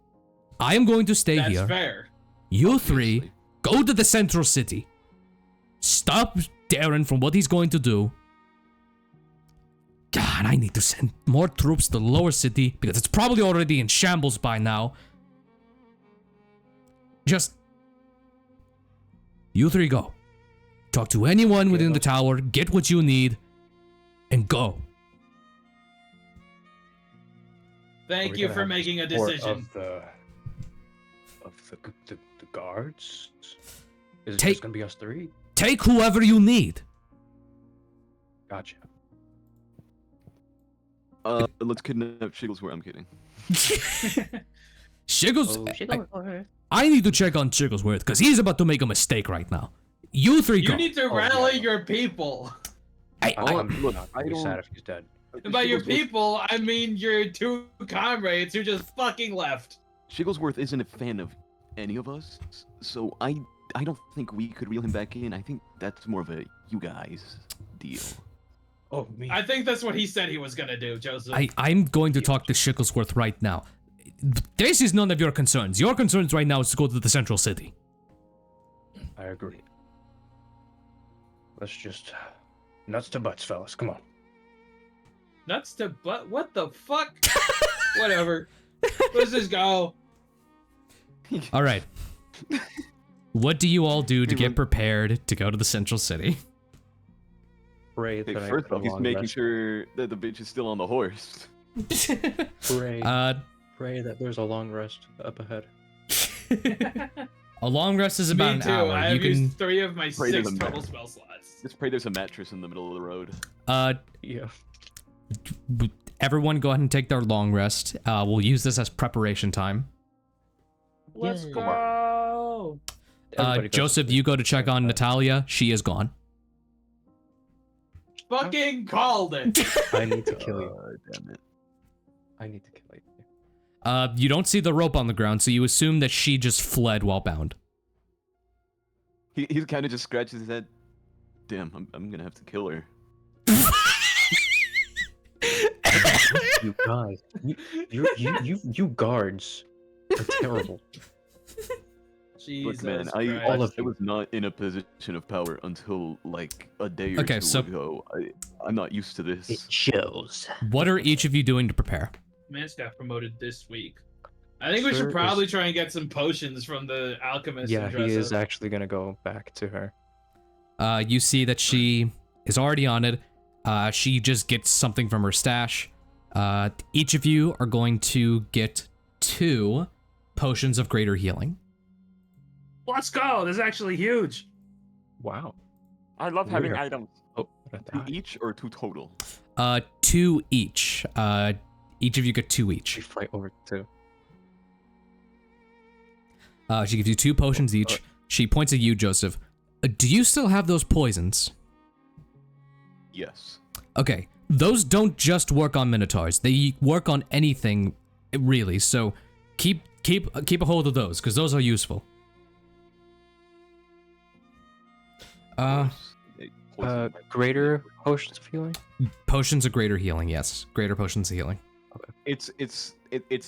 I am going to stay That's here. fair. You three, go to the central city. Stop Darren from what he's going to do. God, I need to send more troops to the lower city because it's probably already in shambles by now. Just... You three go. Talk to anyone within the tower, get what you need, and go. Thank you for making a decision. Of the guards? Is it Take- just gonna be us three? Take whoever you need. Gotcha. Let's kidnap Shigglesworth. I'm kidding. Shiggles... Shigglesworth. I need to check on Shigglesworth because he's about to make a mistake right now. You three go. You need to rally your people. I'm look, not I gonna be don't- sad if he's dead. And by your people, I mean your two comrades who just fucking left. Shigglesworth isn't a fan of any of us, so I don't think we could reel him back in. I think that's more of a you guys deal. Oh, me. I think that's what he said he was gonna do, Joseph. I'm going to talk to Shigglesworth right now. This is none of your concerns. Your concerns right now is to go to the central city. I agree. Let's just nuts to butts, fellas. Come on. Nuts to butt? What the fuck? Whatever. Let's just go. All right. What do you all do to get prepared to go to the central city? Pray Hey, that I first get a off, he's long making rest. sure that the bitch is still on the horse. Pray, Uh, pray that there's a long rest up ahead. a long rest is about Me an too. hour. I You have can, used 3 of my Pray to 6 them total back. spell slots. Just pray there's a mattress in the middle of the road. Yeah. everyone go ahead and take their long rest. We'll use this as preparation time. Let's Yeah. go. Everybody goes to Joseph, sleep. you go to check on Natalia. She is gone. Fucking called it. I need to kill you. Damn it. I need to kill you. You don't see the rope on the ground, so you assume that she just fled while bound. He kind of just scratches his head. Damn, I'm gonna have to kill her. You guys, you guards are terrible. Jesus Look, man, Christ. All of I was not in a position of power until like a day or Okay, two so- ago. I'm not used to this. It shows. What are each of you doing to prepare? Man got promoted this week. I think we Sir should probably is- try and get some potions from the alchemist. Yeah, and he dress is up. actually gonna go back to her. You see that she is already on it. She just gets something from her stash. Each of you are going to get 2 potions of greater healing. Let's go. This is actually huge. Wow. I love having Weird. items. Oh, I 2 died. each or 2 total? 2 each. Each of you get 2 She each. fight over too. She gives you 2 potions each. She points at you, Joseph. Do you still have those poisons? Yes. Okay, those don't just work on minotaurs. They work on anything, really. So keep a hold of those, because those are useful. Greater potions of healing. Potions of greater healing, yes. Greater potions of healing. It's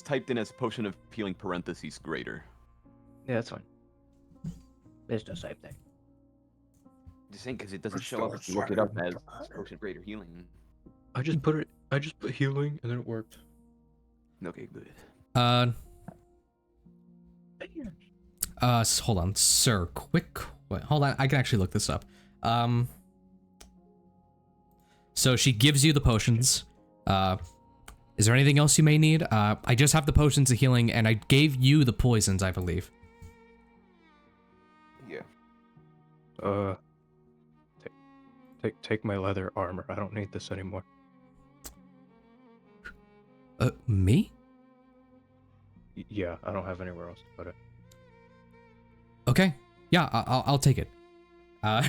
typed in as potion of healing parentheses greater. Yeah, that's fine. It's the same thing. Just saying because it doesn't show up if you look it up as potion of greater healing. I just put healing and then it worked. Okay, good. Hold on, sir. Wait, hold on. I can actually look this up. So she gives you the potions. Is there anything else you may need? I just have the potions of healing, and I gave you the poisons, I believe. Yeah. Take my leather armor. I don't need this anymore. Me? Yeah, I don't have anywhere else to put it. Okay. Yeah, I'll take it.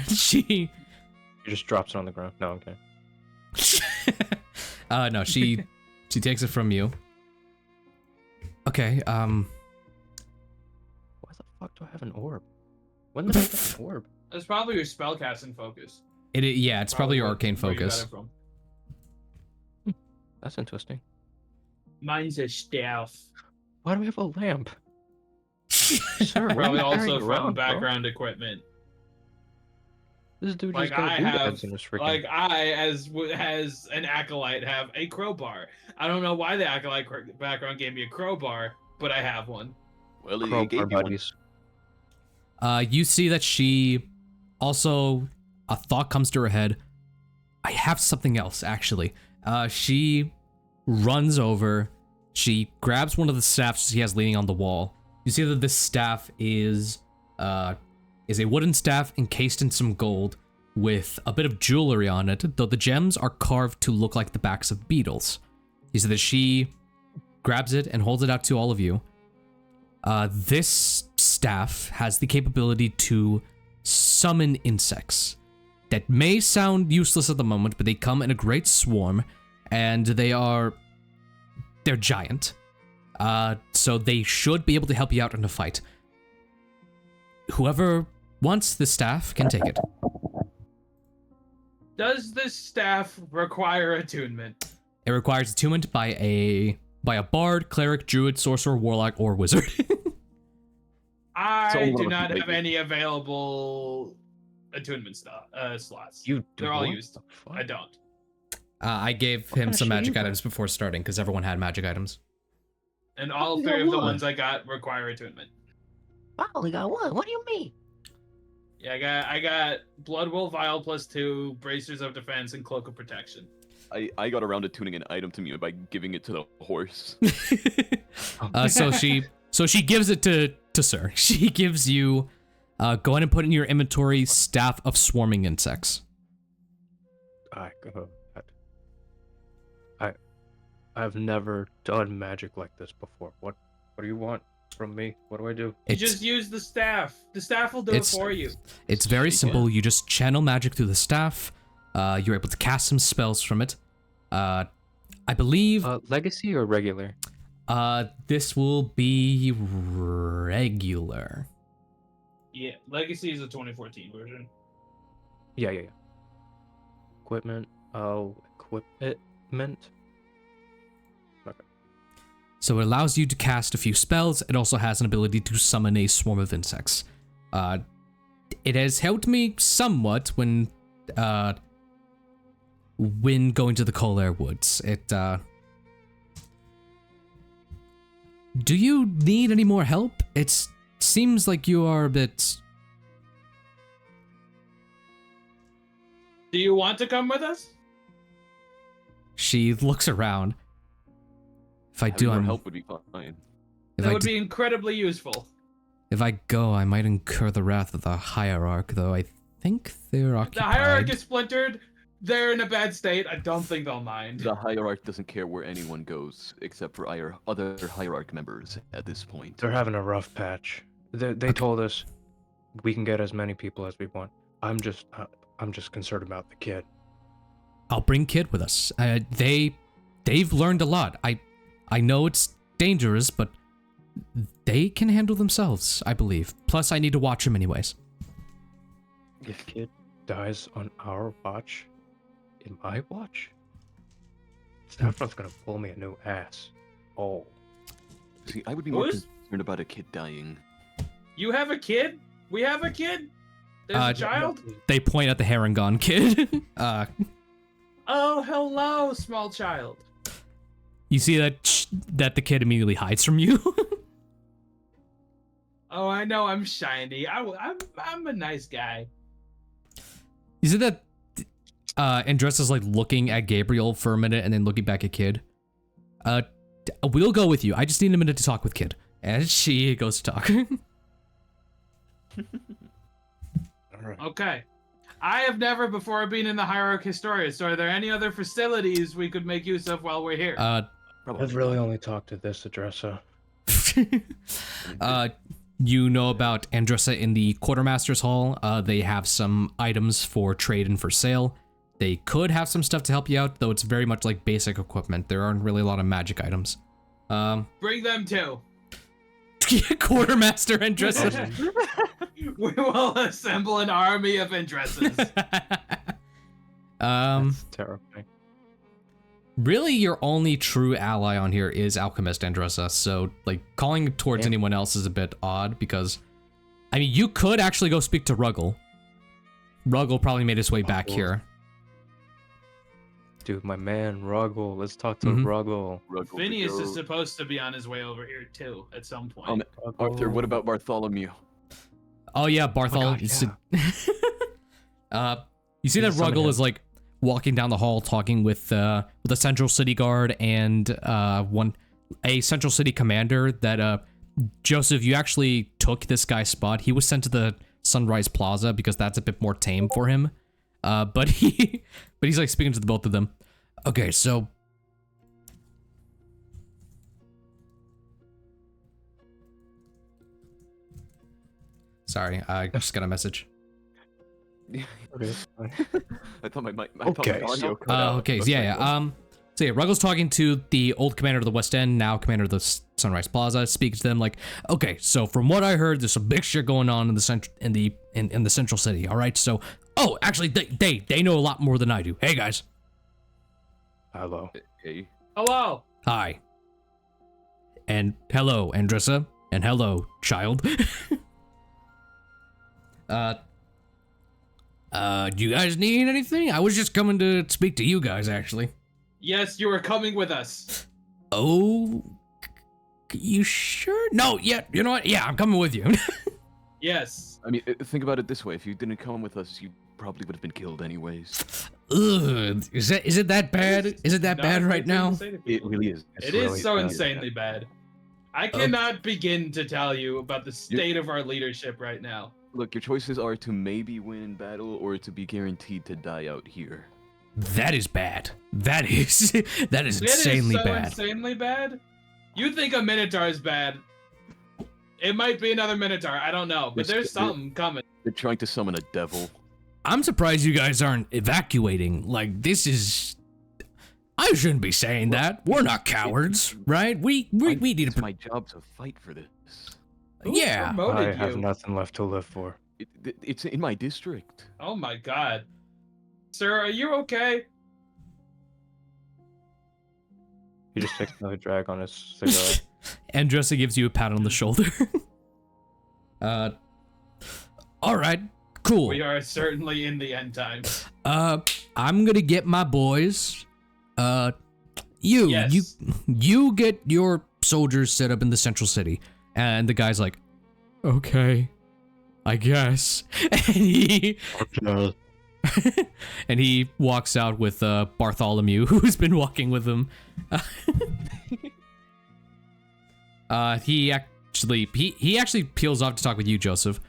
She just drops it on the ground. No, I'm kidding. no, she takes it from you. Okay, Why the fuck do I have an orb? When did I get an orb? That's probably your spellcasting focus. yeah, it's probably your arcane where you got focus. it from. That's interesting. Mine's a staff. Why do we have a lamp? Sir, what are Probably you also carrying from around, bro? background equipment. This dude Like just got I boot have, heads in his freaking... like I as an acolyte have a crowbar. I don't know why the acolyte background gave me a crowbar, but I have one. Well, he crowbar gave you one. buddies. You see that she also, a thought comes to her head. I have something else, actually. She runs over. She grabs one of the staffs she has leaning on the wall. You see that this staff is a wooden staff encased in some gold with a bit of jewelry on it, though the gems are carved to look like the backs of beetles. You see that she grabs it and holds it out to all of you. This staff has the capability to summon insects. That may sound useless at the moment, but they come in a great swarm, and they're giant. So they should be able to help you out in a fight. Whoever wants the staff can take it. Does this staff require attunement? It requires attunement by a bard, cleric, druid, sorcerer, warlock, or wizard. I do So, not have maybe. any available attunement slots. You do They're all what used. the fuck? I don't. I gave What him kind of some shit magic you got? items before starting, because everyone had magic items. And all You 3 got of the one. ones I got require attunement. I only got one. What do you mean? Yeah, I got Blood Will Vial +2, Bracers of Defense, and Cloak of Protection. I got around to tuning an item to me by giving it to the horse. So she gives it to Sir. She gives you, go ahead and put in your inventory Staff of Swarming Insects. I've never done magic like this before. What do you want from me? What do I do? You It's, just use the staff. The staff will do it It's- for you. it's very She simple. can. You just channel magic through the staff. You're able to cast some spells from it. I believe Legacy or regular? this will be regular. Yeah, Legacy is a 2014 version. Yeah. Equipment. Equipment. So it allows you to cast a few spells. It also has an ability to summon a swarm of insects. It has helped me somewhat when going to the Colair Woods. Do you need any more help? It seems like you are a bit... Do you want to come with us? She looks around. If I Having do, more I'm... help would be fine. If That I would d- be incredibly useful. If I go, I might incur the wrath of the Hierarch, though I think they're The occupied. Hierarch is splintered. They're in a bad state. I don't think they'll mind. The Hierarch doesn't care where anyone goes, except for other Hierarch members at this point. They're having a rough patch. They told us we can get as many people as we want. I'm just concerned about the kid. I'll bring Kid with us. They've learned a lot. I know it's dangerous, but they can handle themselves, I believe. Plus, I need to watch them anyways. If kid dies on our watch, in my watch, Saffron's gonna pull me a new ass. Oh, See, I would be more Who's- concerned about a kid dying. You have a kid? We have a kid? There's Uh, a child? They point at the Harangon Kid. Oh, hello, small child. You see that the kid immediately hides from you. Oh, I know I'm shiny. I'm a nice guy. You see that Andressa's like looking at Gabriel for a minute and then looking back at Kid. We'll go with you. I just need a minute to talk with Kid. And she goes to talk. All right. Okay. I have never before been in the Hierarch Historia, so are there any other facilities we could make use of while we're here? I've really only talked to this addresser. You know about Andressa in the Quartermaster's Hall. They have some items for trade and for sale. They could have some stuff to help you out, though it's very much like basic equipment. There aren't really a lot of magic items. Bring them too. Quartermaster Andressa. We will assemble an army of Andressas. That's terrifying. Really, your only true ally on here is Alchemist Andressa, so, like, calling towards anyone else is a bit odd, because, I mean, you could actually go speak to Ruggle. Ruggle probably made his way back here. Dude, my man, Ruggle. Let's talk to Ruggle. Phineas is supposed to be on his way over here, too, at some point. Arthur, what about Bartholomew? Oh, yeah, Bartholomew. You see that Ruggle is, like, walking down the hall talking with a Central City Guard and a Central City Commander that, Joseph, you actually took this guy's spot. He was sent to the Sunrise Plaza because that's a bit more tame for him. But he's like speaking to the both of them. Okay, so sorry, I just got a message. Okay. I thought my audio cut out. Okay, yeah. So yeah, Ruggles talking to the old commander of the West End, now commander of the Sunrise Plaza, speaks to them like, okay, so from what I heard, there's some big shit going on in the central city. All right, so actually, they know a lot more than I do. Hey guys. Hello. Hey. Hello. Hi. And hello, Andressa. And hello, child. Do you guys need anything? I was just coming to speak to you guys, actually. Yes, you are coming with us. Oh, you sure? No, yeah, you know what? Yeah, I'm coming with you. Yes. I mean, think about it this way. If you didn't come with us, you probably would have been killed anyways. Ugh, is it that bad? Is it that bad right now? It really is. It is so insanely bad. I cannot begin to tell you about the state of our leadership right now. Look, your choices are to maybe win in battle or to be guaranteed to die out here. That is bad. That is insanely bad. Insanely bad? You think a Minotaur is bad? It might be another Minotaur. I don't know, but there's something coming. They're trying to summon a devil. I'm surprised you guys aren't evacuating. Like, this is... I shouldn't be saying that. We're not cowards, right? We need to... It's my job to fight for this. Yeah. I have nothing left to live for. It's in my district. Oh my god. Sir, are you okay? He just takes another drag on his cigarette. Andressa gives you a pat on the shoulder. Alright, cool. We are certainly in the end times. I'm gonna get my boys. Yes. You get your soldiers set up in the central city. And the guy's like, okay, I guess. And he walks out with Bartholomew, who's been walking with him. He actually peels off to talk with you, Joseph.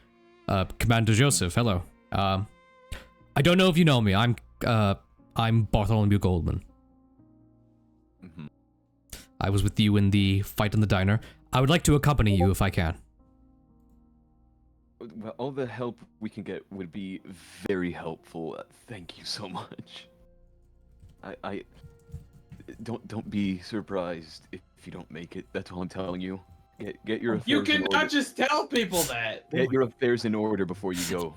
Commander Joseph, hello. I don't know if you know me. I'm Bartholomew Goldman. Mm-hmm. I was with you in the fight in the diner. I would like to accompany you if I can. Well, all the help we can get would be very helpful. Thank you so much. I don't be surprised if you don't make it. That's all I'm telling you. Get your affairs You in cannot order. just tell people that. Get your affairs in order before you go.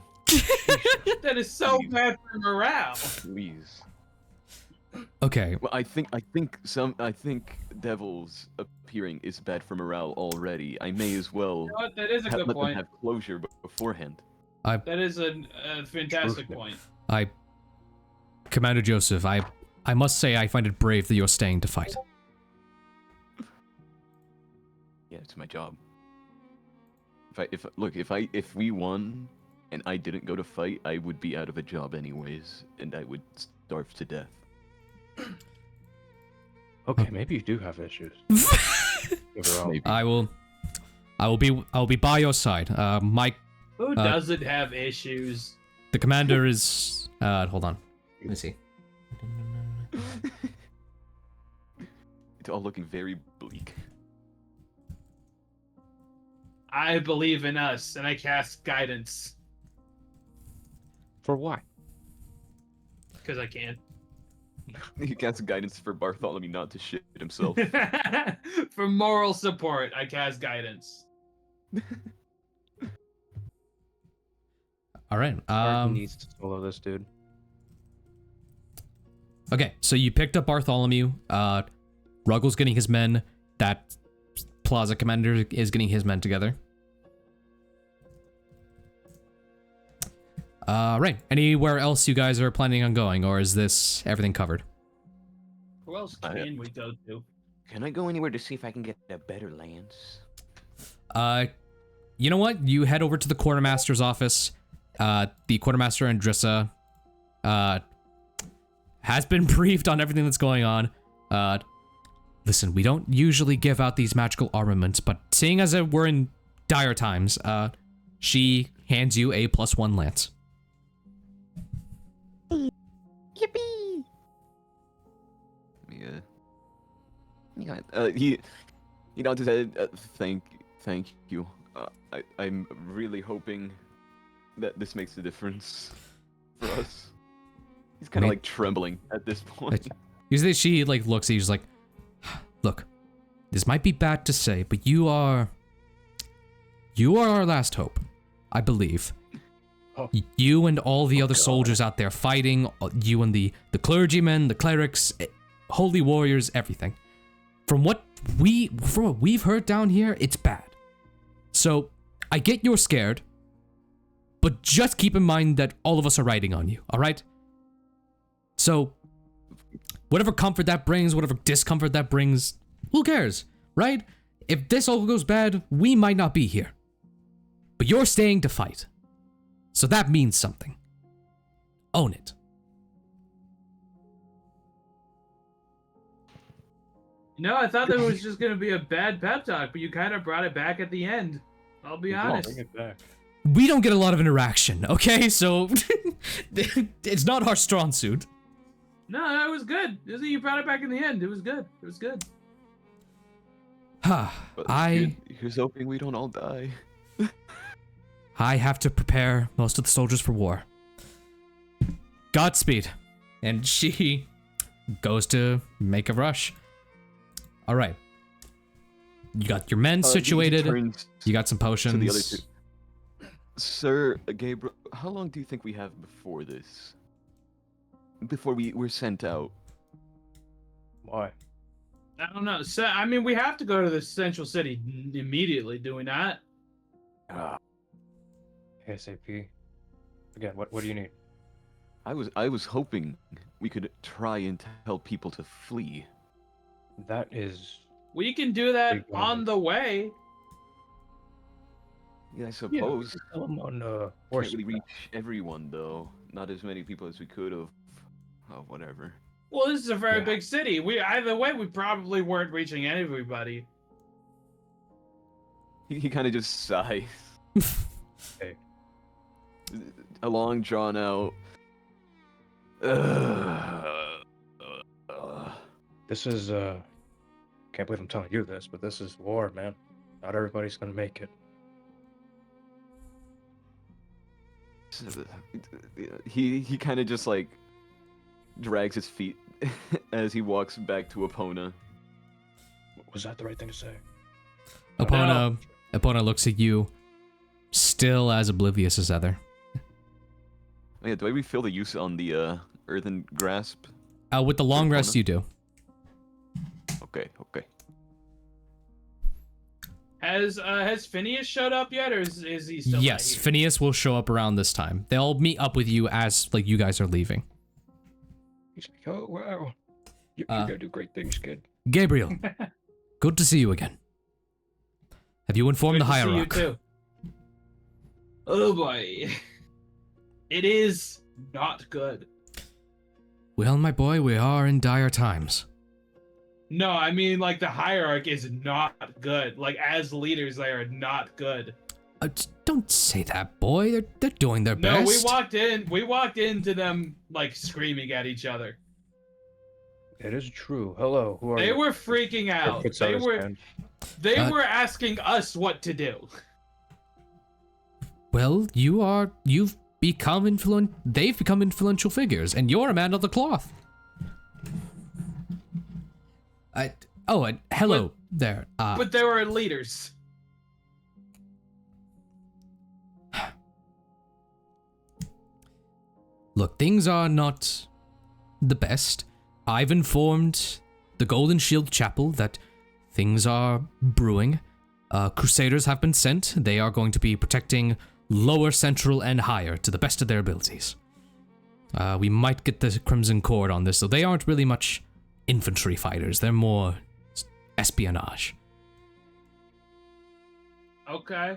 That is so bad for morale. Please. Okay. Well, I think devils appearing is bad for morale already. I may as well You know what? That is a good let them point. have closure beforehand. That is a fantastic point. Commander Joseph, I must say I find it brave that you're staying to fight. Yeah, it's my job. If we won and I didn't go to fight, I would be out of a job anyways, and I would starve to death. Okay, maybe you do have issues. Gabriel. Maybe. I will be by your side. Mike, Who doesn't have issues? the commander is. Hold on. Let me see. It's all looking very bleak. I believe in us, and I cast guidance For what? because I can. He casts guidance for Bartholomew not to shit himself. For moral support, I cast guidance. All right. Martin needs to solo this dude. Okay, so you picked up Bartholomew. Ruggles getting his men. That Plaza commander is getting his men together. Right. Anywhere else you guys are planning on going, or is this everything covered? Who else can we go to? Can I go anywhere to see if I can get a better lance? You know what? You head over to the quartermaster's office. The quartermaster Andrissa has been briefed on everything that's going on. Listen, we don't usually give out these magical armaments, but seeing as we're in dire times, she hands you a +1 lance. Yippee! Yeah. He nods his head. Thank you. I'm really hoping that this makes a difference for us. He's kind of like trembling at this point. Usually she like looks at you, she's like, look, this might be bad to say, but you are our last hope, I believe. Oh. You and all the other soldiers out there fighting, you and the clergymen, the clerics, holy warriors, everything. From what we've heard down here, it's bad. So, I get you're scared, but just keep in mind that all of us are riding on you, all right? So, whatever comfort that brings, whatever discomfort that brings, who cares, right? If this all goes bad, we might not be here. But you're staying to fight. So that means something. Own it. No, I thought that was just gonna be a bad pep talk, but you kind of brought it back at the end. I'll be honest. Bring it back. We don't get a lot of interaction, okay? So it's not our strong suit. No, it was good. You brought it back in the end. It was good. It was good. But here's hoping we don't all die. I have to prepare most of the soldiers for war. Godspeed. And she goes to make a rush. All right. You got your men situated. You got some potions. To the other two. Sir Gabriel, how long do you think we have before this? Before we're sent out? Why? I don't know. So, I mean, we have to go to the central city immediately, do we not? ASAP. Again, what do you need? I was hoping we could try and tell people to flee. That is... We can do that Big on one. the way. Yeah, I suppose. Tell them on Can't horse. really reach everyone though. Not as many people as we could have. Oh, whatever. Well, this is a very Yeah. big city. Either way, we probably weren't reaching everybody. He kind of just sighs. Hey. A long drawn out. This is, can't believe I'm telling you this, but this is war, man. Not everybody's gonna make it. He kind of just like drags his feet as he walks back to Epona. Was that the right thing to say? Epona looks at you, still as oblivious as ever. Oh, yeah, do I refill the use on the earthen grasp? With the long rest, Epona? you do. Okay. Has Phineas showed up yet, or is he still not Yes, here? Phineas will show up around this time. They'll meet up with you as like you guys are leaving. He's like, oh, wow. You're gonna do great things, kid. Gabriel, good to see you again. Have you informed Good the to see you hierarch? too. Oh boy, it is not good. Well, my boy, we are in dire times. No, I mean like the hierarchy is not good. Like as leaders, they are not good. Don't say that, boy. They're doing their No, best. we walked into them like screaming at each other. It is true. Hello, who are They you? were freaking out. Puts out They his were hand. they were asking us what to do. Well, you've become they've become influential figures, and you're a man of the cloth. Hello there. But they were leaders. Look, things are not the best. I've informed the Golden Shield Chapel that things are brewing. Crusaders have been sent. They are going to be protecting Lower Central and higher to the best of their abilities. We might get the Crimson Cord on this, so they aren't really much infantry fighters. They're more espionage. Okay.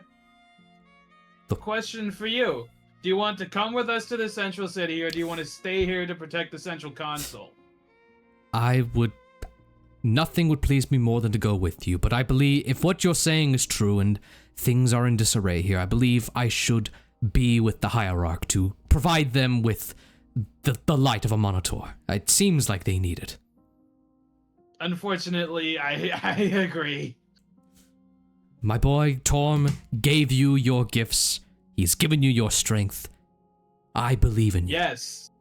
Look. Question for you. Do you want to come with us to the central city, or do you want to stay here to protect the central console? Nothing would please me more than to go with you, but I believe if what you're saying is true and things are in disarray here, I believe I should be with the hierarch to provide them with the light of a monitor. It seems like they need it. Unfortunately, I agree. My boy Torm gave you your gifts. He's given you your strength. I believe in you. Yes.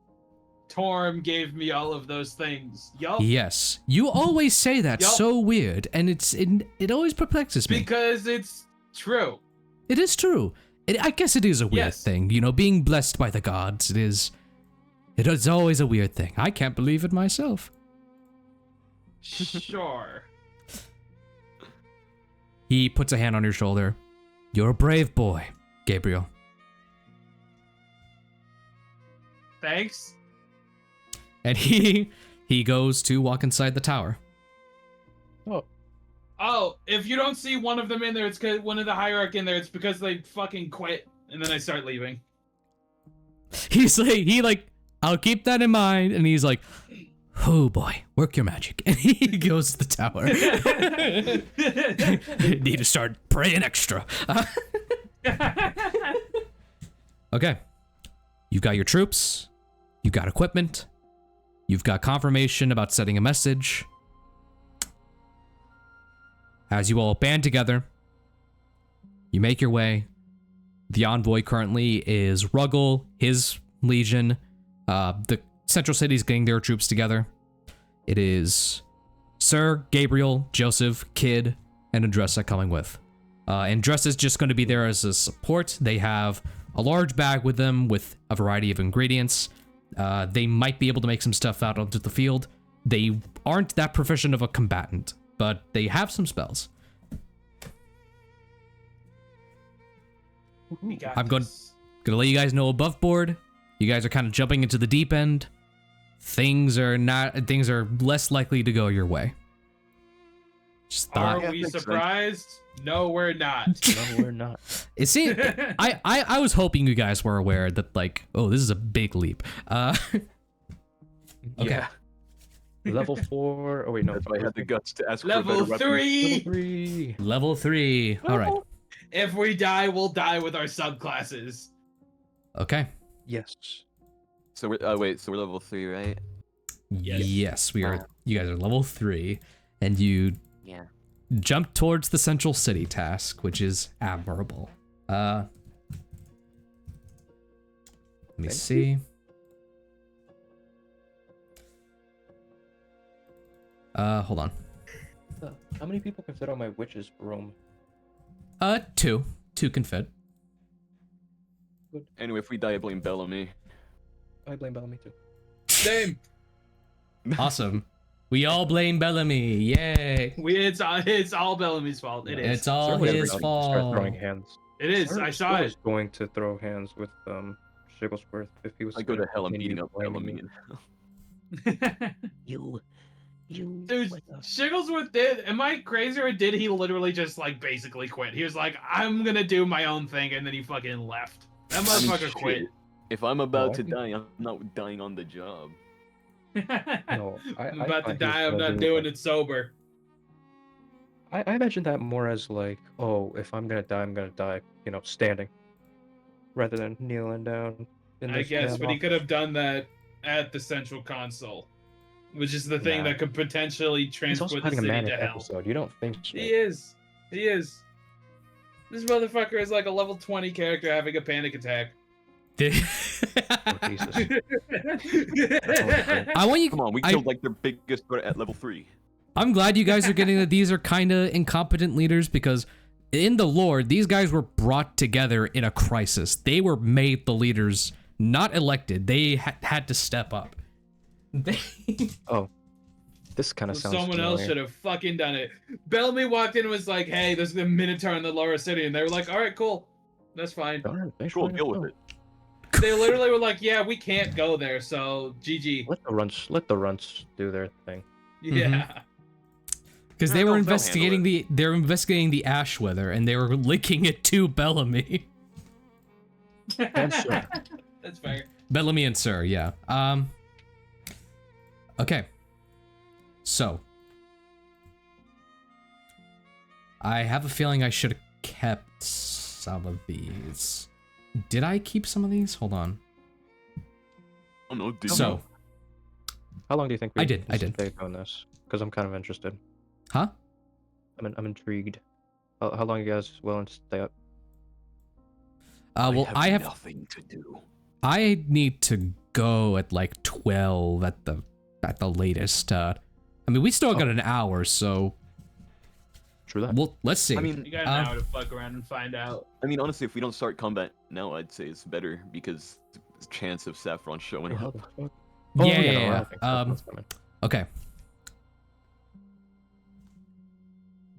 Torm gave me all of those things. Yup. Yes. You always say that Yup. so weird, and it always perplexes me. Because it's true. It is true. I guess it is a weird Yes. thing. You know, being blessed by the gods, it is always a weird thing. I can't believe it myself. Sure. He puts a hand on your shoulder. You're a brave boy, Gabriel. Thanks. And he goes to walk inside the tower. Oh, if you don't see one of them in there, it's because one of the hierarch in there. It's because they fucking quit, and then I start leaving. I'll keep that in mind. And he's like, oh boy, work your magic. And he goes to the tower. Need to start praying extra. Okay. You've got your troops. You've got equipment. You've got confirmation about sending a message. As you all band together, you make your way. The envoy currently is Ruggles, his legion. The Central City's getting their troops together. It is Sir, Gabriel, Joseph, Kid, and Andressa coming with. Andressa's just going to be there as a support. They have a large bag with them with a variety of ingredients. They might be able to make some stuff out onto the field. They aren't that proficient of a combatant, but they have some spells. We got I'm this. Gonna let you guys know above board. You guys are kind of jumping into the deep end. Things are less likely to go your way. Just thought. Are we surprised? No, we're not. No, we're not. It seemed I was hoping you guys were aware that this is a big leap. Okay. Yeah. Level 4. Oh wait, no. If I had the guts to ask for a Level better weapon. 3. Level 3. All right. If we die, we'll die with our subclasses. Okay. Yes. So we're we're level 3, right? Yes, we are. You guys are level 3, and you Yeah. jump towards the central city task, which is admirable. Let me see. Hold on. How many people can fit on my witch's broom? 2 can fit. Anyway, if we die, I blame Bellamy. I blame Bellamy too. Same. Awesome. We all blame Bellamy. Yay. It's all Bellamy's fault. It is. It's all Certainly his everybody start fault. throwing hands. It is. I saw was it. going to throw hands with Shigglesworth if he was. I go to gonna hell, I'm continue beating up blaming Bellamy. You. Dude, Shigglesworth did. Am I crazy, or did he literally just basically quit? He was like, "I'm gonna do my own thing," and then he fucking left. That motherfucker quit. If I'm about I to think- die, I'm not dying on the job. No, I'm about to thought he was die. I'm gonna not do, doing like- it sober. I imagine that more as like, oh, if I'm gonna die, I'm gonna die, standing, rather than kneeling down in I this guess, damn but he could office. have done that at the central console, which is the thing Nah. that could potentially He's also transport the having a city manic to hell. episode. You don't think so? He is. He is. This motherfucker is like a level 20 character having a panic attack. Oh, Jesus. I want you. Come on, we killed like their biggest threat at level 3. I'm glad you guys are getting that these are kind of incompetent leaders because in the lore, these guys were brought together in a crisis. They were made the leaders, not elected. They had to step up. Oh, this kind of sounds Someone else familiar. should have fucking done it. Bellamy walked in and was like, hey, there's a Minotaur in the lower city. And they were like, all right, cool. That's fine. Darn, thanks Cool, for deal letting with us it. They literally were like, yeah, we can't go there. So GG. know. Let the runts do their thing. Yeah. Because No, they were they'll investigating handle they're investigating the ash weather and they were linking it to Bellamy. And Sir. That's fair. Bellamy and Sir, yeah. Okay. So I have a feeling I should have kept some of these. Did I keep some of these? Hold on. Oh no, did So, you? How long do you think I we did. stay on this? Because I'm kind of interested. huh? I'm intrigued. How long are you guys willing to stay up? Well, I have nothing to do. I need to go at like 12 at the latest. I mean, we still got an hour, so True that. well, let's see. I mean, You got an hour to fuck around and find out. honestly, if we don't start combat now, I'd say it's better because the chance of Saffron showing How up. the fuck? yeah, no, yeah, I don't think so. yeah. That's coming. Okay.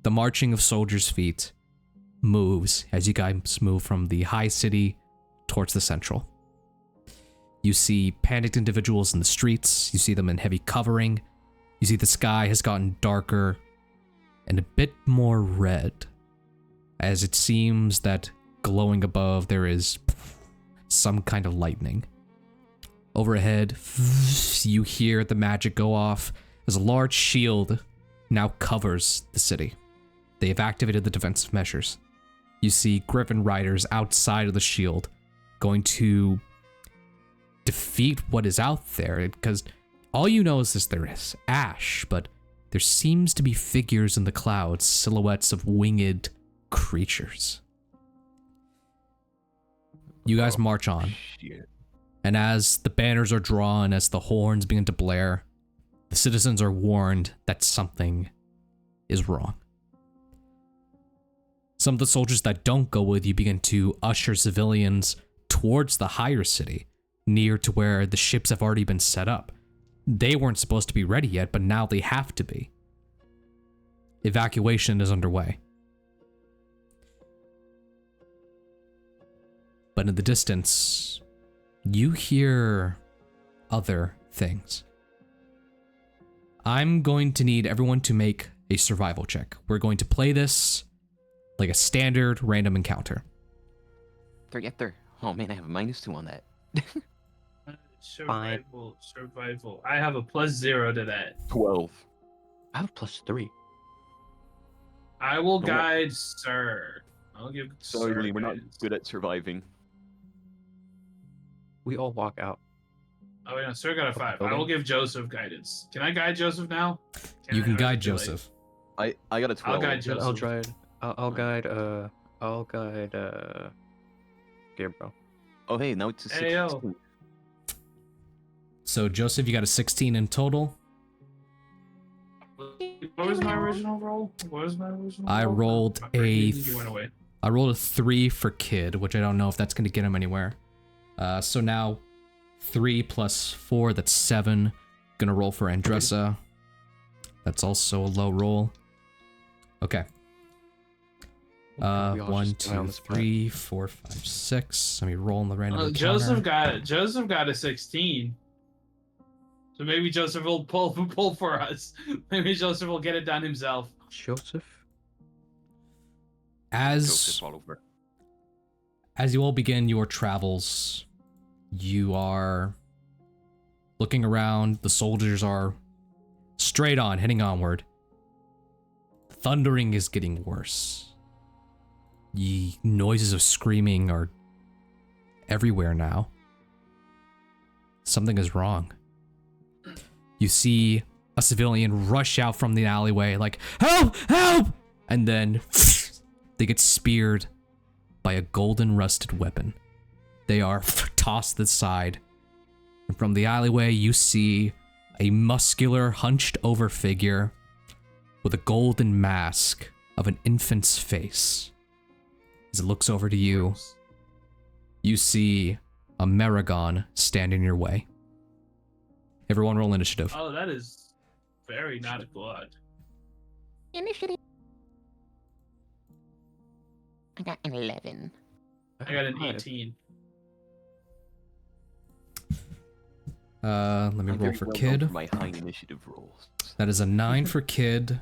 The marching of soldiers' feet moves as you guys move from the high city towards the central. You see panicked individuals in the streets. You see them in heavy covering. You see the sky has gotten darker and a bit more red, as it seems that glowing above there is some kind of lightning. Overhead, you hear the magic go off as a large shield now covers the city. They have activated the defensive measures. You see Griffin riders outside of the shield going to defeat what is out there, because all you know is this: there is ash, but there seems to be figures in the clouds, silhouettes of winged creatures. You guys march on. Shit. And as the banners are drawn, as the horns begin to blare, the citizens are warned that something is wrong. Some of the soldiers that don't go with you begin to usher civilians towards the higher city, near to where the ships have already been set up. They weren't supposed to be ready yet, but now they have to be. Evacuation is underway. But in the distance, you hear other things. I'm going to need everyone to make a survival check. We're going to play this like a standard random encounter. There. Oh man, I have a -2 on that. Survival. I have a +0 to that. 12. I have a +3. I will Don't guide Sir. I'll give Sorry, Sir Lee, we're not guidance. good at surviving. We all walk out. Oh, wait, no, Sir got a 5. I Okay. will give Joseph guidance. Can I guide Joseph now? You can I? Or is guide it too late? Joseph. I got a 12. I'll guide Then Joseph. I'll guide Gabriel. Oh hey, now it's a 16. Hey, yo. So Joseph, you got a 16 in total. What was my original roll? I rolled My a freaking- You went away. I rolled a 3 for Kid, which I don't know if that's going to get him anywhere. So now 3 plus 4, that's 7. Gonna roll for Andressa. That's also a low roll. Okay. We all 1, just die on 2, the spot. 3, 4, 5, 6. Let me roll in the random encounter. Joseph got a 16. So maybe Joseph will pull for us. Maybe Joseph will get it done himself. Joseph? Joseph all over. As you all begin your travels, you are looking around. The soldiers are straight on, heading onward. Thundering is getting worse. The noises of screaming are everywhere now. Something is wrong. You see a civilian rush out from the alleyway like, help, help! And then they get speared by a golden rusted weapon. They are tossed to the side. And from the alleyway, you see a muscular, hunched over figure with a golden mask of an infant's face. As it looks over to you, you see a Maragon stand in your way. Everyone roll initiative. Oh, that is very not good. Initiative. I got an 11. I got an 18. Let me I'm roll very for well known Kid. for my high initiative rolls. That is a 9 for Kid.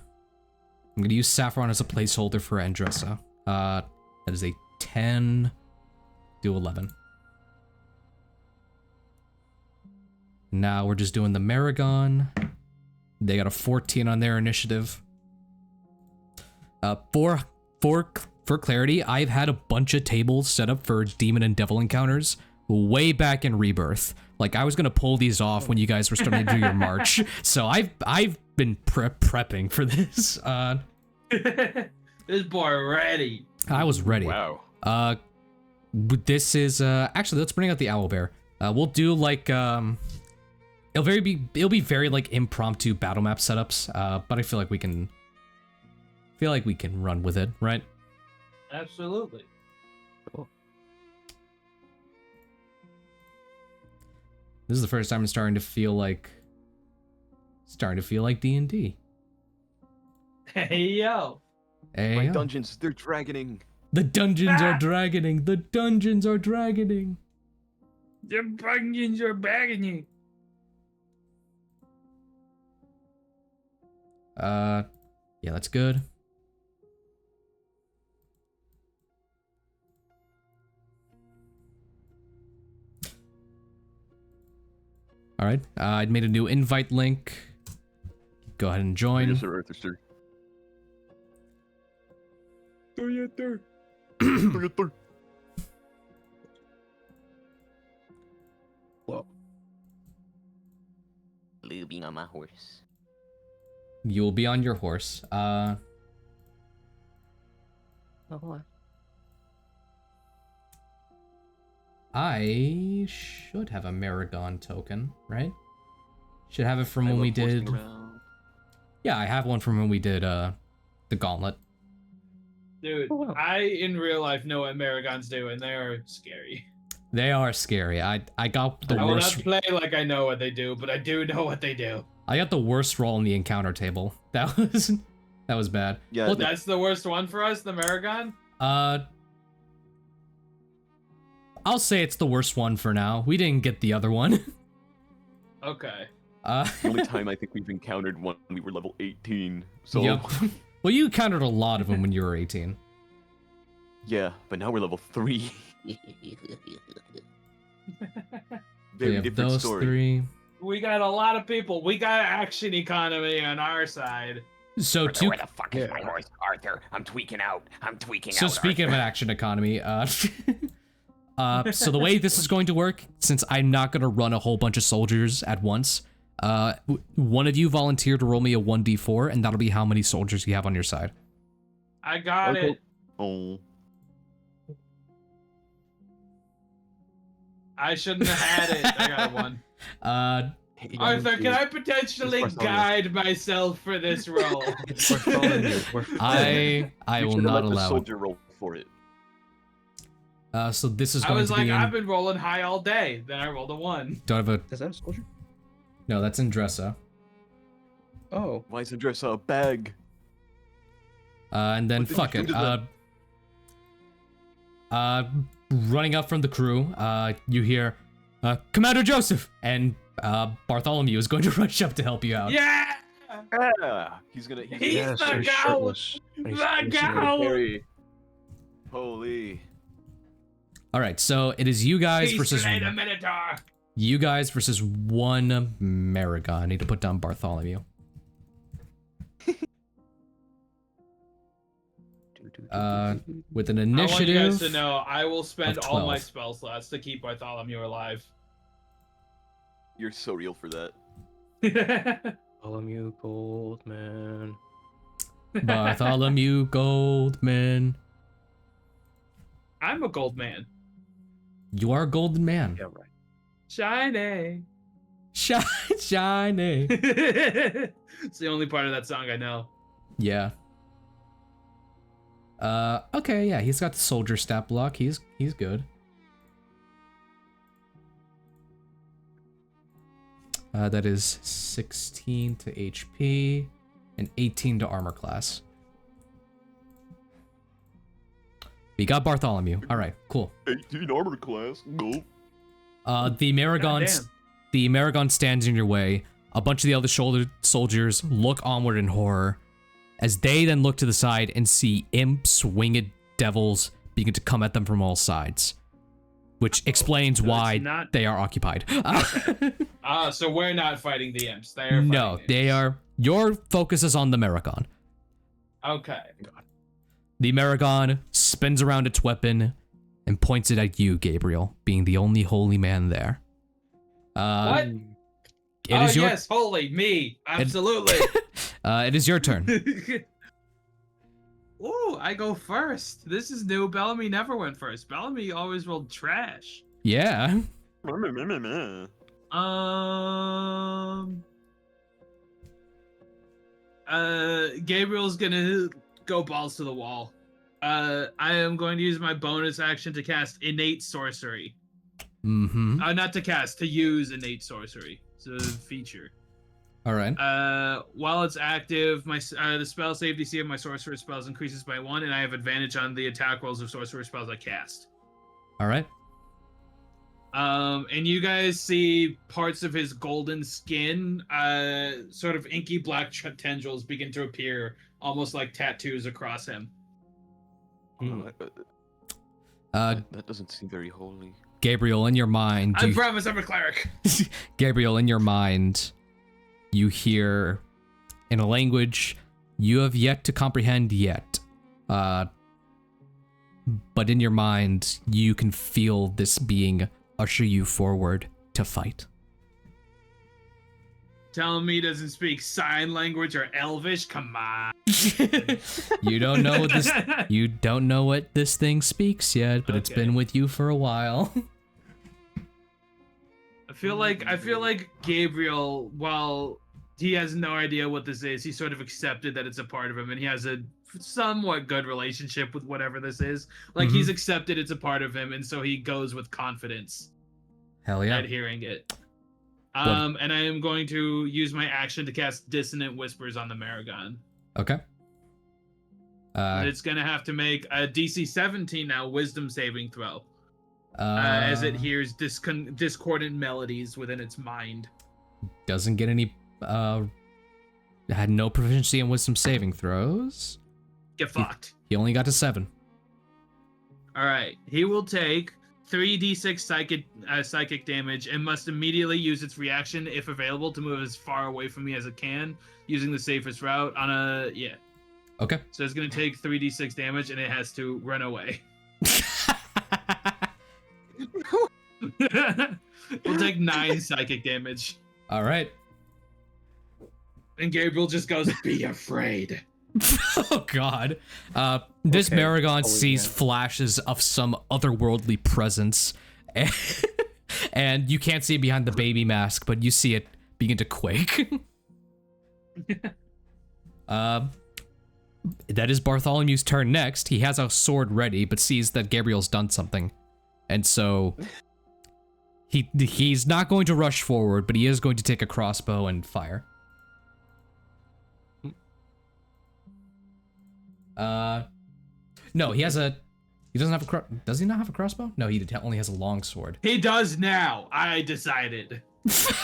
I'm gonna use Saffron as a placeholder for Andressa. That is a 10 to 11. Now we're just doing the Maragon. They got a 14 on their initiative. For clarity, I've had a bunch of tables set up for demon and devil encounters way back in Rebirth. Like, I was gonna pull these off when you guys were starting to do your march. So I've been prepping for this. This boy ready. I was ready. Wow. This is actually, let's bring out the owlbear. We'll do like it'll be very like impromptu battle map setups. But I feel like we can run with it, right? Absolutely. This is the first time I'm starting to feel like D&D. Hey yo. Hey, My yo. dungeons, they're dragoning. The dungeons are dragoning. The dungeons are dragoning. The bunions are bagging you. Yeah, that's good. All right, I made a new invite link. Go ahead and join. Yes, sir, Arthur, sir. Whoa. Lubing on my horse. You will be on your horse. Oh, what? I should have a Maragon token, right? Should have it from when we did. Yeah, I have one from when we did the gauntlet. Dude, Oh, wow. I in real life know what Maragons do, and they are scary. They are scary. I got the I will worst. not play like I know what they do, but I do know what they do. I got the worst roll in the encounter table. That was bad. Yeah, Well, That's the worst one for us, the Maragon? I'll say it's the worst one for now. We didn't get the other one. Okay. the only time I think we've encountered one, we were level 18. So, Yep. Well, you encountered a lot of them when you were 18. yeah, but now we're level 3. We Very have different those story. 3. We got a lot of people. We got action economy on our side. So two. Where the fuck is my horse, Arthur? I'm tweaking out. So speaking of an action economy, so the way this is going to work, since I'm not going to run a whole bunch of soldiers at once, one of you volunteer to roll me a 1d4, and that'll be how many soldiers you have on your side. I got Okay. it. Oh. I shouldn't have had it. I got one. Arthur, can I potentially Bartholomew. guide myself for this role? It's Bartholomew. I You will should've not let the allow it. soldier roll for it. So this is I going was to like, be I've in... been rolling high all day. Then I rolled a 1. Do I have a... Is that a soldier? No, that's in Dressa. Oh. Why is the dress a bag? And then What did fuck you it. do to Running up from the crew, you hear, Commander Joseph! And Bartholomew is going to rush up to help you out. Yeah! Ah, he's gonna. He's Yeah, so the he's goat! shirtless. And he's The facing me. goat! Very. Holy. Alright, so it is you guys He versus... slayed a Minotaur! You guys versus one Maragon. I need to put down Bartholomew. With an I want you initiative. guys to know I will spend of all my 12. spell slots to keep Bartholomew alive. You're so real for that. Bartholomew Goldman. Bartholomew Goldman. I'm a gold man. You are a golden man. Yeah, right. Shiny. Shiny. It's the only part of that song I know. Yeah. Okay, yeah, he's got the soldier stat block. He's good. That is 16 to HP and 18 to armor class. We got Bartholomew. All right, cool. 18 armor class. Go. The Maragon, Goddamn. the Maragon stands in your way. A bunch of the other soldiers look onward in horror, as they then look to the side and see imps, winged devils begin to come at them from all sides, which explains So why it's not- they are occupied. So we're not fighting the imps. They are No, fighting they imps. are. Your focus is on the Maragon. Okay. The Maragon spins around its weapon and points it at you, Gabriel, being the only holy man there. What? It is your. Yes, holy me. Absolutely. It is your turn. Ooh, I go first. This is new. Bellamy never went first. Bellamy always rolled trash. Yeah. Gabriel's gonna go balls to the wall. I am going to use my bonus action to cast innate sorcery. Mm-hmm. Not to cast, to use innate sorcery. It's a feature. All right. While it's active, the spell save DC of my sorcerer spells increases by 1, and I have advantage on the attack rolls of sorcerer spells I cast. All right. And you guys see parts of his golden skin, sort of inky black tendrils begin to appear, almost like tattoos across him. That doesn't seem very holy. Gabriel, in your mind, I promise I'm a cleric. Gabriel, in your mind, you hear in a language you have yet to comprehend yet. But in your mind, you can feel this being usher you forward to fight. Telling me he doesn't speak sign language or Elvish? Come on. You don't know what this you don't know what this thing speaks yet, but it's Okay. been with you for a while. I feel like Gabriel, while he has no idea what this is, he sort of accepted that it's a part of him, and he has a somewhat good relationship with whatever this is. Like he's accepted it's a part of him, and so he goes with confidence Hell yeah. at hearing it. And I am going to use my action to cast Dissonant Whispers on the Maragon. Okay. It's gonna have to make a DC 17 now Wisdom saving throw, as it hears discordant melodies within its mind. Doesn't get any had no proficiency in wisdom saving throws. Get fucked. He only got to 7. All right, he will take 3d6 psychic damage and must immediately use its reaction, if available, to move as far away from me as it can, using the safest route on a Okay. So it's gonna take 3d6 damage, and it has to run away. We'll take 9 psychic damage, All right. and Gabriel just goes, "Be afraid." Oh god. This Okay, Maragon holy sees man. flashes of some otherworldly presence. And you can't see it behind the baby mask, but you see it begin to quake. That is Bartholomew's turn next. He has a sword ready, but sees that Gabriel's done something. And so he's not going to rush forward, but he is going to take a crossbow and fire. No, he doesn't have a does he not have a crossbow? No, he only has a long sword. He does now. I decided.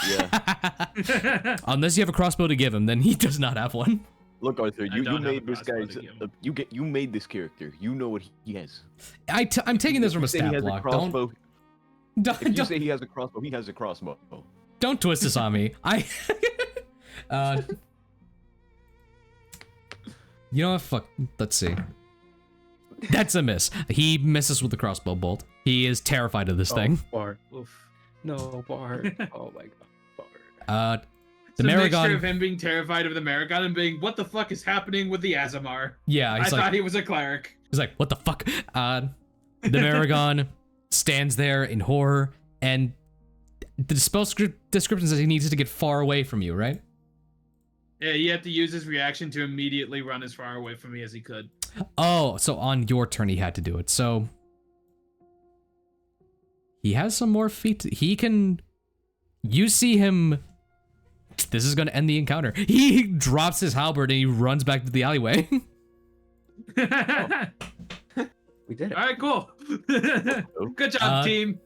Yeah. Unless you have a crossbow to give him, then he does not have one. Look, Arthur, I you don't have made a this crossbow guy's. to give him. You made this character. You know what he has. I'm taking this from a Saying he stat has block. crossbow. Don't, If you don't, say he has a crossbow, he has a crossbow. don't twist this on me. You know what? Fuck. Let's see. That's a miss. He misses with the crossbow bolt. He is terrified of this thing. Bart. Oof. No, Bart. Oh my god, Bart. It's The a mixture Maragon. of him being terrified of the Maragon and being, what the fuck is happening with the Azamar? Yeah, I he's like, thought he was a cleric. he's like, what the fuck? The Maragon stands there in horror, and the spell description says he needs to get far away from you, right? Yeah, you have to use his reaction to immediately run as far away from me as he could. Oh, so on your turn he had to do it. So he has some more feet. He can. You see him. This is going to end the encounter. He drops his halberd and he runs back to the alleyway. We did it. All right, cool. Good job, team.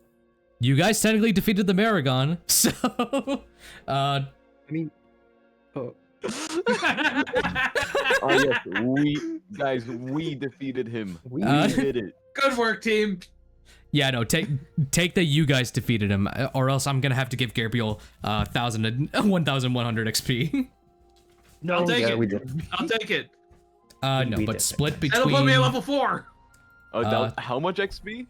You guys technically defeated the Maragon, so. I mean, oh, Oh yes, we defeated him. We did it. Good work, team. Yeah, no, take that you guys defeated him, or else I'm gonna have to give Gabriel 1,100 XP. no, I'll take yeah, it. we did it. I'll take it. No, We but did it. split That'll put me at between. level 4. How much XP?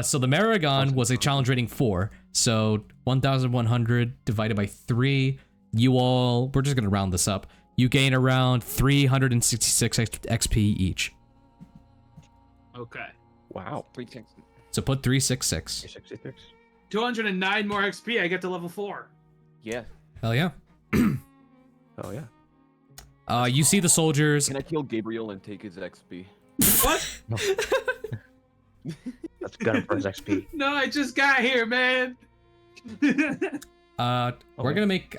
So the Maragon was a challenge rating 4, so 1,100 divided by 3. You all, we're just gonna round this up. You gain around 366 XP each. Okay. Wow. So put 366. 366. 209 more XP, I get to level 4. Yeah. Hell yeah. Oh yeah. You see the soldiers. Can I kill Gabriel and take his XP? What? That's gunner for his XP. No, I just got here, man. We're gonna make.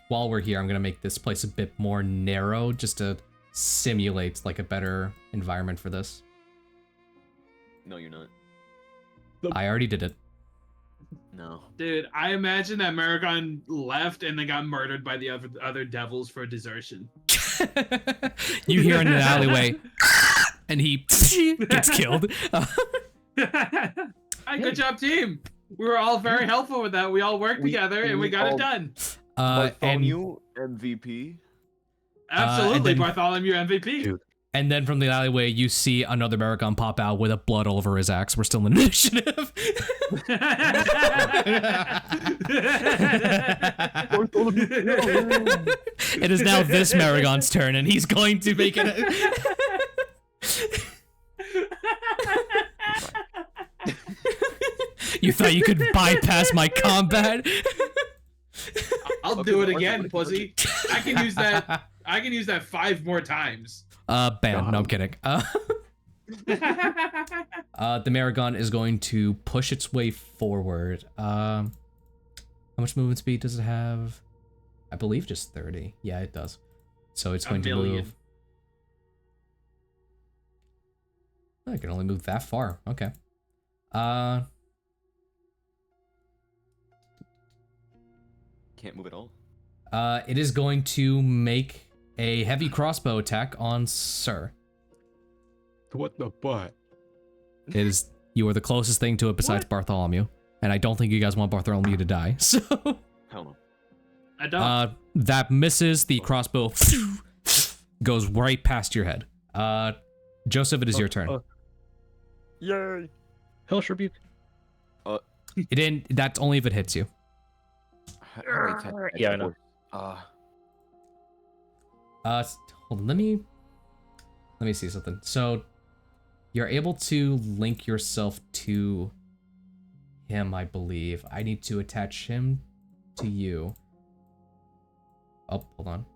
While we're here, I'm gonna make this place a bit more narrow, just to simulate like a better environment for this. No, you're not. I already did it. No. Dude, I imagine that Maragon left and then got murdered by the other devils for desertion. You hear in an alleyway, and he gets killed. Hey, good job, team. We were all very helpful with that. We all worked together and we got it done. And Bartholomew MVP. Absolutely, then- Bartholomew MVP. Dude. and then from the alleyway, you see another Maragon pop out with a blood all over his axe. We're still in initiative. It is now this Maragon's turn, and he's going to make it. You thought you could bypass my combat? I'll do it again, pussy. I can use that. I can use that 5 more times. Bam. No, I'm kidding. The Maragon is going to push its way forward. How much movement speed does it have? I believe just 30. Yeah, it does. So it's going to move. I can only move that far. Okay. Can't move at all. It is going to make a heavy crossbow attack on Sir. What the butt? It is. You are the closest thing to it besides Bartholomew, and I don't think you guys want Bartholomew to die. So. Hell no. I don't. That misses. The crossbow goes right past your head. Joseph, it is your turn. Yay! Hellish rebuke. It didn't. That's only if it hits you. Yeah, I know. Hold on. Let me see something. So, you're able to link yourself to him, I believe. I need to attach him to you. Oh, hold on.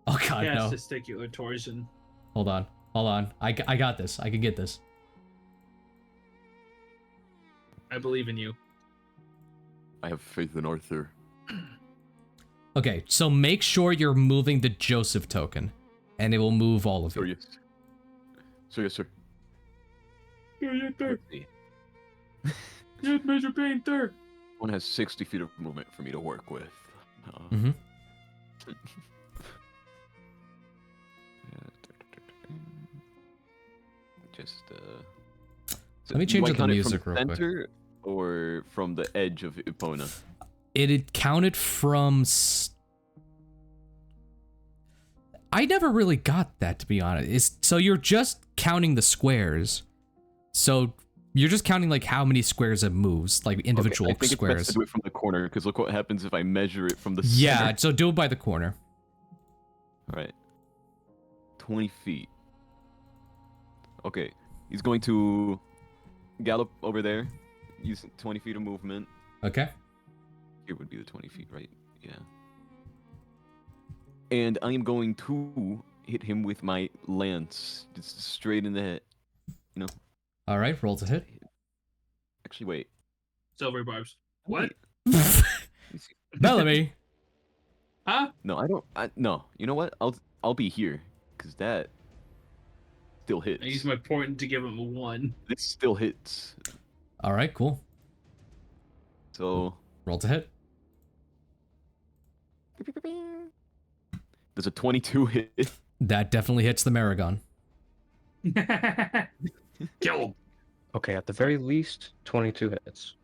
Oh God, Yes, no. testicular torsion. Hold on. I got this. I can get this. I believe in you. I have faith in Arthur. Okay, so make sure you're moving the Joseph token, and it will move all of Sir, you. yes. Sir, yes, sir. Yes, Major Painter. One has 60 feet of movement for me to work with. Mhm. Just Let me change do I up the count it from music real quick. center, or from the edge of Epona? It counted from. I never really got that, to be honest. So you're just counting the squares. So you're just counting like how many squares it moves, like individual I think squares. It's best to do it from the corner, because look what happens if I measure it from the Yeah, center. so do it by the corner. All right. 20 feet. Okay. He's going to gallop over there. Use 20 feet of movement. Okay. Here would be the 20 feet, right? Yeah. And I am going to hit him with my lance. Just straight in the head. You know? All right, roll to hit. Actually, wait. Silver barbs. What? Wait. Bellamy. Huh? No, I don't. No. You know what? I'll be here, because that still hits. I use my point to give him a 1. This still hits. All right, cool. So Roll to hit. does a 22 hit? That definitely hits the Maragon. Kill him. Okay, at the very least, 22 hits.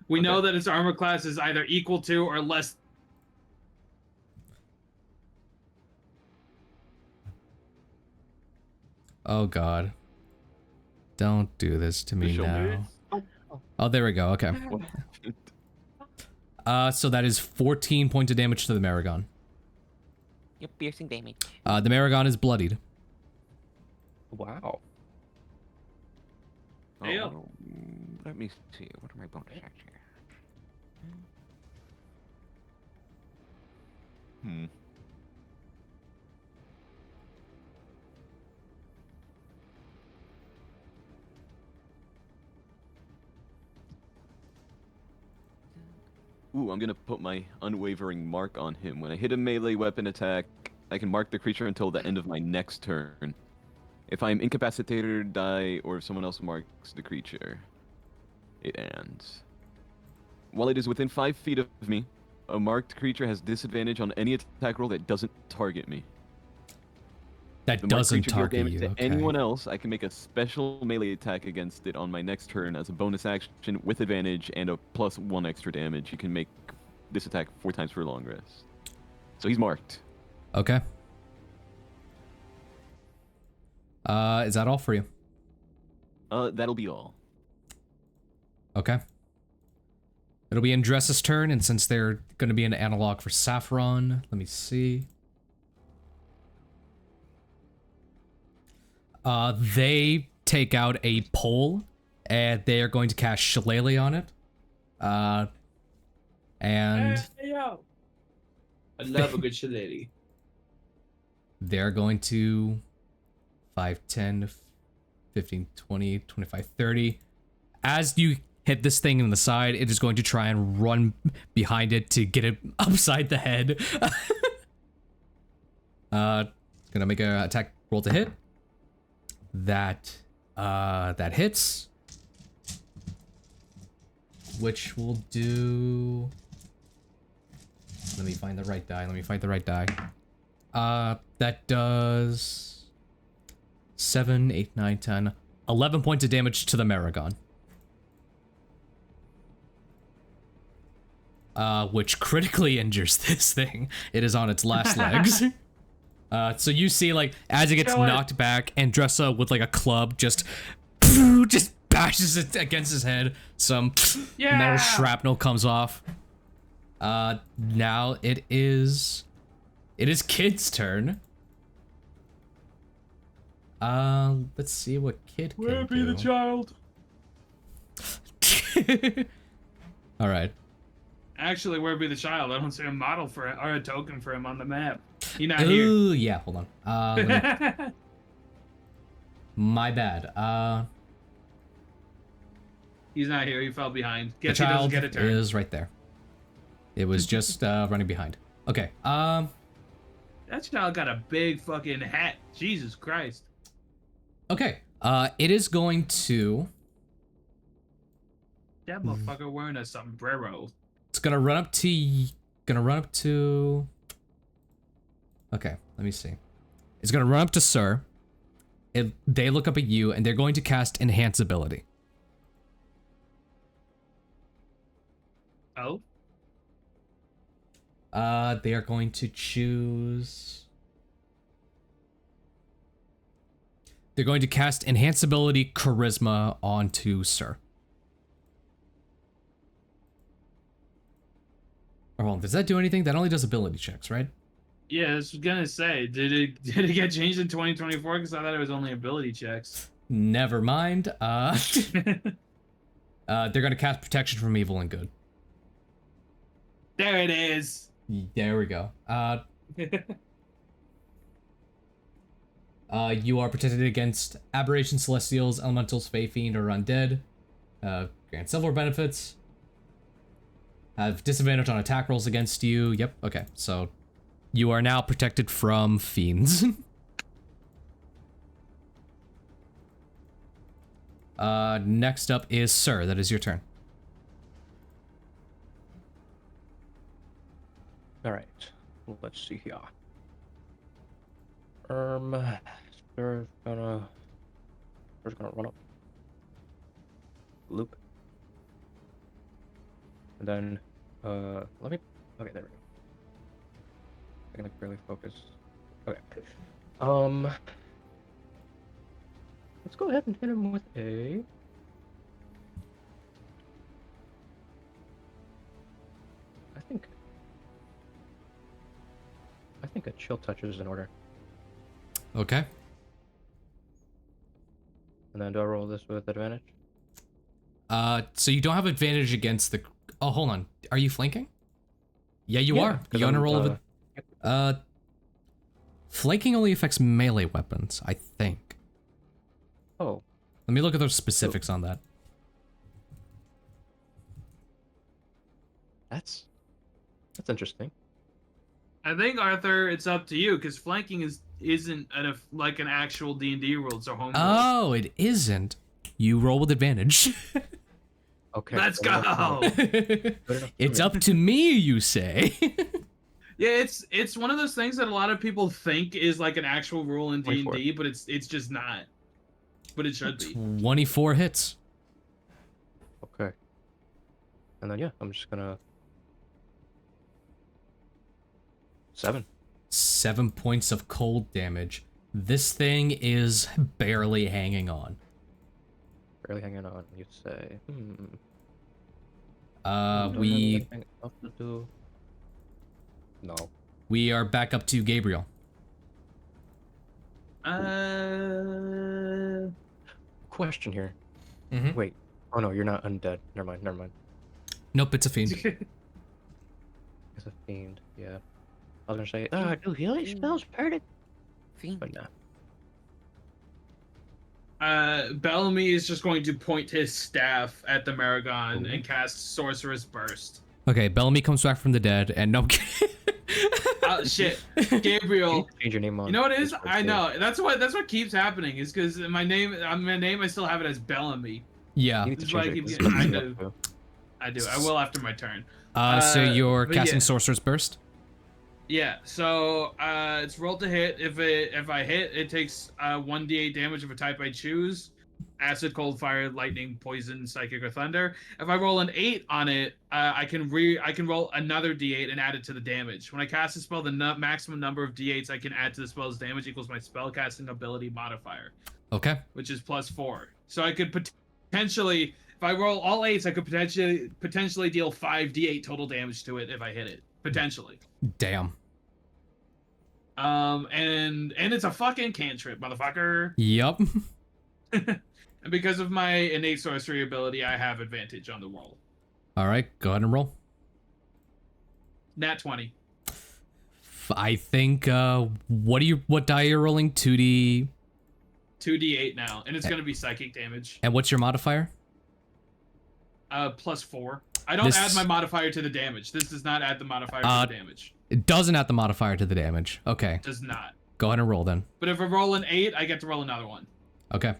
We know Okay. that its armor class is either equal to or less. Oh god. Don't do this to me Show me. now. Oh, there we go. Okay. What? So that is 14 points of damage to the Maragon. You're piercing damage. The Maragon is bloodied. Wow. Hey, yo. Oh, let me see. What are my bonus actions here? Hmm. Ooh, I'm gonna put my unwavering mark on him. When I hit a melee weapon attack, I can mark the creature until the end of my next turn. If I'm incapacitated, die, or if someone else marks the creature, it ends. While it is within 5 feet of me, a marked creature has disadvantage on any attack roll that doesn't target me. That The marked doesn't creature deals target damage you. to Okay. anyone else. I can make a special melee attack against it on my next turn as a bonus action with advantage and a +1 extra damage. You can make this attack 4 times for a long rest. So he's marked. Okay. Is that all for you? That'll be all. Okay. It'll be Andressa's turn, and since they're going to be an analog for Saffron, let me see. They take out a pole, and they are going to cast Shillelagh on it. And Hey, yo. I love a good shillelagh. they're going to 5, 10, 15, 20, 25, 30. As you hit this thing in the side, it is going to try and run behind it to get it upside the head. Gonna make an attack roll to hit. That hits. Which will do... Let me find the right die. That does 7, 8, 9, 10, 11 points of damage to the Maragon. Which critically injures this thing. It is on its last legs. So you see, like, as it gets knocked back, Andressa with like a club just bashes it against his head. Some metal shrapnel comes off. Now it is Kid's turn. Let's see what Kid can Where be the do. child? All right. Actually, where be the child? I don't see a model for it or a token for him on the map. He's not here. Ooh, yeah. Hold on. Let me- my bad. He's not here. He fell behind. The Guess he doesn't child get a turn. is right there. It was just running behind. Okay. That child got a big fucking hat. Jesus Christ. Okay. It is going to. That motherfucker wearing a sombrero. It's gonna run up to. Okay. Let me see. It's gonna run up to Sir. They look up at you, and they're going to cast Enhance ability. Oh. They are going to choose. They're going to cast Enhance Ability Charisma onto Sir. Or hold on, does that do anything? That only does ability checks, right? Yeah, I was gonna say, did it get changed in 2024? Because I thought it was only ability checks. Never mind. They're gonna cast Protection from Evil and Good. There it is. There we go. You are protected against aberrations, celestials, elementals, fey, fiend, or undead. Grant several benefits. Have disadvantage on attack rolls against you. Yep. Okay. So you are now protected from fiends. Next up is Sir. That is your turn. All right. Let's see here. We're gonna run up, loop, and then let me. Okay, there we go. I can like barely focus. Okay. Let's go ahead and hit him with a. I think a chill touch is in order. Okay. And then do I roll this with advantage? So you don't have advantage against the. Oh, hold on. Are you flanking? Yeah, you Yeah, are. 'cause You want to I'm, roll with. Flanking only affects melee weapons, I think. Oh, Let me look at those specifics on that. that's interesting. I think Arthur, it's up to you because flanking isn't like an actual D&D rule. It's a home rule. Oh, it isn't. You roll with advantage. Okay. Let's good enough for go. me. Good enough for It's me. up to me, you say. Yeah, it's one of those things that a lot of people think is like an actual rule in 24. D&D, but it's just not. But it should be. 24 hits. Okay. And then yeah, I'm just gonna 7. 7 points of cold damage. This thing is barely hanging on. Barely hanging on. You'd say. Don't have We anything else to do. No. are back up to Gabriel. Question here. Mhm. Wait. Oh no, you're not undead. Never mind. Never mind. Nope, it's a fiend. It's a fiend. Yeah. I was gonna say. I do healing spells, parted. Fiend. But nah. Bellamy is just going to point his staff at the Maragon Ooh. and cast Sorcerous Burst. Okay, Bellamy comes back from the dead, and no. Oh shit, You need Gabriel. to change your name on. You know what it is? Discord, I too. know. That's what keeps happening. Is because my name I still have it as Bellamy. Yeah. You need to This is why change I your keep Discord getting- I name know. too. I do. I will after my turn. So you're but casting yeah. Sorcerer's Burst? Yeah. So it's roll to hit. If I hit, it takes 1d8 damage of a type I choose. Acid, cold, fire, lightning, poison, psychic, or thunder. If I roll an 8 on it, I can roll another d8 and add it to the damage. When I cast a spell, the maximum number of d8s I can add to the spell's damage equals my spellcasting ability modifier, Okay. which is +4. So I could potentially, if I roll all 8s, I could potentially deal 5d8 total damage to it if I hit it. Potentially. Damn. And it's a fucking cantrip, motherfucker. Yup. And because of my innate sorcery ability, I have advantage on the roll. Alright, go ahead and roll. Nat 20. I think, what die you're rolling? 2D. 2d8 now, and it's gonna be psychic damage. And what's your modifier? +4. I don't This- add my modifier to the damage. This does not add the modifier to the damage. It doesn't add the modifier to the damage. Okay. Does not. Go ahead and roll then. But if I roll an 8, I get to roll another one. Okay.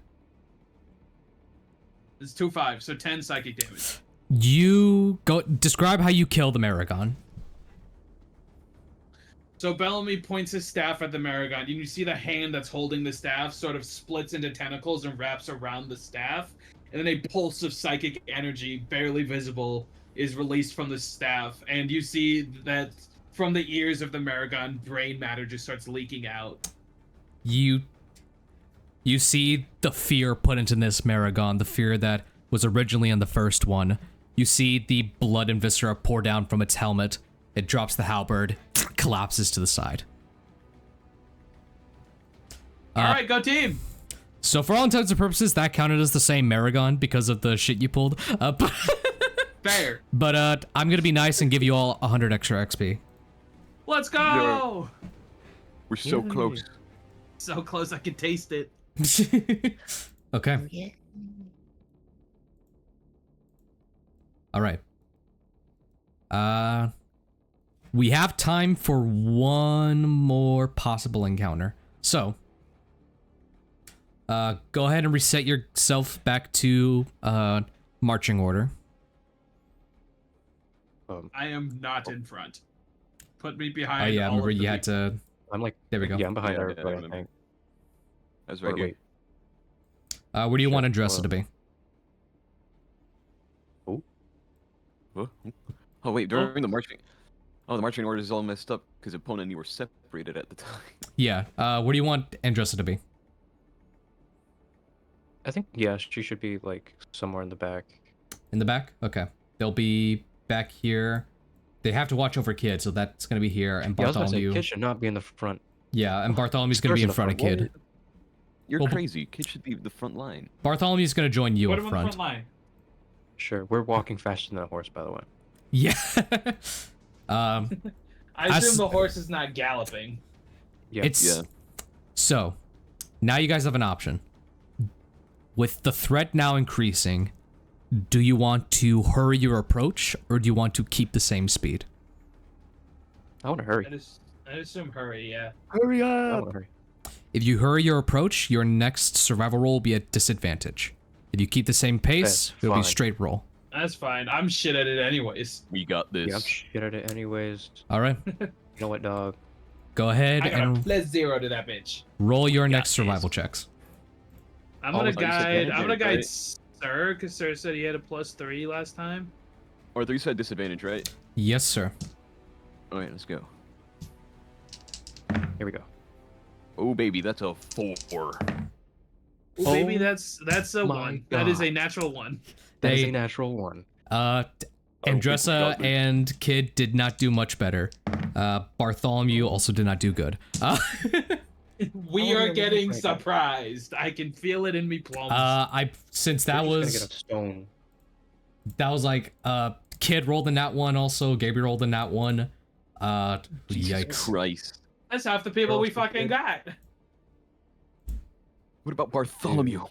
It's 2 5, so 10 psychic damage. You describe how you kill the Maragon. So Bellamy points his staff at the Maragon. You see the hand that's holding the staff sort of splits into tentacles and wraps around the staff. And then a pulse of psychic energy, barely visible, is released from the staff, and you see that from the ears of the Maragon, brain matter just starts leaking out. You see the fear put into this Maragon, the fear that was originally in the first one. You see the blood and viscera pour down from its helmet. It drops the halberd, collapses to the side. All right, go team. So for all intents and purposes, that counted as the same Maragon because of the shit you pulled. Fair. But I'm gonna be nice and give you all 100 extra XP. Let's go. We're so close. So close, I can taste it. Okay. All right. We have time for one more possible encounter. So, go ahead and reset yourself back to marching order. I am not in front. Put me behind. Oh yeah, all remember of the you had to. I'm like, There we go. Yeah, I'm behind Yeah, everybody, I remember. think. That's Or right here. wait. Where do you Sure, want to dress it to be? Huh? Oh wait, during the marching. Oh, the marching order is all messed up because opponent and you were separated at the time. Yeah. Where do you want Andressa to be? I think, yeah, she should be, like, somewhere in the back. In the back? Okay. They'll be back here. They have to watch over Kid, so that's gonna be here. And Yeah, I was gonna say, Bartholomew. Kid should not be in the front. Yeah, and Bartholomew's gonna be in front of Kid. You're Well, crazy. Kid should be the front line. Bartholomew's gonna join you Put up him on the front. front line. Sure, we're walking faster than a horse, by the way. Yeah. I As- assume the horse is not galloping. Yeah. It's Yeah. so now you guys have an option. With the threat now increasing, do you want to hurry your approach or do you want to keep the same speed? I want to hurry. I assume hurry, yeah. Hurry I up! want to hurry. If you hurry your approach, your next survival roll will be at disadvantage. If you keep the same pace, That's it'll be fine. straight roll. That's fine. I'm shit at it anyways. We got this. Yeah, I'm shit at it anyways. All right, You know what, dog? go ahead I got a and +0 to that bitch. roll your next this. survival checks. I'm Oh, gonna I thought you said guide. I'm gonna disadvantage, guide right? Sir, because Sir said he had a +3 last time. Or you said disadvantage, right? Yes, sir. Alright, let's go. Here we go. Oh baby, that's a 4. Ooh, baby, Oh that's a my 1. That is a God. natural 1. That is They- a natural one. Andressa got me. and Kid did not do much better. Bartholomew also did not do good. We Oh, are yeah, getting right. surprised. I can feel it in me plums. Since We're that just gonna was get a stone. like Kid rolled in that one also, Gabriel rolled in that one. Jesus Yikes. Christ. That's half the people we Girls fucking with got. What about Bartholomew?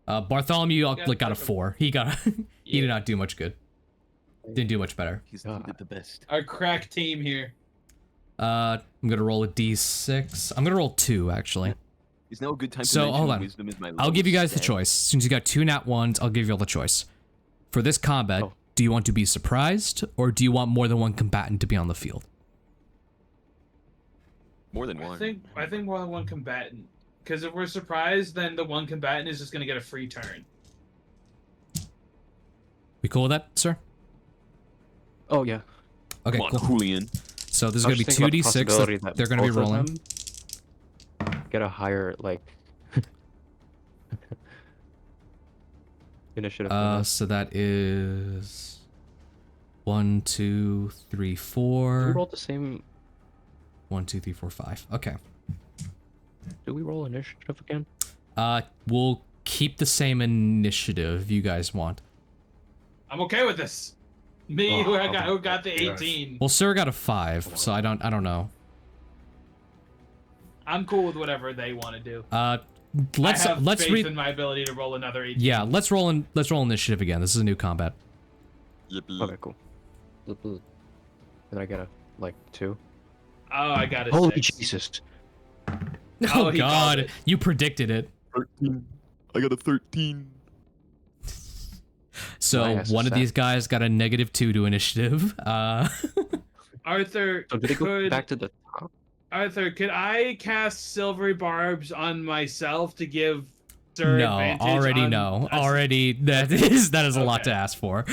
Bartholomew Yeah, got a 4. He Yeah. did not do much good. Didn't do much better. He's God. did the best. Our crack team here. I'm gonna roll a d6. I'm gonna roll 2 actually. Is now a good time to So, mention hold on. wisdom is my I'll give you guys lowest the stat? choice. Since you got 2 nat 1s, I'll give you all the choice. For this combat, Oh. do you want to be surprised or do you want more than one combatant to be on the field? More than one. I think more than one combatant. Because if we're surprised, then the one combatant is just gonna get a free turn. We cool with that, sir? Oh, yeah. Okay, Come on, cool. Julian. So this is I gonna was be thinking about the 2d6 possibility that that they're gonna be both of rolling. them get a higher, like, initiative. than us. So that is 1, 2, 3, We 4. rolled the same. 1, 2, 3, 4, 5. Okay. Do we roll initiative again? We'll keep the same initiative if you guys want. I'm okay with this. Me, Oh, who got the yes. 18. Well, Sir got a 5, so I don't know. I'm cool with whatever they want to do. Let's I have faith read. in my ability to roll another 18. Yeah, let's roll initiative again. This is a new combat. Okay, cool. And I get a, like, 2. Oh, I got a Holy 6. Jesus. Oh, he called God, it. you predicted it. 13. I got a 13. So My ass is one of fat. these guys got a -2 to initiative. Arthur, So did it go could back to the top? Arthur, could I cast silvery barbs on myself to give Sir No, advantage already on- no. Already that is a lot Okay. to ask for.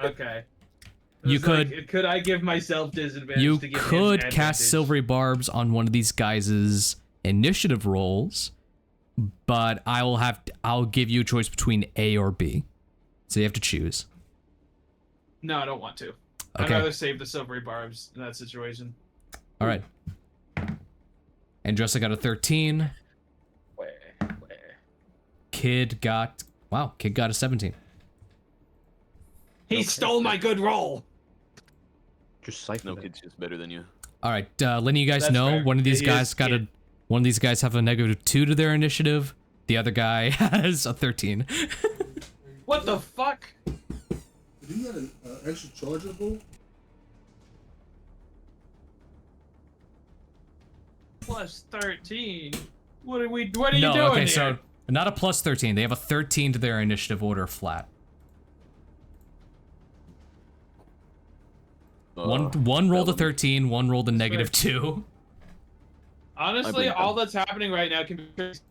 Okay. You It's like, could I give myself disadvantage You to give him could advantage? cast silvery barbs on one of these guys' initiative rolls, but I'll give you a choice between A or B. So you have to choose. No, I don't want to. I'd Okay. rather save the silvery barbs in that situation. All right. Andressa got a 13. Where? Kid got a 17. He stole my good roll. Just siphon No it. kid's just better than you. All right, letting you guys That's know, fair. one of these He guys is got kid. one of these guys have a -2 to their initiative. The other guy has a 13. What the fuck? Do you got an extra chargeable? Plus 13. What are you doing Okay, here? so not a plus 13. They have a 13 to their initiative order flat. One rolled a 13, one rolled a -2. Honestly, believe all them. that's happening right now can be traced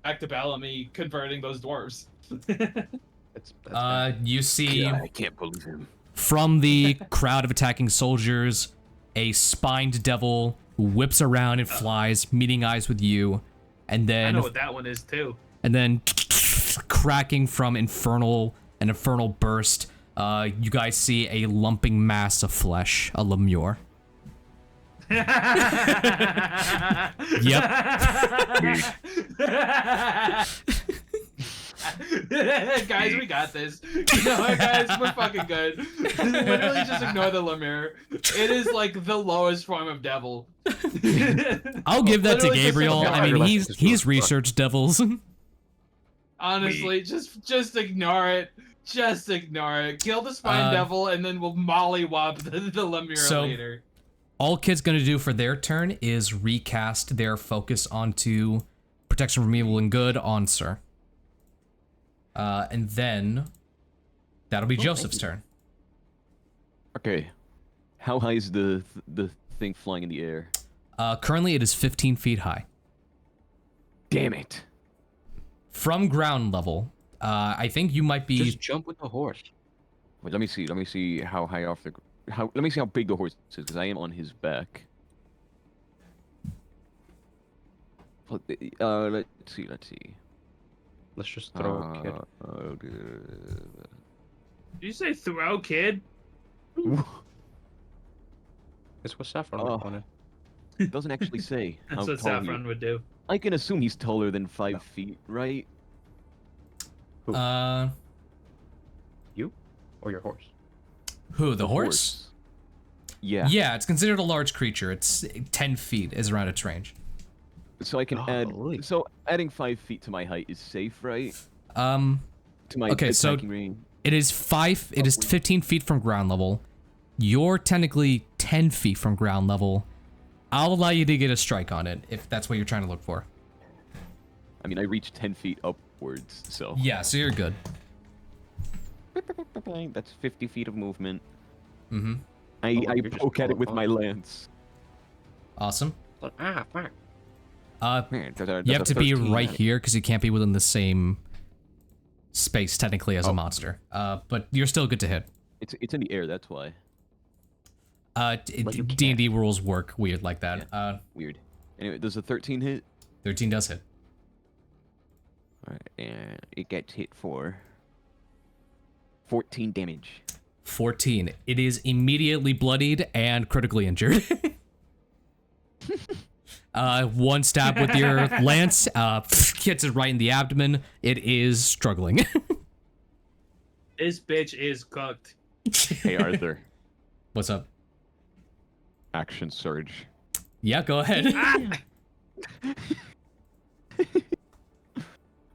back to Bellamy converting those dwarves. That's bad. You see Yeah, I can't believe him. from the crowd of attacking soldiers, a spined devil whips around and flies, meeting eyes with you, and I then know what that one is too. cracking from an infernal burst, you guys see a lumping mass of flesh, a lemure. Yep. Guys, we got this. You know what, guys? We're fucking good. Literally just ignore the lemure. It is like the lowest form of devil. I'll give that to Literally just Gabriel. ignore I it. mean, he's researched devils. Honestly, just ignore it. Just ignore it. Kill the spine devil, and then we'll mollywop the lemure later. All Kid's gonna do for their turn is recast their focus onto protection from evil and good on Sir. And then that'll be Joseph's turn. Okay. How high is the thing flying in the air? Currently, it is 15 feet high. Damn it. From ground level, I think you might be... Just jump with the horse. Wait, let me see. Let me see how high off the... Let me see how big the horse is, because I am on his back. Let's see. Let's just throw a kid. Did you say throw, kid? It's what Saffron Oh. wanted. It doesn't actually say That's how what tall he Saffron is. would do. I can assume he's taller than 5 feet, right? You? Or your horse? Who, the horse? Yeah. Yeah, it's considered a large creature. It's 10 feet is around its range. So I can Golly. add... So adding 5 feet to my height is safe, right? Um, To my Okay, so- attacking range. it is 15 feet from ground level. You're technically 10 feet from ground level. I'll allow you to get a strike on it if that's what you're trying to look for. I mean, I reached 10 feet upwards, so... Yeah, so you're good. That's 50 feet of movement. Mm-hmm. I you're just poke at it with my qualified. lance. Awesome. Fuck. Man, You have to be right here because you can't be within the same space technically as a monster. But you're still good to hit. It's in the air, that's why. you D&D rules work weird like that. Weird. Anyway, does a 13 hit? 13 does hit. Alright, and it gets hit for 14 damage. 14. It is immediately bloodied and critically injured. One stab with your lance hits it right in the abdomen. It is struggling. This bitch is cooked. Hey, Arthur. What's up? Action surge. Yeah, go ahead.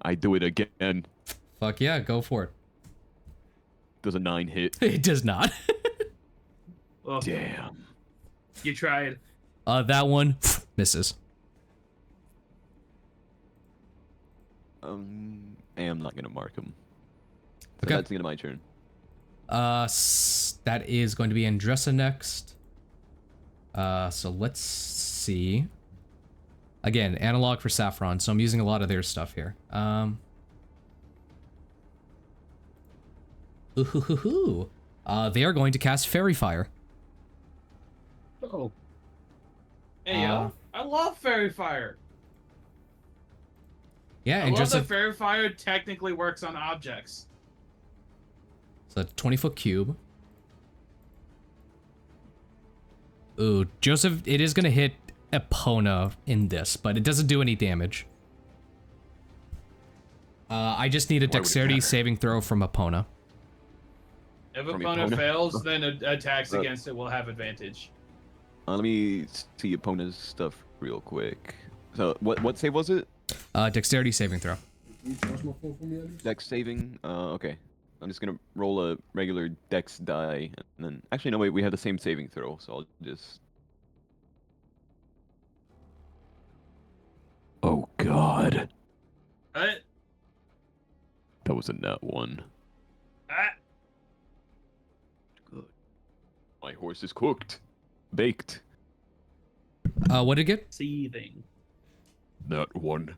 I do it again. Fuck yeah, go for it. Does a 9 hit? It does not. Oh, Damn. you tried. That one misses. I am not gonna mark him. So Okay. that's the end of my turn. That is going to be Andressa next. So let's see. Again, analog for Saffron, so I'm using a lot of their stuff here. Ooh. They are going to cast Fairy Fire. Oh, Hey, yo. I love Fairy Fire. Yeah, I and love that Joseph. Fairy Fire technically works on objects. So 20-foot cube. Ooh, Joseph, it is gonna hit Epona in this, but it doesn't do any damage. I just need a Why would it dexterity matter? saving throw from Epona. If From opponent Epona? fails, then attacks Uh, against it will have advantage. Let me see Epona's stuff real quick. So, what save was it? Dexterity saving throw. Can you charge my phone for me at least? Dex saving? Okay. I'm just gonna roll a regular dex die, and then... Actually, no, wait, we have the same saving throw, so I'll just... Oh, God. What? That was a nat 1. Ah, good. My horse is cooked. Baked. What did it get? seething. Nat 1.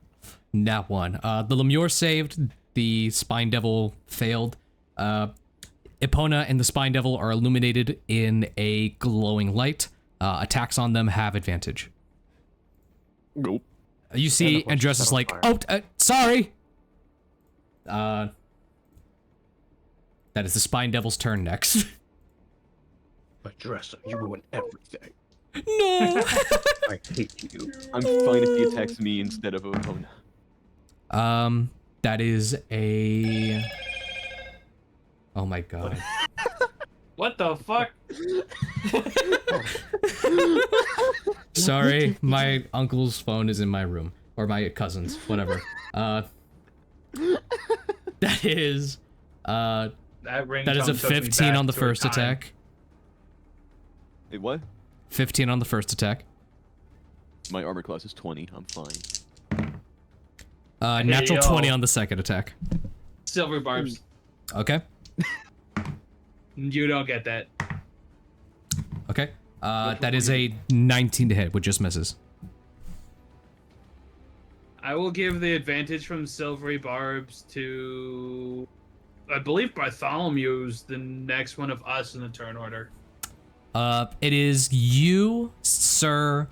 Nat 1. The Lemure saved, the Spine Devil failed. Epona and the Spine Devil are illuminated in a glowing light. Attacks on them have advantage. Nope. You see And the horse Andres is set on like, fire. oh, sorry! That is the Spine Devil's turn next. My dresser, you ruin everything. No! I hate you. I'm fine if he attacks me instead of Epona. That is a... Oh my god. What the fuck? Sorry, my uncle's phone is in my room. Or my cousin's, whatever. That is... That That is a 15 on the first attack. Wait, what? 15 on the first attack. My armor class is 20. I'm fine. Natural yo. 20 on the second attack. Silver barbs. Okay. You don't get that. Okay. That is a 19 to hit, which just misses. I will give the advantage from silvery barbs to, I believe, Bartholomew's the next one of us in the turn order. It is you, sir.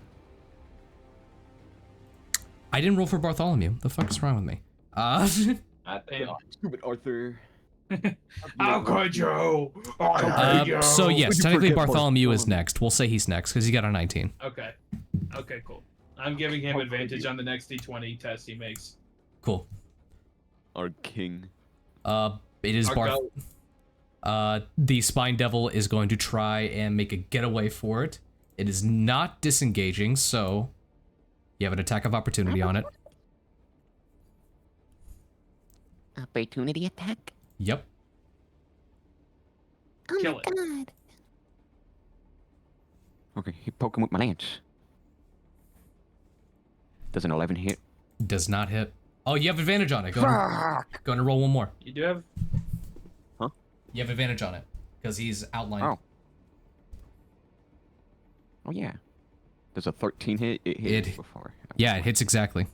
I didn't roll for Bartholomew. The fuck is wrong with me? Damn. Stupid Arthur. How could you? How could you? So yes, Would you technically forget Bartholomew is Bartholomew? next. We'll say he's next because he got a 19. Okay. Okay, cool. I'm giving him advantage on the next D20 test he makes. Cool. Our king. It is Our Barth. goat. The Spine Devil is going to try and make a getaway for it. It is not disengaging, so you have an attack of opportunity on it. Opportunity attack? Yep. Oh Kill my it. god. Okay, he poke him with my lance. Does an 11 hit? Does not hit. Oh, you have advantage on it. Go and roll one more. You do have. You have advantage on it because he's outlined. Oh. Oh yeah. Does a 13 hit? It hit It- before. Yeah, it hits exactly.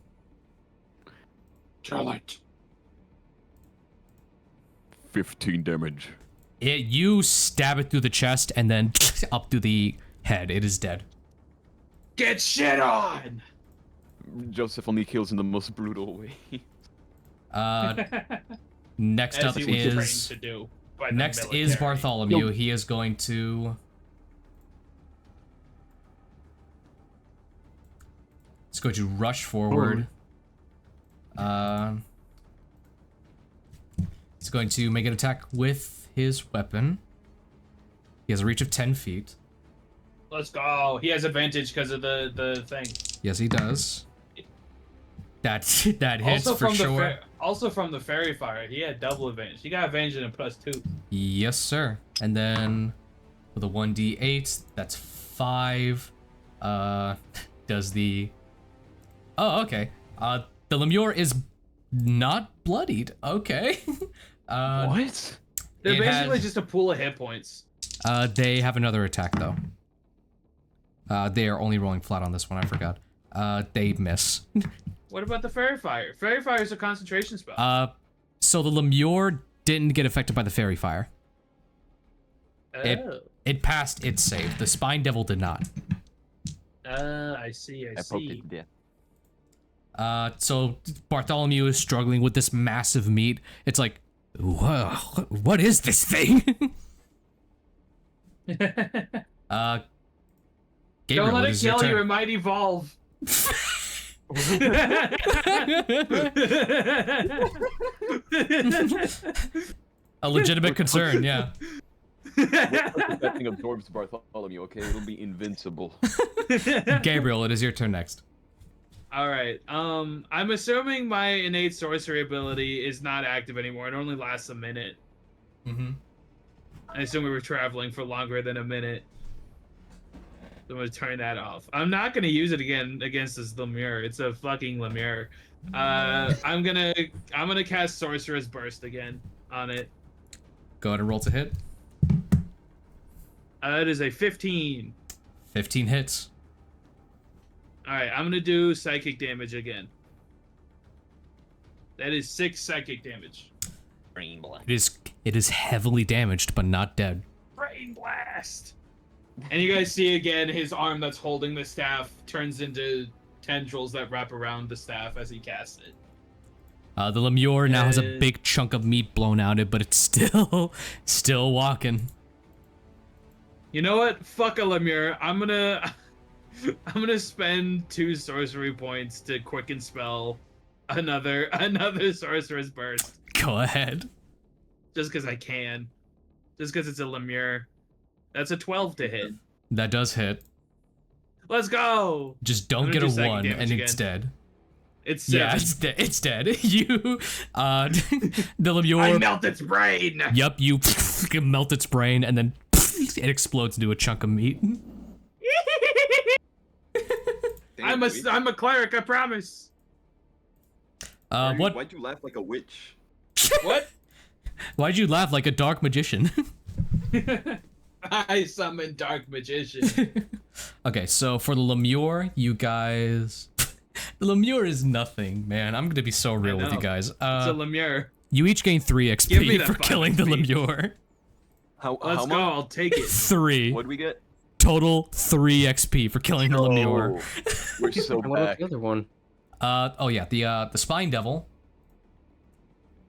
Kill it. 15 damage. You stab it through the chest and then up through the head. It is dead. Get shit on! Joseph only kills in the most brutal way. Next As up he was is trained to do by the next is military. Bartholomew. He is going to. He's going to rush forward. He's going to make an attack with his weapon. He has a reach of 10 feet. Let's go. He has advantage because of the thing. Yes, he does. That hits Also for from sure. also from the fairy fire, he had double advantage. He got advantage and a +2. Yes, sir. And then with a 1d8, that's 5. Does the... Oh, okay. The Lemure is not bloodied. Okay. What? They're It basically has- just a pool of hit points. They have another attack, though. They are only rolling flat on this one, I forgot. They miss. What about the fairy fire? Fairy fire is a concentration spell. So the Lemure didn't get affected by the Fairy Fire. Oh. It passed its save. The spine devil did not. I see. I I poked see. it to death. So Bartholomew is struggling with this massive meat. It's like, whoa, what is this thing? Gabriel, Don't let it it is your kill you. turn. It might evolve. A legitimate concern, yeah. That thing absorbs Bartholomew, okay? It'll be invincible. Gabriel, it is your turn next. All right. I'm assuming my innate sorcery ability is not active anymore. It only lasts a minute. Mm-hmm. I assume we were traveling for longer than a minute. So I'm gonna turn that off. I'm not gonna use it again against this Lemure. It's a fucking Lemure. I'm gonna cast Sorcerer's Burst again on it. Go ahead and roll to hit. It is a 15. 15 hits. All right, I'm gonna do psychic damage again. That is 6 psychic damage. Brain blast. It is heavily damaged, but not dead. Brain blast. And you guys see again his arm that's holding the staff turns into tendrils that wrap around the staff as he casts it. The Lemure now has a big chunk of meat blown out of it, but it's still walking. You know what? Fuck a Lemure. I'm gonna spend 2 sorcery points to quicken spell another sorcerer's burst. Go ahead. Just because I can. Just because it's a Lemure. That's a 12 to hit. That does hit. Let's go! Just don't I'm get gonna a do psychic 1 damage and it's again. dead. It's 7. Yeah, it's dead. You, the Lemure. I melt its brain! Yep, you melt its brain and then it explodes into a chunk of meat. I'm a cleric, I promise. What? Why'd you laugh like a witch? What? Why'd you laugh like a dark magician? I summon Dark Magician. Okay, so for the Lemure, you guys... the Lemure is nothing, man. I'm gonna be so real with you know. guys. It's a Lemure. You each gain 3 Give me XP that for killing the fucking meat. Lemure. How Let's go, much? I'll take it. 3. What'd we get? Total 3 XP for killing the Lemure. Oh, we're so And what about back. the other one? Oh yeah, the Spine Devil.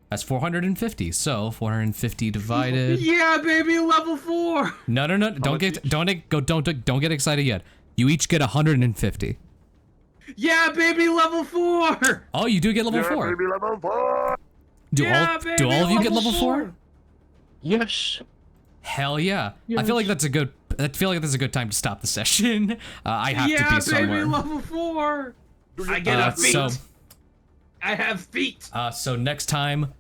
That's 450. So 450 divided. Yeah, baby, level 4! No, don't get excited yet. You each get 150. Yeah, baby, level 4! Oh, you do get level 4. Baby, level 4! Do Yeah, all baby, do all of you get level level 4? Yes. Hell yeah. I feel like that's a good time to stop the session. I have Yeah, to be baby, somewhere. level 4! I get a feet! so I have feet! so next time,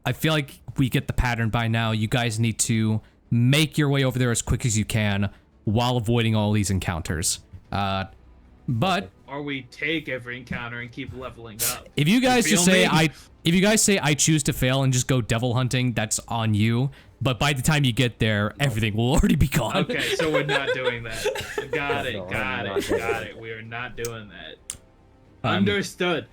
I feel like we get the pattern by now. You guys need to make your way over there as quick as you can while avoiding all these encounters. But Or we take every encounter and keep leveling up. if you guys just feel say me? if you guys say I choose to fail and just go devil hunting, that's on you. But by the time you get there, everything will already be gone. Okay, so we're not doing that. Got No, it. I'm not doing that. We are not doing that. Um, Understood.